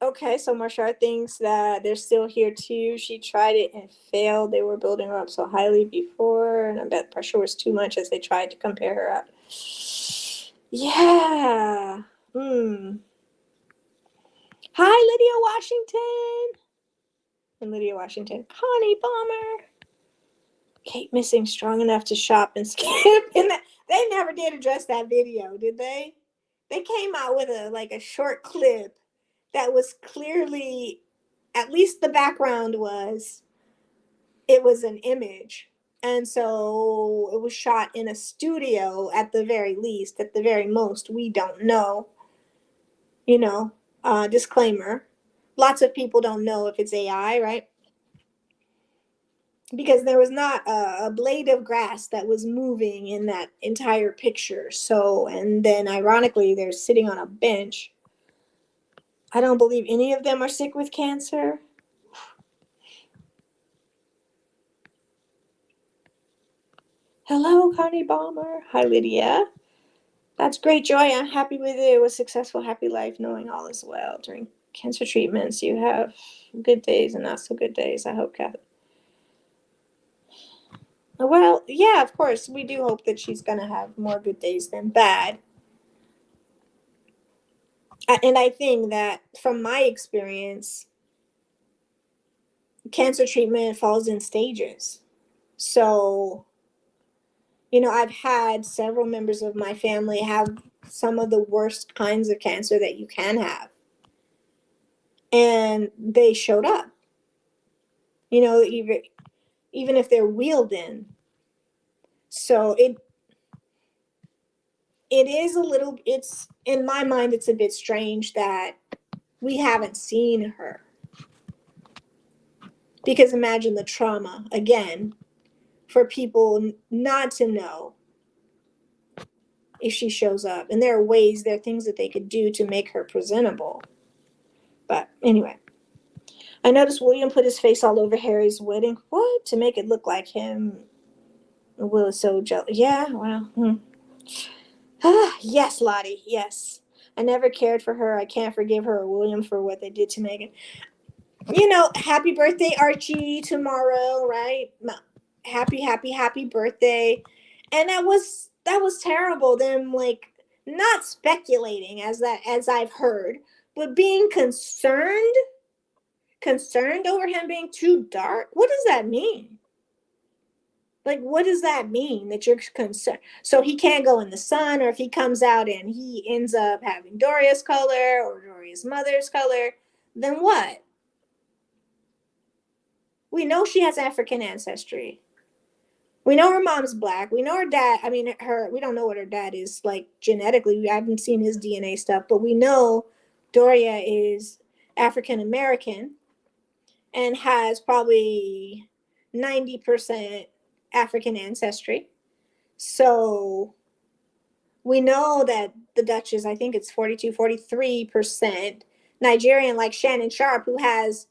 Okay, so Marshall thinks that they're still here too. She tried it and failed. They were building her up so highly before, and I bet pressure was too much as they tried to compare her up. Yeah. Hi, Lydia Washington. And Lydia Washington. Connie Bomber. Kate missing strong enough to shop and skip. And they never did address that video, did they? They came out with a short clip that was clearly, at least the background was, it was an image. And so it was shot in a studio at the very least. At the very most, we don't know. Disclaimer. Lots of people don't know if it's AI, right? Because there was not a blade of grass that was moving in that entire picture. So, and then ironically, they're sitting on a bench. I don't believe any of them are sick with cancer. Hello, Connie Balmer. Hi, Lydia. That's great, Joy. I'm happy with it. It was successful, happy life, knowing all is well. During cancer treatments, you have good days and not so good days. I hope, Kathy. Well, yeah, of course. We do hope that she's going to have more good days than bad. And I think that from my experience, cancer treatment falls in stages. So, I've had several members of my family have some of the worst kinds of cancer that you can have. And they showed up, even if they're wheeled in. So it is it's, in my mind, it's a bit strange that we haven't seen her. Because imagine the trauma, again, for people not to know if she shows up. And there are things that they could do to make her presentable. But anyway, I noticed William put his face all over Harry's wedding. What? To make it look like him. Will is so jealous. Yeah, well. Yes, Lottie, yes. I never cared for her. I can't forgive her or William for what they did to Meghan. Happy birthday, Archie, tomorrow, right? Happy birthday. And that was terrible. Them not speculating as I've heard, but being concerned over him being too dark. What does that mean? What does that mean that you're concerned? So he can't go in the sun, or if he comes out and he ends up having Doria's color or Doria's mother's color, then what? We know she has African ancestry. We know her mom's Black. We know her dad. I mean, we don't know what her dad is genetically. We haven't seen his DNA stuff, but we know Doria is African American and has probably 90% African ancestry. So we know that the Duchess, I think it's 43% Nigerian, like Shannon Sharp, who has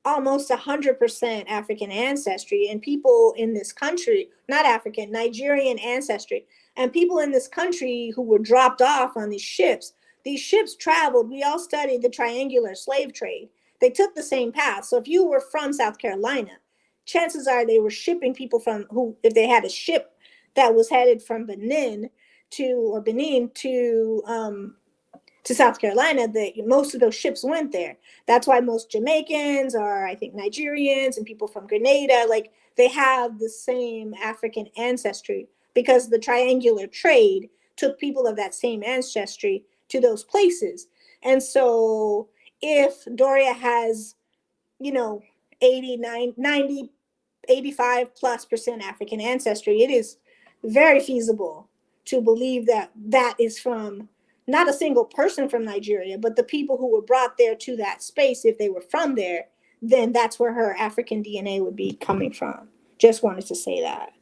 almost 100% African ancestry, and people in this country, not African, Nigerian ancestry, and people in this country who were dropped off on these ships. These ships traveled. We all studied the triangular slave trade. They took the same path. So if you were from South Carolina, chances are they were shipping people if they had a ship that was headed from Benin to South Carolina, most of those ships went there. That's why most Jamaicans are, I think, Nigerians, and people from Grenada. they have the same African ancestry, because the triangular trade took people of that same ancestry to those places. And so if Doria has, you know, 89, 90, 85+% African ancestry, it is very feasible to believe that that is from not a single person from Nigeria, but the people who were brought there to that space. If they were from there, then that's where her African DNA would be coming from. Just wanted to say that.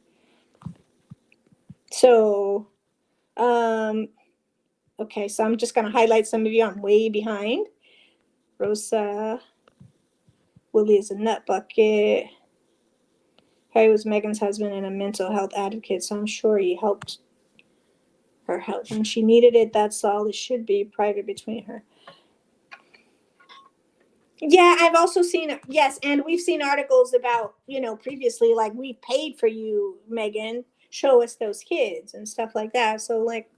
So, okay, so I'm just going to highlight some of you. I'm way behind. Rosa, Willie is a nut bucket. Harry was Meghan's husband and a mental health advocate, so I'm sure he helped her health when she needed it. That's all it should be, private between her. Yeah, I've also seen, yes, and we've seen articles about, you know, previously, like, we paid for you, Meghan, show us those kids and stuff like that. So, like,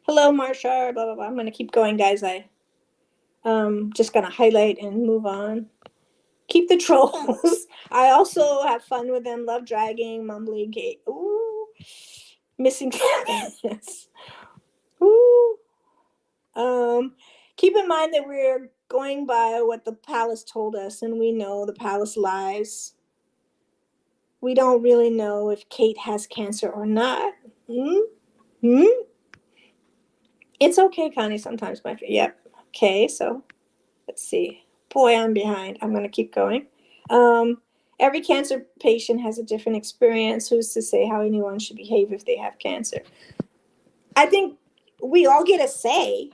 hello, Marsha, blah, blah, blah. I'm going to keep going, guys. Just going to highlight and move on. Keep the trolls. I also have fun with them. Love dragging, mumbling, Kate. Ooh. Missing yes. Ooh. Keep in mind that we're going by what the palace told us, and we know the palace lies. We don't really know if Kate has cancer or not. It's okay, Connie, sometimes, my friend. Yep. Okay, so let's see. Boy, I'm behind. I'm going to keep going. Every cancer patient has a different experience. Who's to say how anyone should behave if they have cancer? I think we all get a say.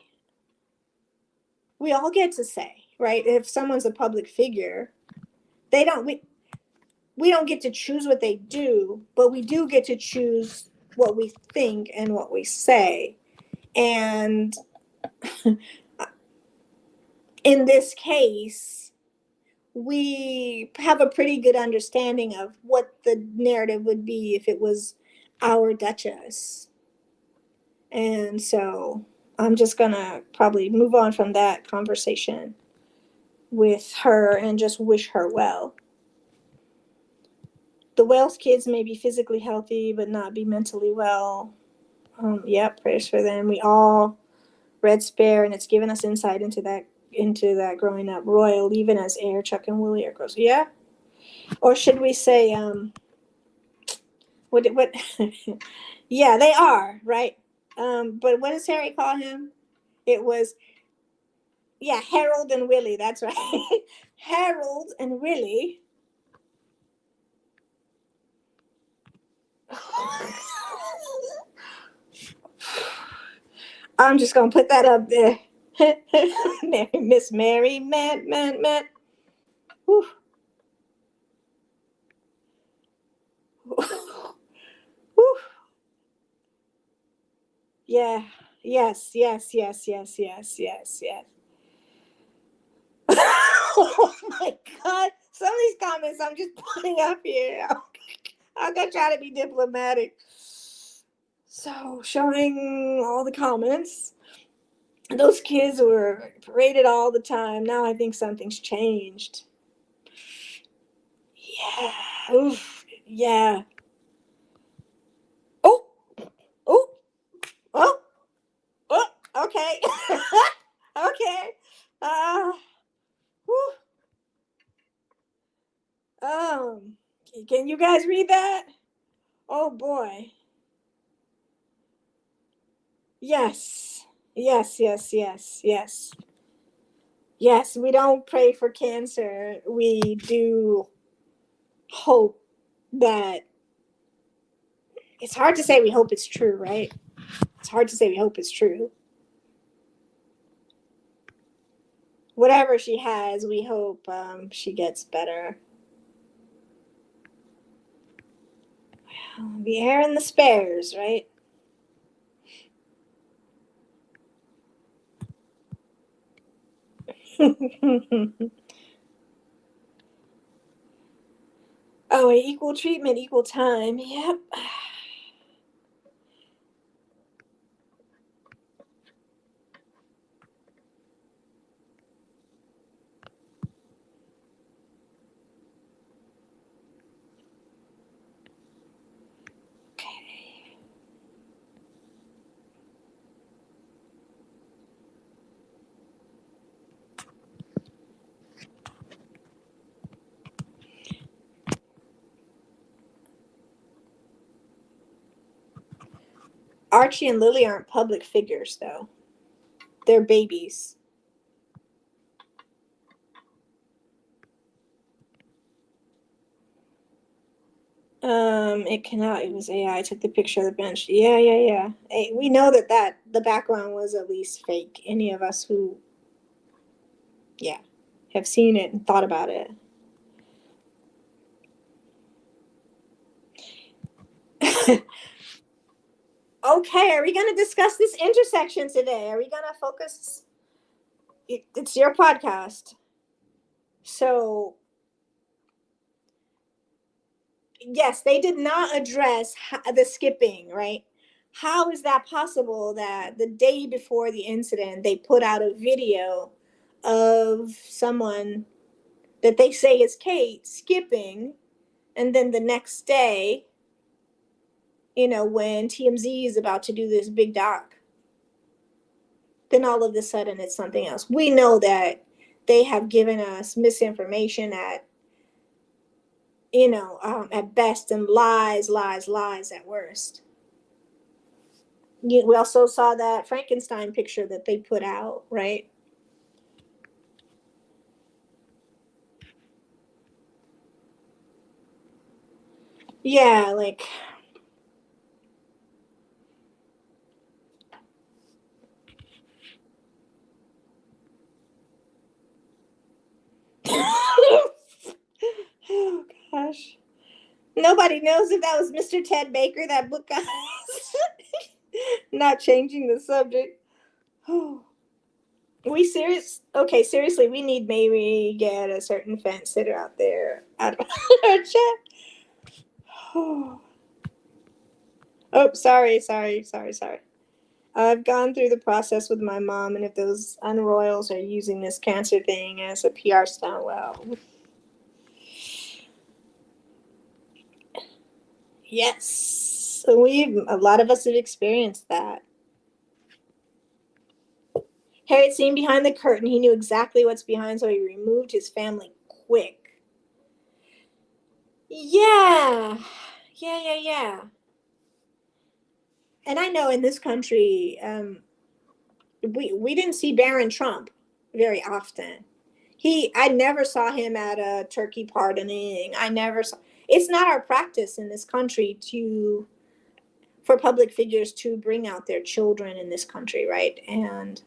We all get to say, right? If someone's a public figure, they don't, we don't get to choose what they do, but we do get to choose what we think and what we say. And in this case, we have a pretty good understanding of what the narrative would be if it was our Duchess. And so I'm just gonna probably move on from that conversation with her and just wish her well. The Wells kids may be physically healthy but not be mentally well. Yep, prayers for them. We all read Spare, and it's given us insight into that growing up. Royal, leaving as heir, Chuck and Willie are gross. Yeah. Or should we say, what? Yeah, they are, right? But what does Harry call him? It was, yeah, Harold and Willie. That's right. Harold and Willie. I'm just gonna put that up there. Miss Mary, man. Whew. Whew. Yeah. Yes. Oh my God. Some of these comments I'm just putting up here. I'm gonna try to be diplomatic. So, showing all the comments. Those kids were paraded all the time. Now I think something's changed. Yeah. Oof. Yeah. Oh. Oh. Oh. Oh. Okay. Okay. Uh. Whew. Can you guys read that? Oh boy. Yes. Yes. Yes, we don't pray for cancer. We do hope that, it's hard to say we hope it's true, right? It's hard to say we hope it's true. Whatever she has, we hope she gets better. The heir and the spares, right? Oh, equal treatment, equal time. Yep. Archie and Lily aren't public figures, though. They're babies. It cannot. It was AI. I took the picture of the bench. Yeah. Hey, we know that the background was at least fake. Any of us who, yeah, have seen it and thought about it. Okay, are we going to discuss this intersection today? Are we going to focus? It's your podcast. So, yes, they did not address the skipping, right? How is that possible that the day before the incident, they put out a video of someone that they say is Kate skipping, and then the next day, when TMZ is about to do this big doc, then all of a sudden it's something else. We know that they have given us misinformation at best, and lies at worst. We also saw that Frankenstein picture that they put out, right? Yeah, like oh gosh. Nobody knows if that was Mr. Ted Baker, that book guy. Not changing the subject. We serious? Okay, seriously, we need maybe get a certain fence sitter out there out of our chat. Oh, sorry. I've gone through the process with my mom, and if those unroyals are using this cancer thing as a PR stunt, well, yes, a lot of us have experienced that. Harry had seen behind the curtain. He knew exactly what's behind, so he removed his family quick. Yeah. And I know in this country, we didn't see Barron Trump very often. I never saw him at a turkey pardoning. I never saw. It's not our practice in this country for public figures to bring out their children in this country, right? And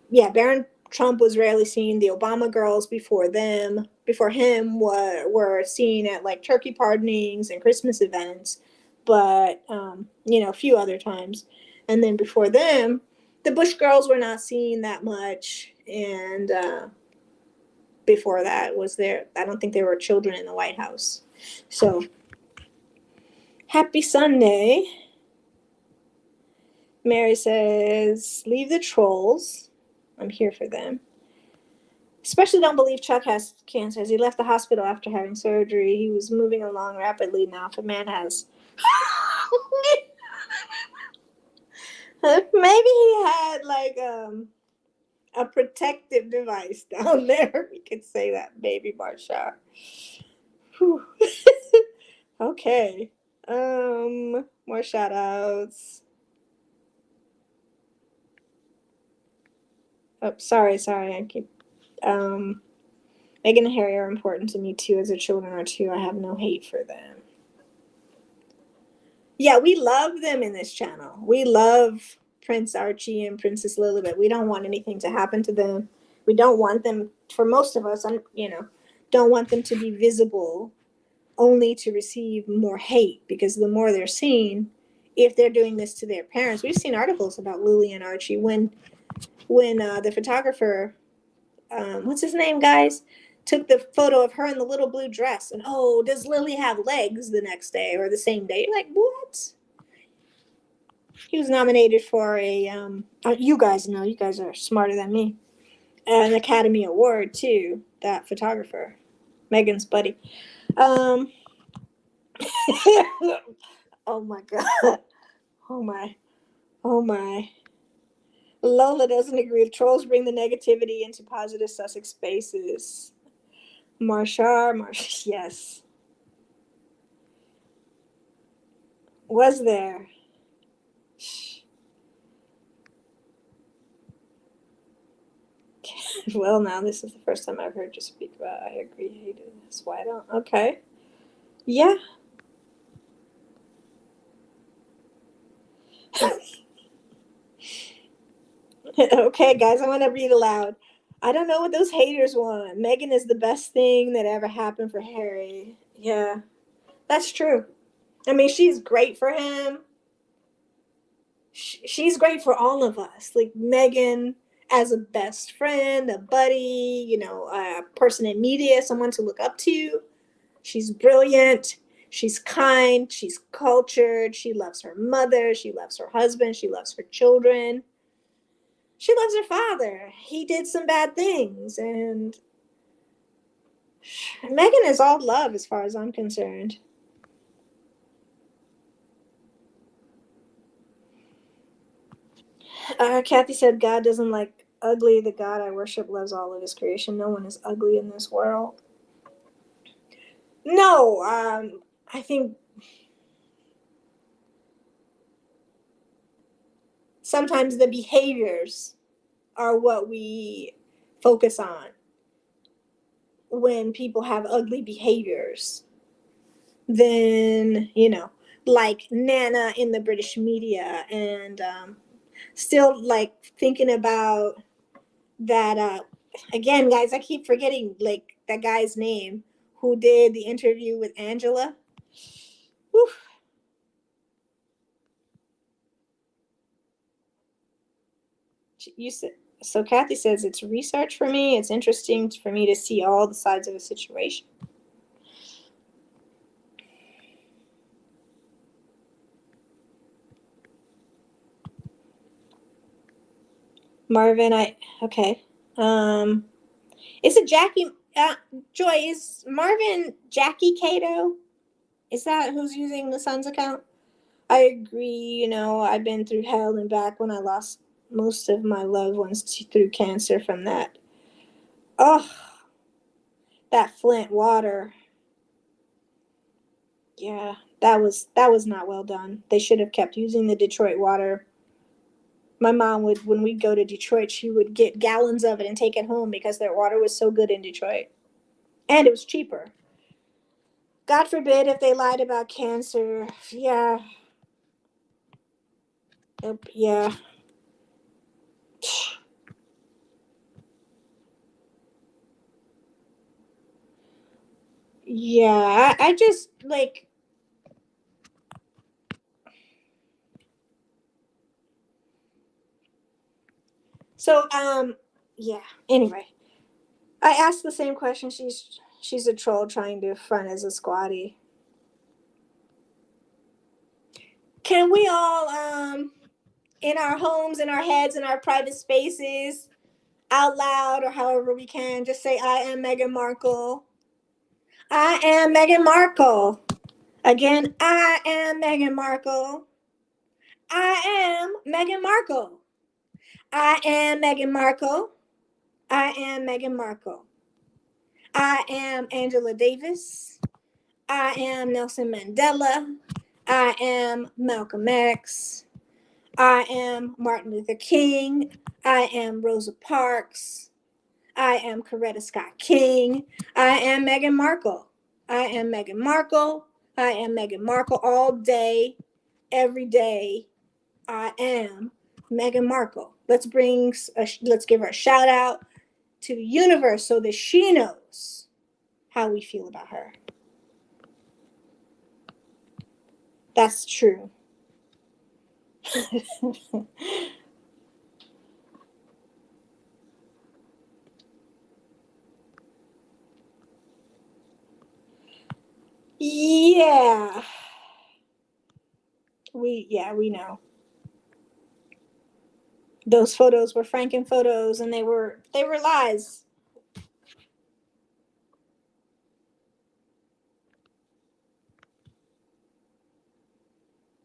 yeah, Barron Trump was rarely seen. The Obama girls before him were seen at like turkey pardonings and Christmas events, but a few other times. And then before them, the Bush girls were not seen that much. And before that was there, I don't think there were children in the White House. So happy Sunday. Mary says, leave the trolls. I'm here for them. Especially don't believe Chuck has cancer. As he left the hospital after having surgery, he was moving along rapidly. Now, if a man has, maybe he had like a protective device down there. We could say that, baby Marsha. Okay. More shout outs. Oh, sorry. I keep Meghan and Harry are important to me too, as their children are too. I have no hate for them. Yeah, we love them in this channel. We love Prince Archie and Princess Lilibet. We don't want anything to happen to them. We don't want them, for most of us, don't want them to be visible, only to receive more hate, because the more they're seen, if they're doing this to their parents. We've seen articles about Lily and Archie when the photographer, what's his name, guys, took the photo of her in the little blue dress, and does Lily have legs the next day or the same day? You're like, what? He was nominated for you guys know, you guys are smarter than me, an Academy Award too, that photographer, Megan's buddy. Oh my God. Oh my. Lola doesn't agree. If trolls bring the negativity into positive Sussex spaces. Marsha, yes. Was there? Well, now this is the first time I've heard you speak about. I agree. Hated. That's why I don't. Okay. Yeah. Okay, guys, I want to read aloud. I don't know what those haters want. Meghan is the best thing that ever happened for Harry. Yeah, that's true. I mean, she's great for him. She's great for all of us. Like Meghan as a best friend, a buddy, a person in media, someone to look up to. She's brilliant. She's kind. She's cultured. She loves her mother. She loves her husband. She loves her children. She loves her father. He did some bad things. And Meghan is all love as far as I'm concerned. Kathy said, God doesn't like ugly. The God I worship loves all of his creation. No one is ugly in this world. No, I think sometimes the behaviors are what we focus on when people have ugly behaviors. Then, like Nana in the British media, and still like thinking about that. Again, guys, I keep forgetting like that guy's name who did the interview with Angela. Whew. You said so. Kathy says it's research for me. It's interesting for me to see all the sides of a situation. Marvin, okay. Is it Jackie? Joy, is Marvin Jackie Cato? Is that who's using the Sun's account? I agree. I've been through hell and back when I lost most of my loved ones through cancer from that. Oh, that Flint water. Yeah, that was not well done. They should have kept using the Detroit water. My mom would, when we'd go to Detroit, she would get gallons of it and take it home because their water was so good in Detroit. And it was cheaper. God forbid if they lied about cancer. Yeah. Yeah. Yeah. I just like, so yeah. Anyway, I asked the same question. She's a troll trying to front as a squatty. Can we all in our homes, in our heads, in our private spaces, out loud or however we can, just say, I am Meghan Markle. I am Meghan Markle. Again, I am Meghan Markle. I am Meghan Markle. I am Meghan Markle. I am Meghan Markle. I am Angela Davis. I am Nelson Mandela. I am Malcolm X. I am Martin Luther King. I am Rosa Parks. I am Coretta Scott King. I am Meghan Markle. I am Meghan Markle. I am Meghan Markle all day, every day. I am Meghan Markle. Let's give her a shout out to the universe so that she knows how we feel about her. That's true. Yeah. We know. Those photos were Franken photos and they were lies.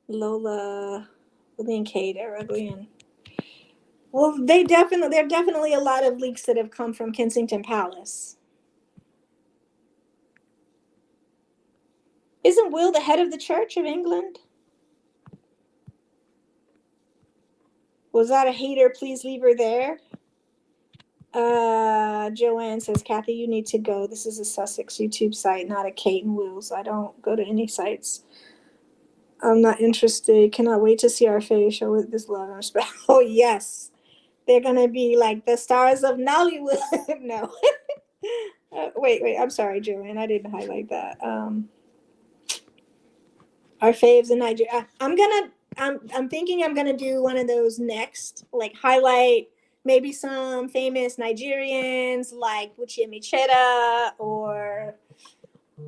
Lola, Lily and Kate are ugly and well, there are definitely a lot of leaks that have come from Kensington Palace. Isn't Will the head of the Church of England? Was that a hater? Please leave her there. Joanne says, Kathy, you need to go. This is a Sussex YouTube site, not a Kate and Will's. I don't go to any sites. I'm not interested. Cannot wait to see our face show with this love and respect. Oh, yes. They're going to be like the stars of Nollywood. No. Wait. I'm sorry, Joanne. I didn't highlight that. Our faves in Nigeria. I'm thinking I'm gonna do one of those next, like highlight maybe some famous Nigerians like Buchi Emicheta, or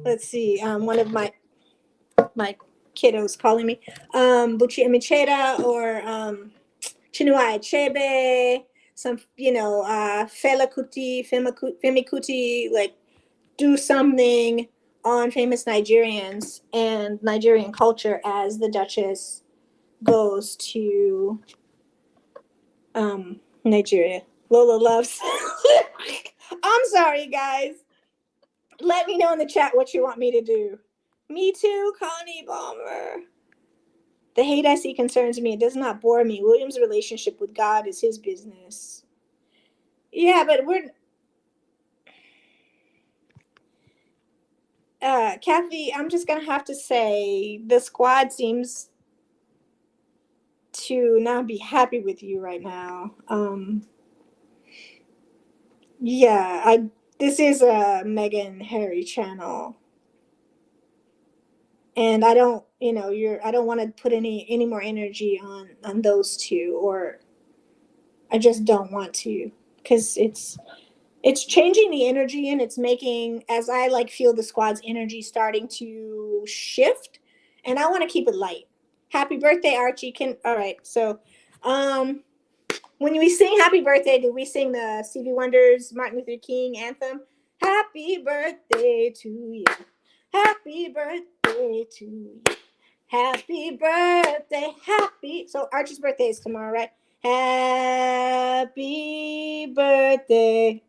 let's see, one of my kiddos calling me, Buchi Emicheta, or Chinua Achebe, some Femi Kuti, like do something on famous Nigerians and Nigerian culture as the Duchess goes to Nigeria. Lola loves. I'm sorry, guys. Let me know in the chat what you want me to do. Me too, Connie Balmer. The hate I see concerns me. It does not bore me. William's relationship with God is his business. Yeah, but Kathy, I'm just gonna have to say the squad seems to not be happy with you right now. This is a Meghan Harry channel, and I don't, I don't want to put any more energy on those two, or I just don't want to, because it's changing the energy, and it's making, as I feel the squad's energy starting to shift, and I want to keep it light. Happy birthday, Archie. All right, so when we sing happy birthday, do we sing the Stevie Wonder's Martin Luther King anthem? Happy birthday to you. Happy birthday to you. Happy birthday. So Archie's birthday is tomorrow, right? Happy birthday.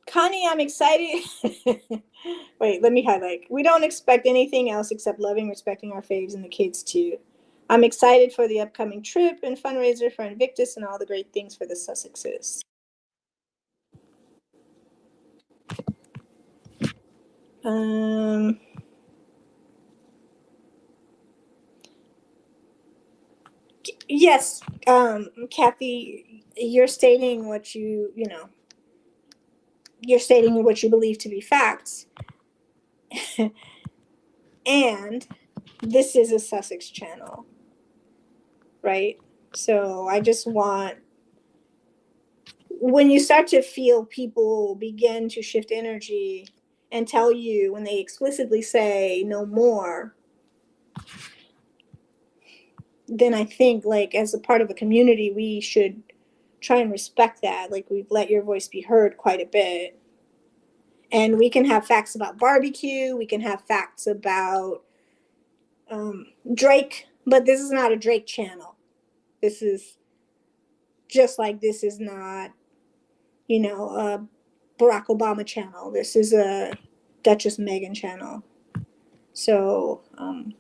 Connie, I'm excited. Wait, let me highlight. We don't expect anything else except loving, respecting our faves and the kids too. I'm excited for the upcoming trip and fundraiser for Invictus and all the great things for the Sussexes. Yes, Kathy, you're stating what you're stating what you believe to be facts. And this is a Sussex channel, right? So I just want, when you start to feel people begin to shift energy and tell you, when they explicitly say no more, then I think, as a part of a community, we should try and respect that. We've let your voice be heard quite a bit. And we can have facts about barbecue. We can have facts about Drake, but this is not a Drake channel. This is just like this is not, a Barack Obama channel. This is a Duchess Meghan channel. So I'm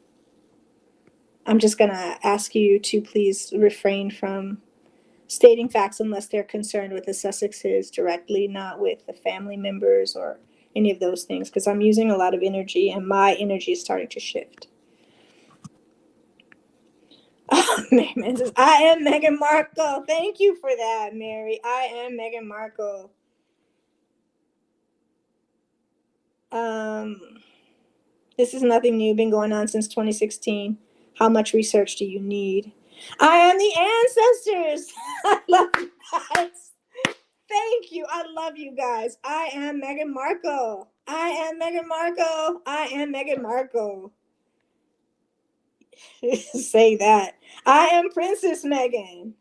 just going to ask you to please refrain from stating facts unless they're concerned with the Sussexes directly, not with the family members or any of those things, because I'm using a lot of energy and my energy is starting to shift. Meghan says, I am Meghan Markle. Thank you for that, Mary. I am Meghan Markle. This is nothing new, been going on since 2016. How much research do you need? I am the ancestors. I love you guys. Thank you. I love you guys. I am Meghan Markle. I am Meghan Markle. I am Meghan Markle. Say that. I am Princess Meghan.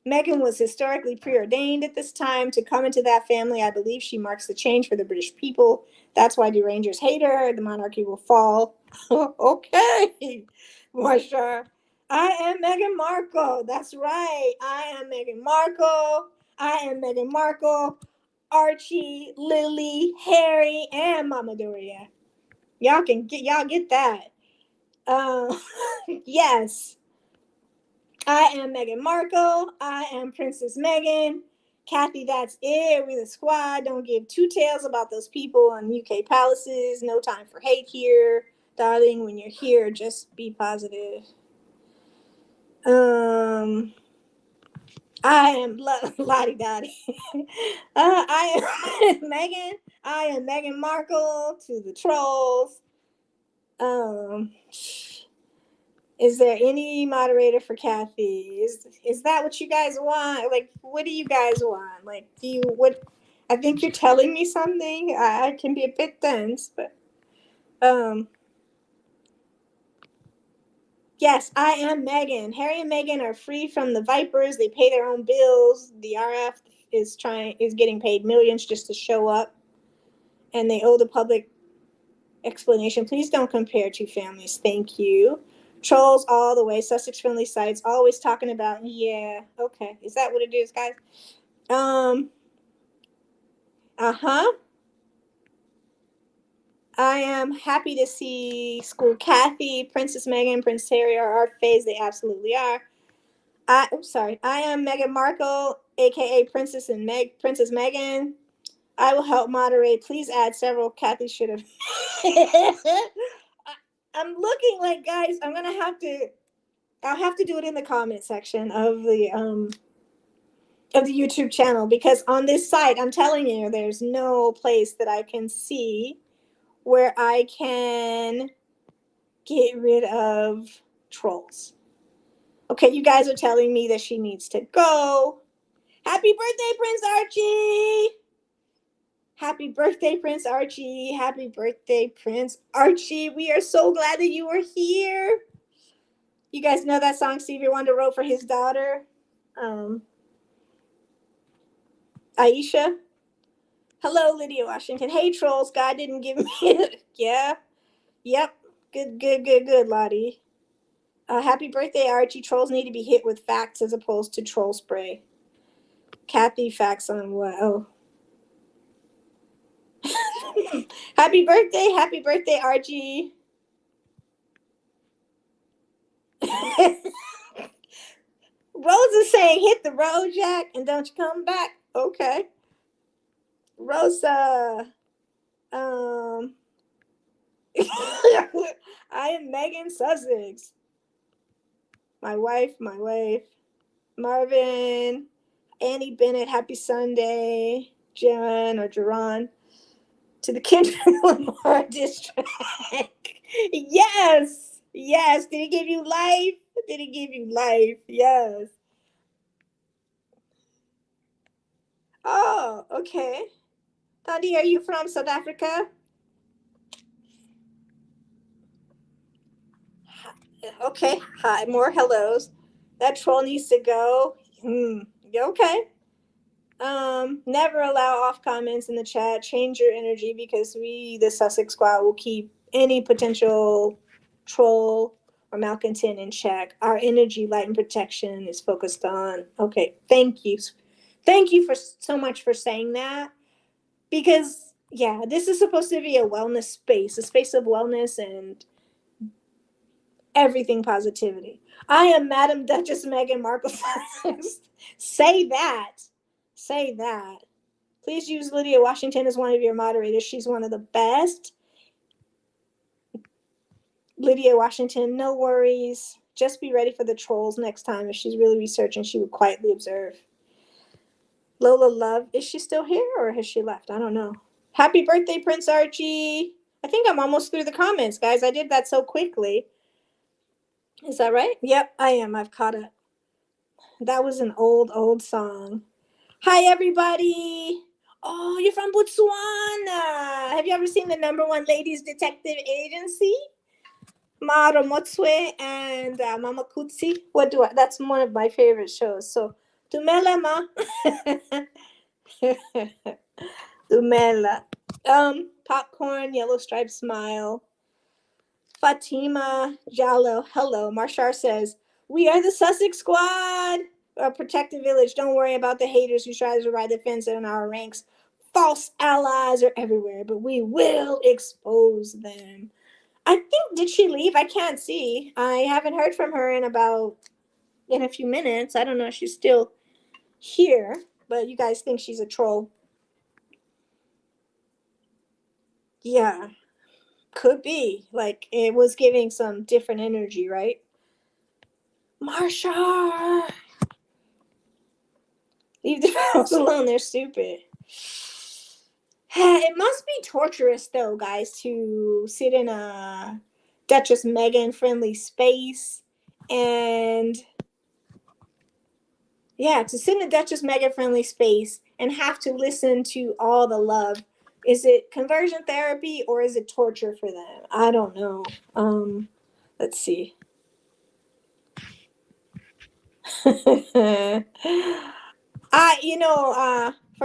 Meghan was historically preordained at this time to come into that family. I believe she marks the change for the British people. That's why derangers hate her. The monarchy will fall. Okay, Marsha. I am Meghan Markle. That's right. I am Meghan Markle. I am Meghan Markle. Archie, Lily, Harry, and Mama Doria. Y'all get that. Yes. I am Meghan Markle. I am Princess Meghan. Kathy, that's it. We the squad. Don't give two tails about those people in UK palaces. No time for hate here. Darling, when you're here, just be positive. I am Lottie Dottie. I am Meghan. I am Meghan Markle to the trolls. Is there any moderator for Kathy? Is that what you guys want? Like, what do you guys want? Like, do you what? I think you're telling me something. I can be a bit dense, but yes, I am Meghan. Harry and Meghan are free from the Vipers. They pay their own bills. The RF is getting paid millions just to show up, and they owe the public explanation. Please don't compare two families. Thank you. Trolls all the way. Sussex friendly sites always talking about. Yeah. Okay. Is that what it is, guys? Uh-huh. I am happy to see School Kathy, Princess Meghan, Prince Harry are our faves. They absolutely are. Sorry. I am Meghan Markle, aka Princess Meghan. I will help moderate. Please add several. Kathy should have. I'm looking like, guys. I'll have to do it in the comment section of the YouTube channel, because on this site, I'm telling you, there's no place that I can see where I can get rid of trolls. Okay, you guys are telling me that she needs to go. Happy birthday, Prince Archie! Happy birthday, Prince Archie. Happy birthday, Prince Archie. We are so glad that you are here. You guys know that song Stevie Wonder wrote for his daughter, Aisha? Hello, Lydia Washington. Hey, trolls. God didn't give me it. Yeah. Yep. Good, Lottie. Happy birthday, Archie. Trolls need to be hit with facts as opposed to troll spray. Kathy, facts on what? Oh. Happy birthday, Archie. Rose is saying, hit the road, Jack, and don't you come back. Okay. Rosa. I am Megan Sussex. My wife. Marvin. Annie Bennett, happy Sunday. Jan or Jerron. To the Kendrick Lamar diss track. Yes. Yes. Did he give you life? Did he give you life? Yes. Oh, okay. Thandi, are you from South Africa? Okay. Hi. More hellos. That troll needs to go. Okay. Never allow off comments in the chat. Change your energy, because we, the Sussex Squad, will keep any potential troll or malcontent in check. Our energy, light, and protection is focused on. Okay, thank you. Thank you for so much for saying that, because yeah, this is supposed to be a wellness space, a space of wellness and everything positivity. I am Madam Duchess Meghan Markle. Say that. Say that. Please use Lydia Washington as one of your moderators. She's one of the best. Lydia Washington, no worries. Just be ready for the trolls next time. If she's really researching, she would quietly observe. Lola Love, is she still here or has she left? I don't know. Happy birthday, Prince Archie. I think I'm almost through the comments, guys. I did that so quickly. Is that right? Yep, I am. I've caught up. That was an old song. Hi, everybody. Oh, you're from Botswana. Have you ever seen the #1 ladies detective agency? Mara Motswe and Mama Kutsi. That's one of my favorite shows. So, Tumela ma. Tumela. Popcorn, Yellow Striped Smile. Fatima Jallo. Hello. Marshar says, we are the Sussex Squad. A protective village. Don't worry about the haters who try to ride the fence in our ranks. False allies are everywhere, but we will expose them. I think, did she leave? I can't see. I haven't heard from her in about in a few minutes. I don't know if she's still here, but you guys think she's a troll. Yeah, could be. Like it was giving some different energy, right? Marsha! Leave the girls alone, they're stupid. It must be torturous though, guys, to sit in a Duchess Meghan friendly space and yeah, to sit in a Duchess Meghan friendly space and have to listen to all the love. Is it conversion therapy or is it torture for them? I don't know. Let's see. For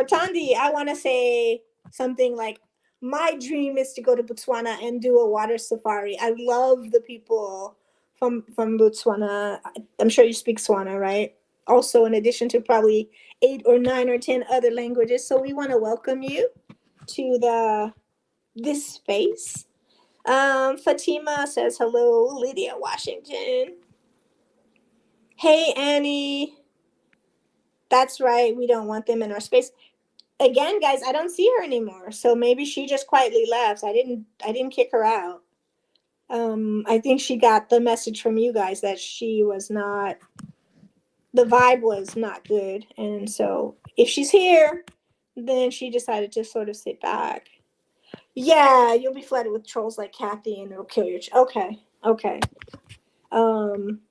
Tandi, I want to say something like, my dream is to go to Botswana and do a water safari. I love the people from Botswana. I'm sure you speak Swana, right? Also, in addition to probably 8 or 9 or 10 other languages. So we want to welcome you to this space. Fatima says hello. Lydia Washington. Hey, Annie. That's right. We don't want them in our space. Again, guys, I don't see her anymore. So maybe she just quietly left. I didn't kick her out. I think she got the message from you guys that the vibe was not good. And so if she's here, then she decided to sort of sit back. Yeah, you'll be flooded with trolls like Kathy and it'll kill your okay. Um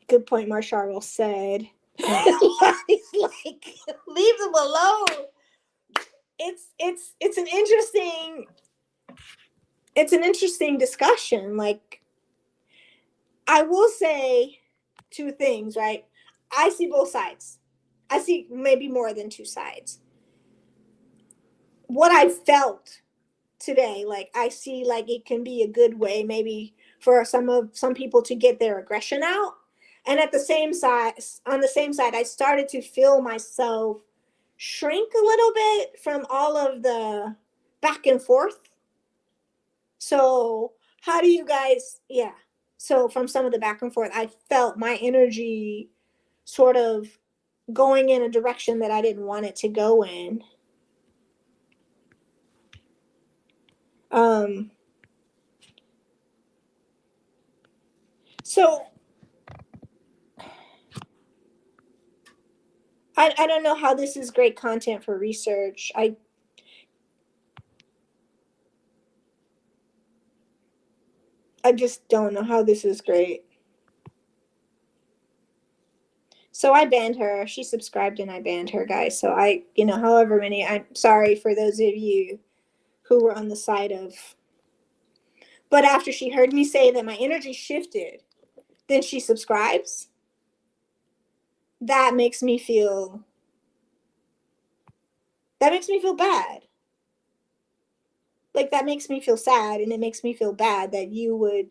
Good point, Marsharl said. He's like, leave them alone. It's an interesting discussion. Like, I will say two things, right? I see both sides. I see maybe more than two sides. What I felt today, like I see like it can be a good way maybe for some people to get their aggression out. And at the same side, on the same side, I started to feel myself shrink a little bit from all of the back and forth. So, how do you guys, yeah. So, from some of the back and forth, I felt my energy sort of going in a direction that I didn't want it to go in. Um, so I don't know how this is great content for research. I just don't know how this is great. So I banned her. She subscribed and I banned her, guys. So however many, I'm sorry for those of you who were on the side of. But after she heard me say that my energy shifted, then she subscribes. That makes me feel bad. Like that makes me feel sad, and it makes me feel bad that your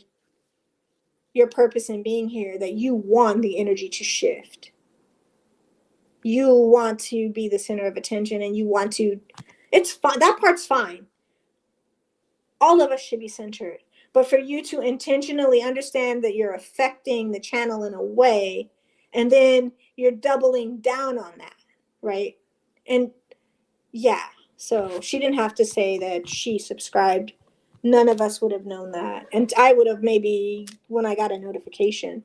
purpose in being here, that you want the energy to shift. You want to be the center of attention and you want to, it's fine. That part's fine. All of us should be centered. But for you to intentionally understand that you're affecting the channel in a way, and then you're doubling down on that, right? And yeah, so she didn't have to say that she subscribed. None of us would have known that. And I would have maybe when I got a notification.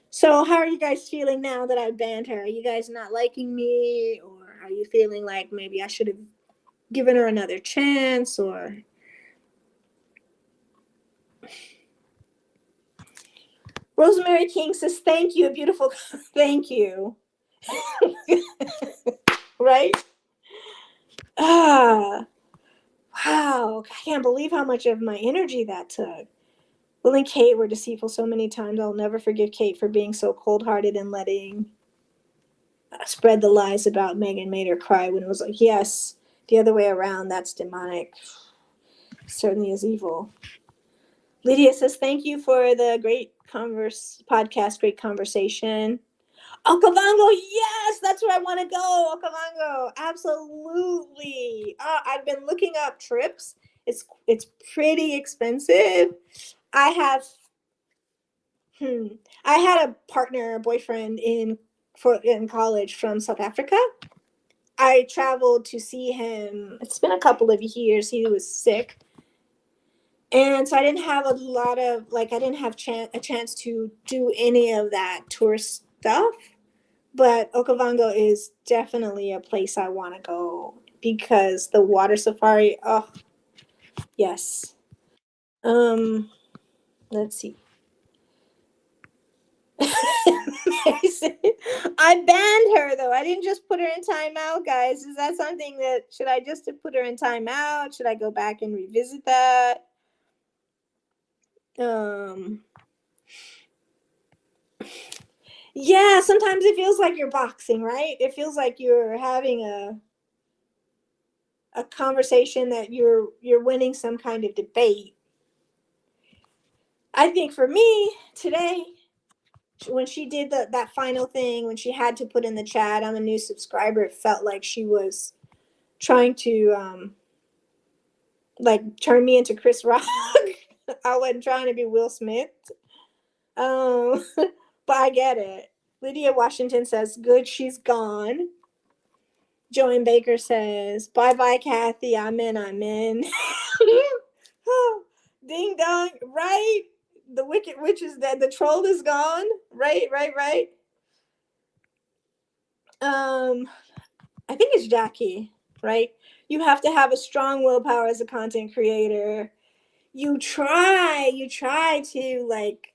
So how are you guys feeling now that I banned her? Are you guys not liking me? Or are you feeling like maybe I should have given her another chance? Or Rosemary King says, thank you, beautiful. Thank you. Right? Ah, wow. I can't believe how much of my energy that took. Will and Kate were deceitful so many times. I'll never forgive Kate for being so cold-hearted and letting spread the lies about Meghan made her cry when it was like, yes, the other way around. That's demonic. Certainly is evil. Lydia says, thank you for the great podcast, great conversation. Okavango, yes, that's where I want to go. Okavango, absolutely. I've been looking up trips. It's pretty expensive. I have I had a partner, a boyfriend in college from South Africa. I traveled to see him. It's been a couple of years. He was sick. And so I didn't have a lot of, like, I didn't have a chance to do any of that tourist stuff. But Okavango is definitely a place I want to go because the water safari, oh, yes. Let's see. I banned her though. I didn't just put her in timeout, guys. Is that something that should I just put her in timeout? Should I go back and revisit that? Yeah, sometimes it feels like you're boxing, right? It feels like you're having a conversation that you're winning some kind of debate. I think for me today, when she did that final thing, when she had to put in the chat, I'm a new subscriber, it felt like she was trying to like turn me into Chris Rock. I wasn't trying to be Will Smith. But I get it. Lydia Washington says, good, she's gone. Joanne Baker says, bye bye, Kathy. I'm in. Ding dong, right? The wicked witch is dead. The troll is gone. Right. I think it's Jackie, right? You have to have a strong willpower as a content creator. You try to like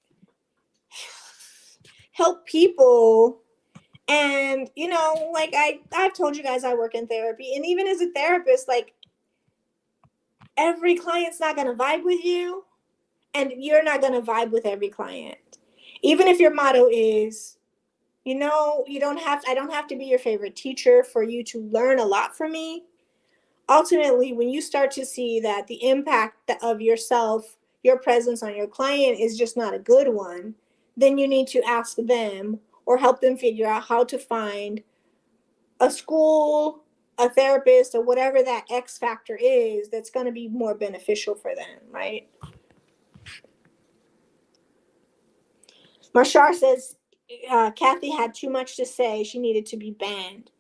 help people. And like I've told you guys I work in therapy, and even as a therapist, like every client's not going to vibe with you, and you're not going to vibe with every client. Even if your motto is, you don't have I don't have to be your favorite teacher for you to learn a lot from me. Ultimately, when you start to see that the impact of yourself, your presence on your client is just not a good one, then you need to ask them or help them figure out how to find a school, a therapist, or whatever that X factor is that's going to be more beneficial for them, right? Marshar says Kathy had too much to say. She needed to be banned.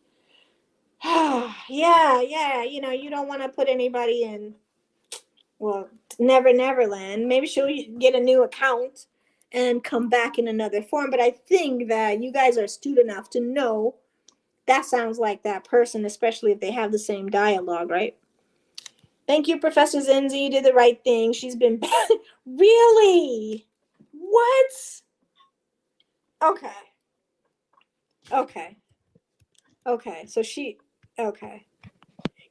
Yeah. You don't want to put anybody in, well, Never Land. Maybe she'll get a new account and come back in another form. But I think that you guys are astute enough to know that sounds like that person, especially if they have the same dialogue, right? Thank you, Professor Zinzi. You did the right thing. She's been banned. Really? What? Okay. So okay.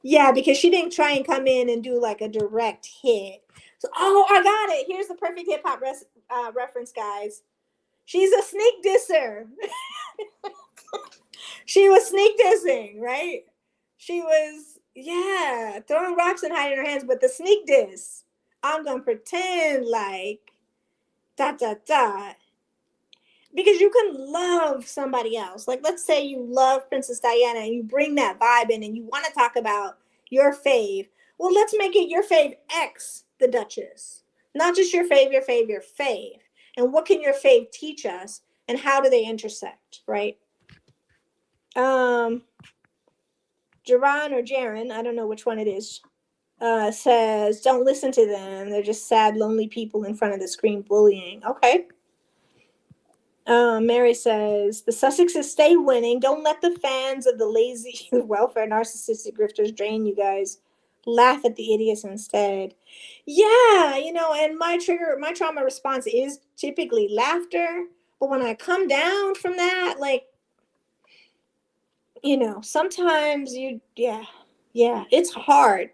Yeah, because she didn't try and come in and do like a direct hit. So, I got it. Here's the perfect hip hop reference, guys. She's a sneak disser. She was sneak dissing, right? She was, yeah, throwing rocks and hiding her hands, but the sneak diss, I'm going to pretend like dot, dot, dot. Because you can love somebody else. Like, let's say you love Princess Diana and you bring that vibe in and you want to talk about your fave. Well, let's make it your fave X the Duchess. Not just your fave, your fave. And what can your fave teach us? And how do they intersect, right? Jaron or Jaren, I don't know which one it is, says, don't listen to them. They're just sad, lonely people in front of the screen bullying. Okay. Mary says, the Sussexes stay winning. Don't let the fans of the lazy welfare narcissistic grifters drain you guys. Laugh at the idiots instead. Yeah, and my trauma response is typically laughter. But when I come down from that, like, sometimes yeah, it's hard.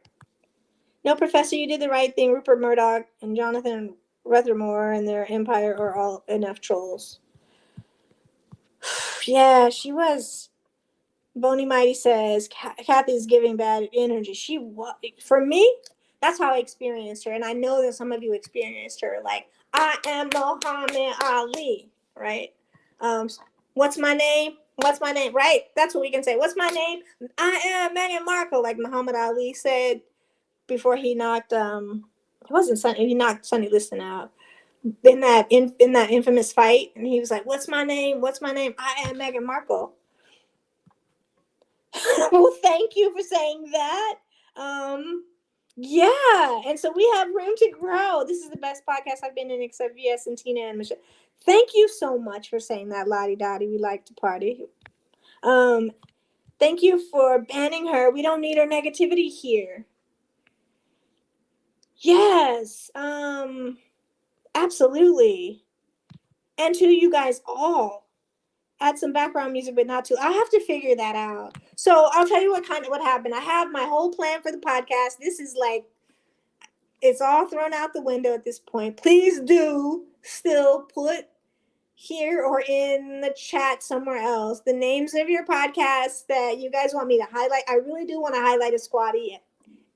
No, Professor, you did the right thing. Rupert Murdoch and Jonathan Ruthermore and their empire are all enough trolls. Yeah, she was. Boney Mighty says Kathy's giving bad energy. She was, for me, that's how I experienced her, and I know that some of you experienced her. Like, I am Muhammad Ali, right? What's my name? Right? That's what we can say. What's my name? I am Meghan Markle, like Muhammad Ali said before he knocked. It wasn't Sunny. He knocked Sonny Liston out. in that infamous fight, and he was like, "What's my name? What's my name? I am Meghan Markle." Well, thank you for saying that. Yeah, and so we have room to grow. This is the best podcast I've been in, except VS and Tina and Michelle. Thank you so much for saying that, Lottie Dottie. We like to party. Um, Thank you for banning her. We don't need her negativity here. Yes, absolutely. And to you guys all, add some background music, but not too. I have to figure that out. So I'll tell you what happened. I have my whole plan for the podcast. This is like, it's all thrown out the window at this point. Please do still put here or in the chat somewhere else the names of your podcasts that you guys want me to highlight. I really do want to highlight a squatty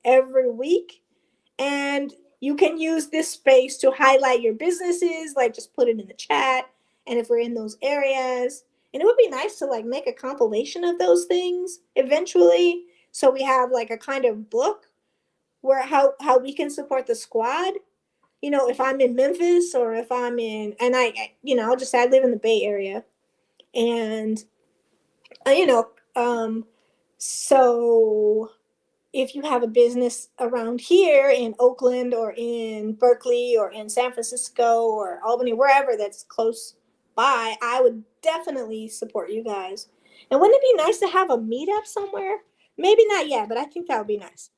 every week. And you can use this space to highlight your businesses, like just put it in the chat. And if we're in those areas, and it would be nice to like make a compilation of those things eventually. So we have like a kind of book where how we can support the squad. You know, if I'm in Memphis or if I'm in, and I'll just say I live in the Bay Area, and you know, so if you have a business around here in Oakland or in Berkeley or in San Francisco or Albany, wherever that's close by, I would definitely support you guys. And wouldn't it be nice to have a meetup somewhere? Maybe not yet, but I think that would be nice.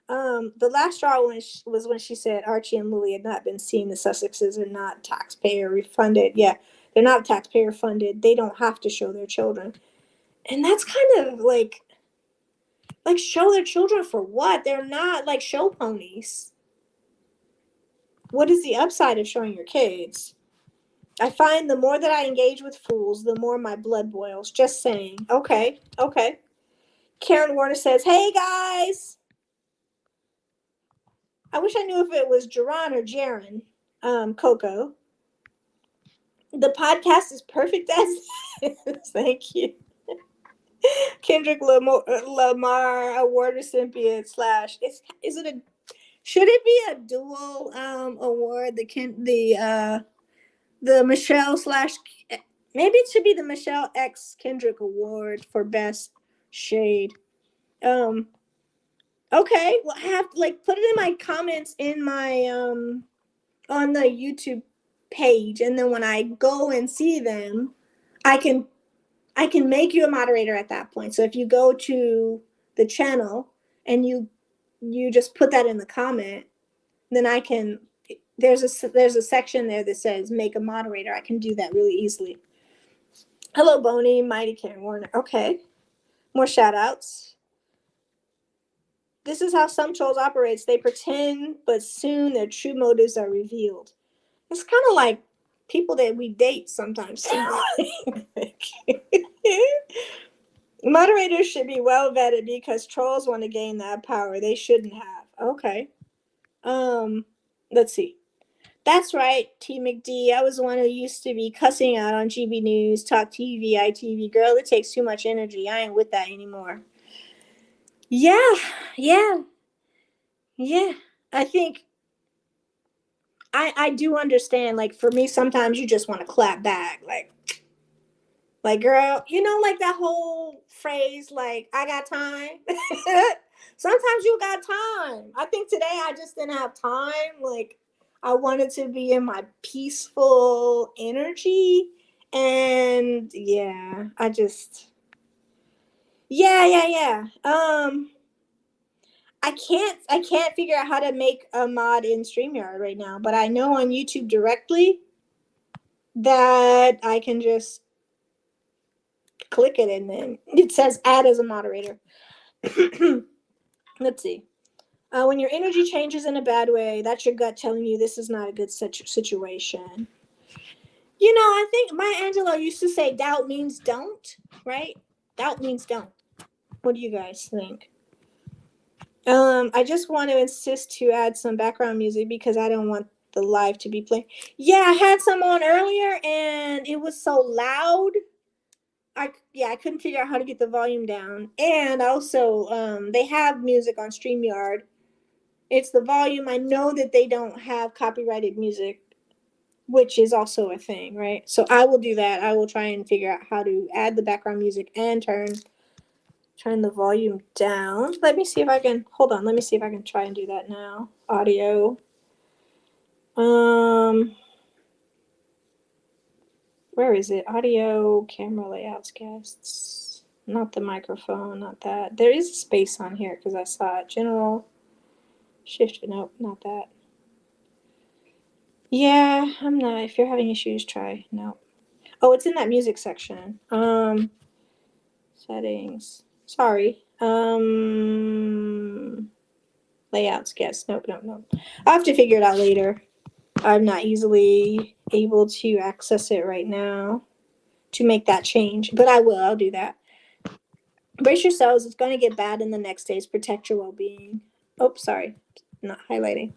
The last straw was when she said Archie and Lily had not been seen. The Sussexes are not taxpayer refunded. Yeah, they're not taxpayer funded. They don't have to show their children. And that's kind of like show their children for what? They're not like show ponies. What is the upside of showing your kids? I find the more that I engage with fools, the more my blood boils. Just saying. Okay. Karen Warner says, "Hey guys." I wish I knew if it was Jaron or Jaron. Coco. The podcast is perfect as is. Thank you. Kendrick Lamar award recipient slash. Is it a should it be a dual award? The Michelle slash maybe it should be the Michelle X Kendrick Award for best shade. Okay, well I have to like put it in my comments in my on the YouTube page, and then when I go and see them, I can make you a moderator at that point. So if you go to the channel and you just put that in the comment, then I can there's a section there that says make a moderator. I can do that really easily. Hello, Boney, Mighty Karen Warner. Okay, more shout outs. This is how some trolls operates. They pretend, but soon their true motives are revealed. It's kind of like people that we date sometimes. Moderators should be well vetted because trolls want to gain that power they shouldn't have. Okay. Let's see. That's right, T McD. I was the one who used to be cussing out on GB News, Talk TV, ITV. Girl, it takes too much energy. I ain't with that anymore. Yeah. I think I do understand. Like for me, sometimes you just want to clap back. Like girl, like that whole phrase, like I got time. Sometimes you got time. I think today I just didn't have time. Like I wanted to be in my peaceful energy. And yeah, yeah. I can't figure out how to make a mod in StreamYard right now, but I know on YouTube directly that I can just click it and then it says add as a moderator. Let's see. When your energy changes in a bad way, that's your gut telling you this is not a good situation. I think Maya Angelou used to say doubt means don't, right? Doubt means don't. What do you guys think? I just want to insist to add some background music because I don't want the live to be playing. Yeah, I had some on earlier and it was so loud. I couldn't figure out how to get the volume down. And also, they have music on StreamYard. It's the volume. I know that they don't have copyrighted music which is also a thing, right? So I will do that. I will try and figure out how to add the background music and turn the volume down. Let me see if I can, hold on, let me see if I can try and do that now. Audio. Where is it? Audio, camera layouts, guests. Not the microphone, not that. There is a space on here because I saw it. General, shift, nope, not that. Yeah, I'm not. If you're having issues, try, no. Oh, it's in that music section. Settings. Sorry. Layouts, guests. Nope, nope, nope. I'll have to figure it out later. I'm not easily able to access it right now to make that change, but I will. I'll do that. Brace yourselves. It's going to get bad in the next days. Protect your well-being. Oh, sorry. Not highlighting.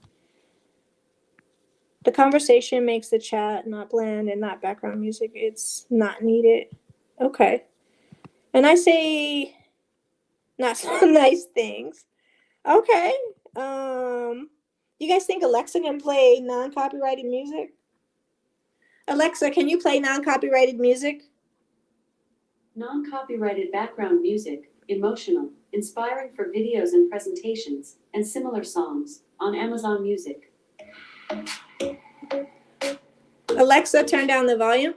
The conversation makes the chat not bland and not background music. It's not needed. Okay. And I say not so nice things. Okay. You guys think Alexa can play non-copyrighted music? Alexa, can you play non-copyrighted music? Non-copyrighted background music, emotional, inspiring for videos and presentations, and similar songs, on Amazon Music. Alexa, turn down the volume.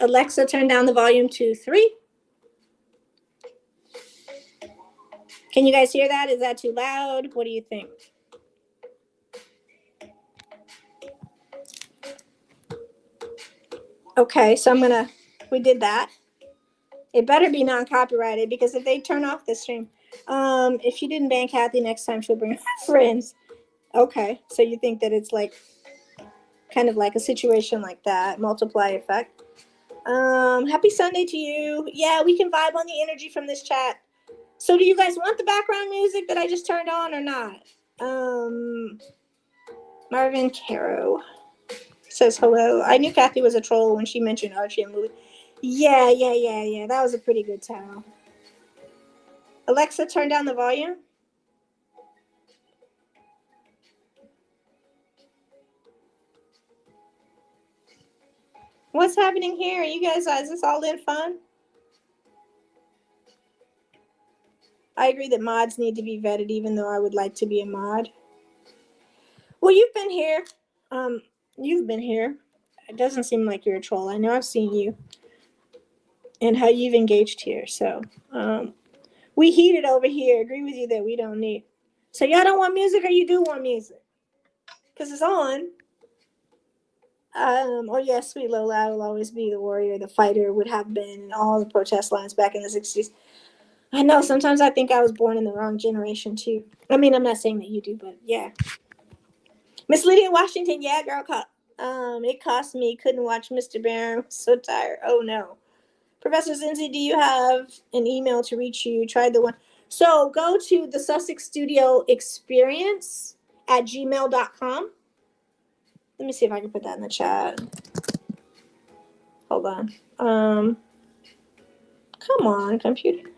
Alexa, turn down the volume to 3. Can you guys hear that? Is that too loud? What do you think? Okay, so we did that. It better be non-copyrighted because if they turn off the stream, if you didn't ban Kathy, next time she'll bring her friends. Okay, so you think that it's like kind of like a situation like that, multiply effect. Happy Sunday to you. Yeah, we can vibe on the energy from this chat. So do you guys want the background music that I just turned on or not? Marvin Caro says hello. I knew Kathy was a troll when she mentioned Archie and Louis. Yeah. That was a pretty good towel. Alexa, turn down the volume. What's happening here? You guys, is this all in fun? I agree that mods need to be vetted, even though I would like to be a mod. Well, you've been here. You've been here. It doesn't seem like you're a troll. I know I've seen you and how you've engaged here. So, we heated over here. Agree with you that we don't need. So y'all don't want music, or you do want music? Because it's on. Oh yes, sweet Lola, I will always be the warrior, the fighter, would have been in all the protest lines back in the 60s. I know, sometimes I think I was born in the wrong generation too. I mean, I'm not saying that you do, but yeah. Miss Lydia Washington, yeah, girl, it cost me, couldn't watch Mr. Barron, so tired. Oh no. Professor Zinzi, do you have an email to reach you? Tried the one. So go to the Sussex Studio Experience at gmail.com. Let me see if I can put that in the chat. Hold on. Come on, computer.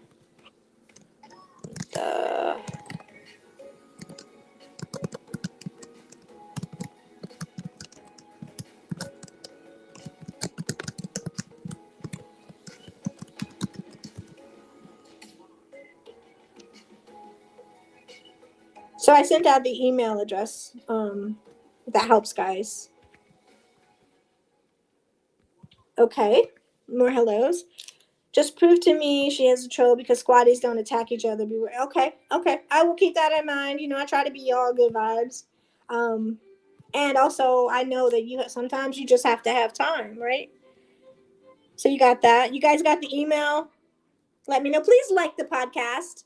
So I sent out the email address. That helps, guys. Okay, more hellos. Just prove to me she has a troll because squatties don't attack each other. Beware. Okay. I will keep that in mind. You know, I try to be all good vibes. And also, I know that sometimes you just have to have time, right? So you got that. You guys got the email. Let me know. Please like the podcast.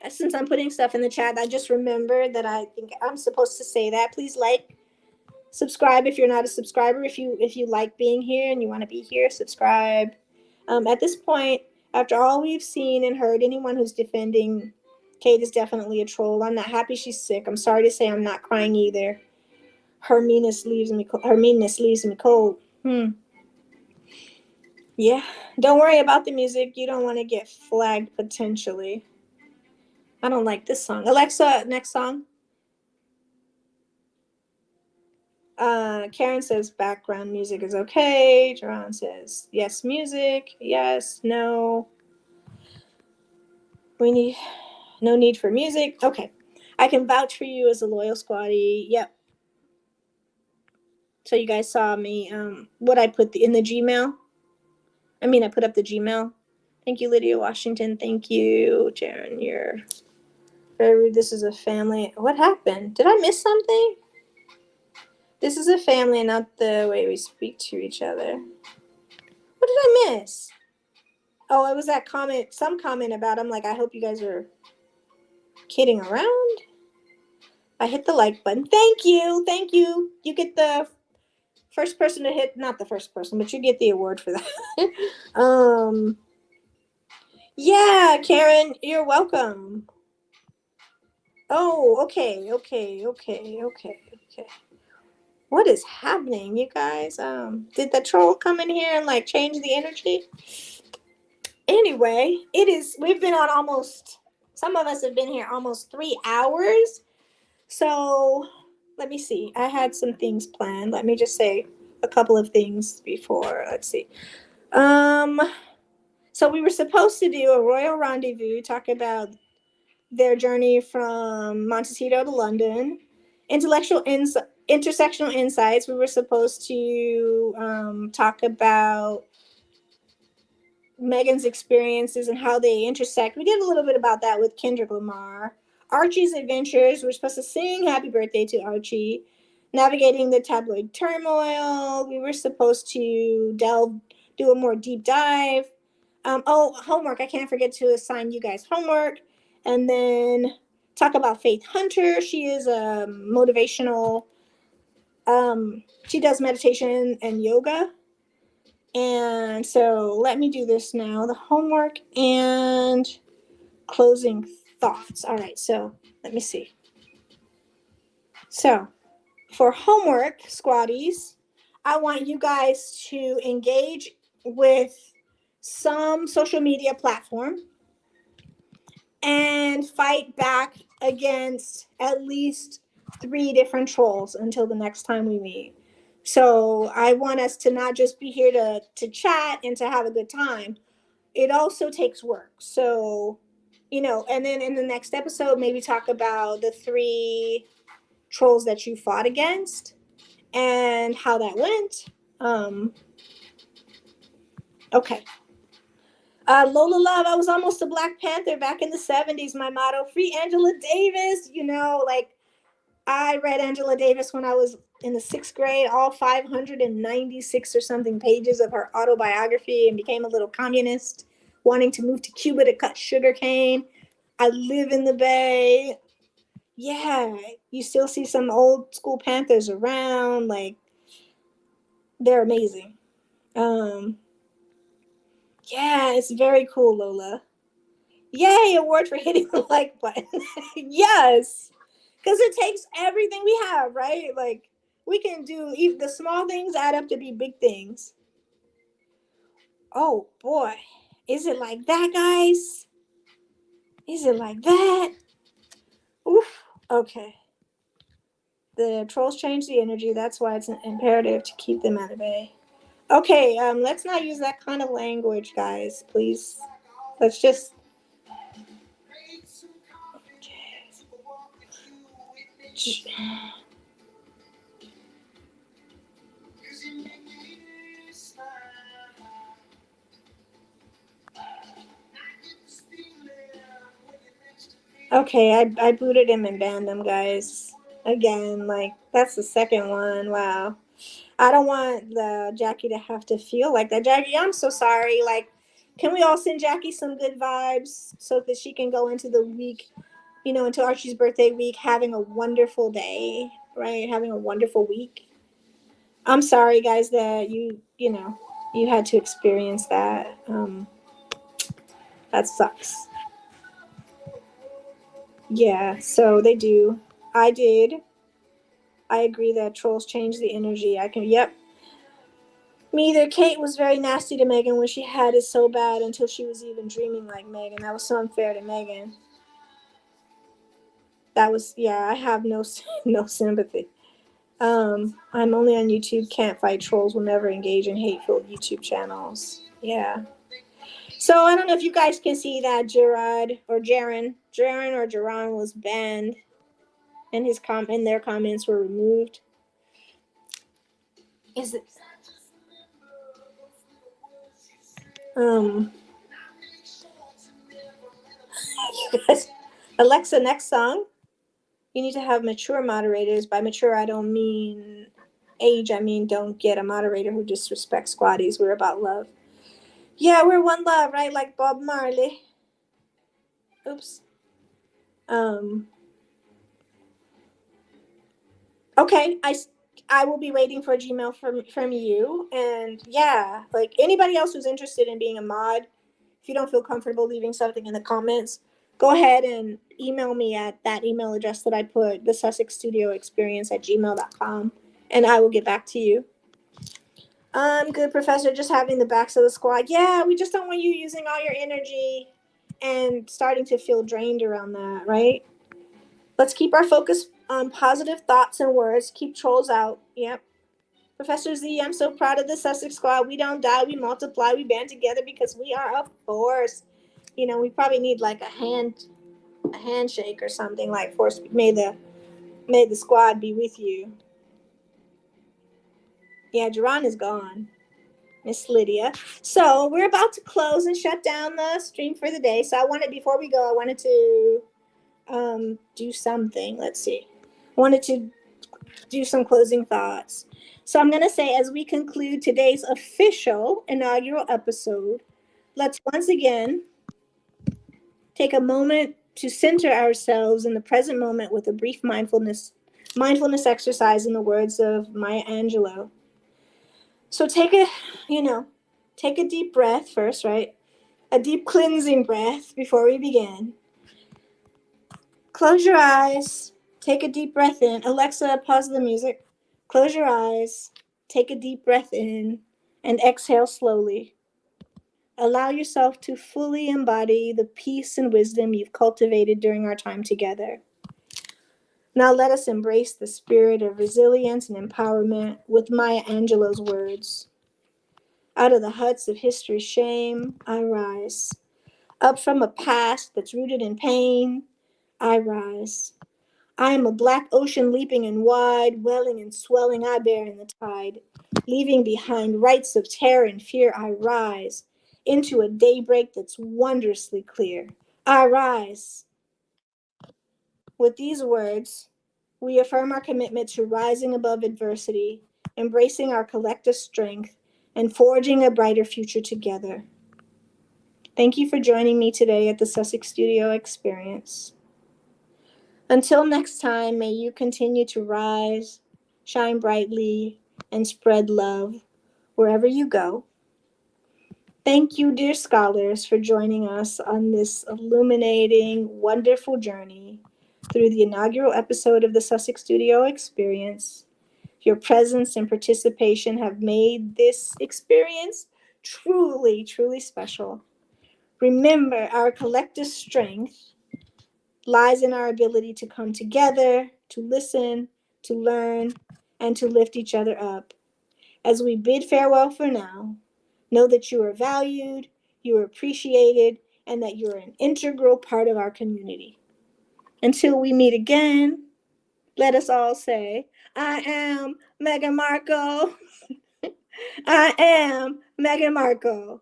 Since I'm putting stuff in the chat, I just remembered that I think I'm supposed to say that. Please like, subscribe if you're not a subscriber. If you like being here and you want to be here, subscribe. At this point, after all we've seen and heard, anyone who's defending Kate is definitely a troll. I'm not happy she's sick. I'm sorry to say I'm not crying either. Her meanness leaves me cold. Yeah. Don't worry about the music. You don't want to get flagged potentially. I don't like this song. Alexa, next song. Karen says background music is okay. Jerron says yes, music. Yes, no. We need no need for music. Okay. I can vouch for you as a loyal squatty. Yep. So you guys saw me what I put in the Gmail. I put up the Gmail. Thank you, Lydia Washington. Thank you, Jaron. You're very rude. This is a family. What happened? Did I miss something? This is a family, not the way we speak to each other. What did I miss? Oh, it was that comment, some comment about, I'm like, I hope you guys are kidding around. I hit the like button. Thank you. Thank you. You get the first person to hit, not the first person, but you get the award for that. Yeah, Karen, you're welcome. Oh, okay. What is happening, you guys? Did the troll come in here and like change the energy? Anyway, we've been on almost, some of us have been here almost 3 hours. So let me see. I had some things planned. Let me just say a couple of things before. Let's see. So we were supposed to do a royal rendezvous, talk about their journey from Montecito to London, intersectional insights. We were supposed to talk about Meghan's experiences and how they intersect. We did a little bit about that with Kendrick Lamar. Archie's adventures. We're supposed to sing happy birthday to Archie. Navigating the tabloid turmoil. We were supposed to do a more deep dive. Homework. I can't forget to assign you guys homework. And then talk about Faith Hunter. She is a motivational, she does meditation and yoga. And so let me do this now, the homework and closing thoughts. All right, so let me see. So for homework, squatties, I want you guys to engage with some social media platform and fight back against at least 3 different trolls until the next time we meet. So I want us to not just be here to chat and to have a good time. It also takes work. So, and then in the next episode, maybe talk about the 3 trolls that you fought against and how that went. Okay. Lola Love, I was almost a Black Panther back in the 70s. My motto, free Angela Davis. I read Angela Davis when I was in the 6th grade, all 596 or something pages of her autobiography, and became a little communist, wanting to move to Cuba to cut sugar cane. I live in the Bay. Yeah, you still see some old school Panthers around. Like, they're amazing. Yeah, it's very cool, Lola. Yay, award for hitting the like button. Yes, because it takes everything we have, right? Like, we can do, the small things add up to be big things. Oh boy, is it like that, guys? Is it like that? Oof. Okay. The trolls change the energy. That's why it's imperative to keep them out of bay. Okay, let's not use that kind of language, guys, please. Let's just. Okay, I booted him and banned him, guys. Again, like, that's the second one. Wow. I don't want the Jackie to have to feel like that. Jackie, I'm so sorry. Like, can we all send Jackie some good vibes so that she can go into the week, into Archie's birthday week, having a wonderful day, right? Having a wonderful week. I'm sorry, guys, that you had to experience that. That sucks. Yeah, so they do. I did. I agree that trolls change the energy. Yep. Me either. Kate was very nasty to Meghan when she had it so bad until she was even dreaming like Meghan. That was so unfair to Meghan. That was, yeah, I have no sympathy. I'm only on YouTube, can't fight trolls, will never engage in hateful YouTube channels. Yeah. So I don't know if you guys can see that Jaron or Jaron was banned and their comments were removed. Is it Alexa, next song? You need to have mature moderators. By mature, I don't mean age. I mean, don't get a moderator who disrespects squatties. We're about love. Yeah, we're one love, right? Like Bob Marley. Oops. Okay, I will be waiting for a Gmail from you. And yeah, like anybody else who's interested in being a mod, if you don't feel comfortable leaving something in the comments, go ahead and email me at that email address that I put, the Sussex Studio Experience at gmail.com, and I will get back to you. Good, Professor, just having the backs of the squad. Yeah, we just don't want you using all your energy and starting to feel drained around that, right? Let's keep our focus on positive thoughts and words. Keep trolls out. Yep. Professor Z, I'm so proud of the Sussex squad. We don't die, we multiply, we band together because we are a force. You know, we probably need like a handshake or something like force. May the squad be with you. Yeah, Jerron is gone. Miss Lydia. So we're about to close and shut down the stream for the day. So before we go, I wanted to do something. Let's see. I wanted to do some closing thoughts. So I'm going to say, as we conclude today's official inaugural episode, let's once again take a moment to center ourselves in the present moment with a brief mindfulness exercise in the words of Maya Angelou. So take a deep breath first, right? A deep cleansing breath before we begin. Close your eyes. Take a deep breath in. Alexa, pause the music. Close your eyes. Take a deep breath in and exhale slowly. Allow yourself to fully embody the peace and wisdom you've cultivated during our time together. Now let us embrace the spirit of resilience and empowerment with Maya Angelou's words. Out of the huts of history's shame, I rise. Up from a past that's rooted in pain, I rise. I am a black ocean leaping and wide, welling and swelling, I bear in the tide. Leaving behind rights of terror and fear, I rise into a daybreak that's wondrously clear. I rise. With these words, we affirm our commitment to rising above adversity, embracing our collective strength, and forging a brighter future together. Thank you for joining me today at the Sussex Studio Experience. Until next time, may you continue to rise, shine brightly, and spread love wherever you go. Thank you, dear scholars, for joining us on this illuminating, wonderful journey through the inaugural episode of the Sussex Studio Experience. Your presence and participation have made this experience truly, truly special. Remember, our collective strength lies in our ability to come together, to listen, to learn, and to lift each other up. As we bid farewell for now, know that you are valued, you are appreciated, and that you are an integral part of our community. Until we meet again, let us all say, I am Meghan Markle. I am Meghan Markle.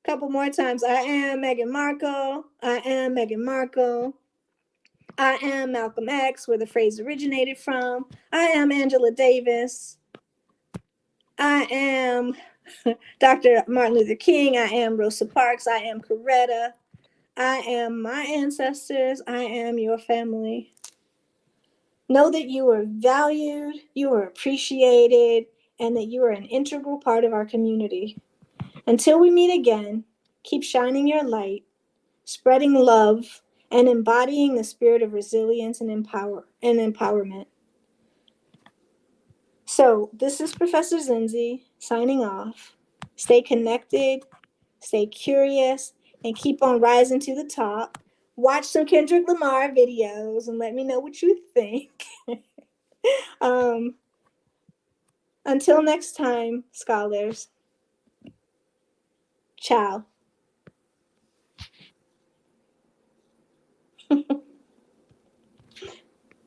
Couple more times. I am Meghan Markle. I am Meghan Markle. I am Malcolm X, where the phrase originated from. I am Angela Davis. I am Dr. Martin Luther King. I am Rosa Parks. I am Coretta. I am my ancestors. I am your family. Know that you are valued, you are appreciated, and that you are an integral part of our community. Until we meet again, keep shining your light, spreading love, and embodying the spirit of resilience and empowerment. So this is Professor Zinzi signing off. Stay connected, stay curious, and keep on rising to the top. Watch some Kendrick Lamar videos and let me know what you think. Until next time, scholars. Ciao.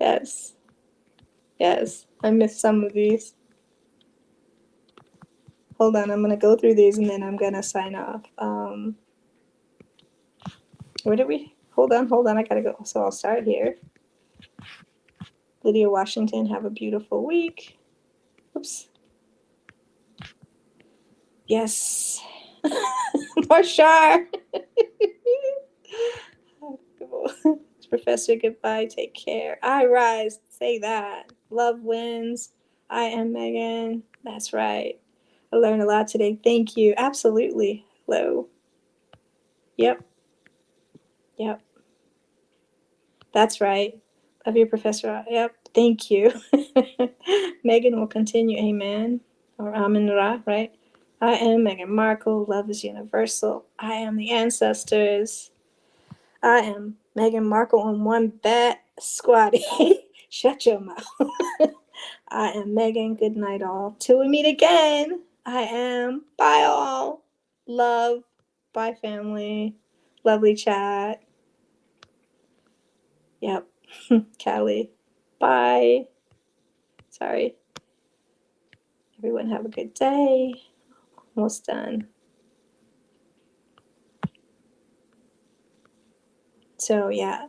Yes. Yes. I missed some of these. Hold on, I'm gonna go through these and then I'm gonna sign off. Where did we? Hold on, I gotta go. So I'll start here. Lydia Washington, have a beautiful week. Oops. Yes. Marshar. Professor, goodbye. Take care. I rise. Say that. Love wins. I am Megan. That's right. I learned a lot today. Thank you. Absolutely. Hello. Yep. Yep. That's right. Love you, Professor. Yep. Thank you. Megan will continue. Amen. Or Amen Ra, right? I am Meghan Markle. Love is universal. I am the ancestors. I am Meghan Markle on one bet. Squatty. Shut your mouth. I am Megan. Good night, all. Till we meet again. I am. Bye, all. Love. Bye, family. Lovely chat. Yep. Callie. Bye. Sorry. Everyone have a good day. Almost done. So, yeah.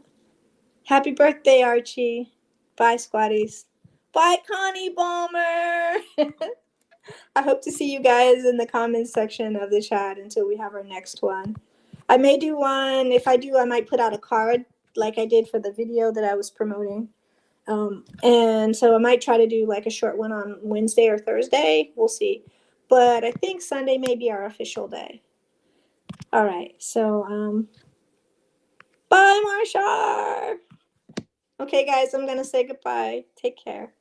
Happy birthday, Archie. Bye, squatties. Bye, Connie Balmer. I hope to see you guys in the comments section of the chat until we have our next one. I may do one. If I do, I might put out a card like I did for the video that I was promoting. And so I might try to do like a short one on Wednesday or Thursday. We'll see. But I think Sunday may be our official day. All right. So, bye, Marshar. Okay, guys, I'm going to say goodbye. Take care.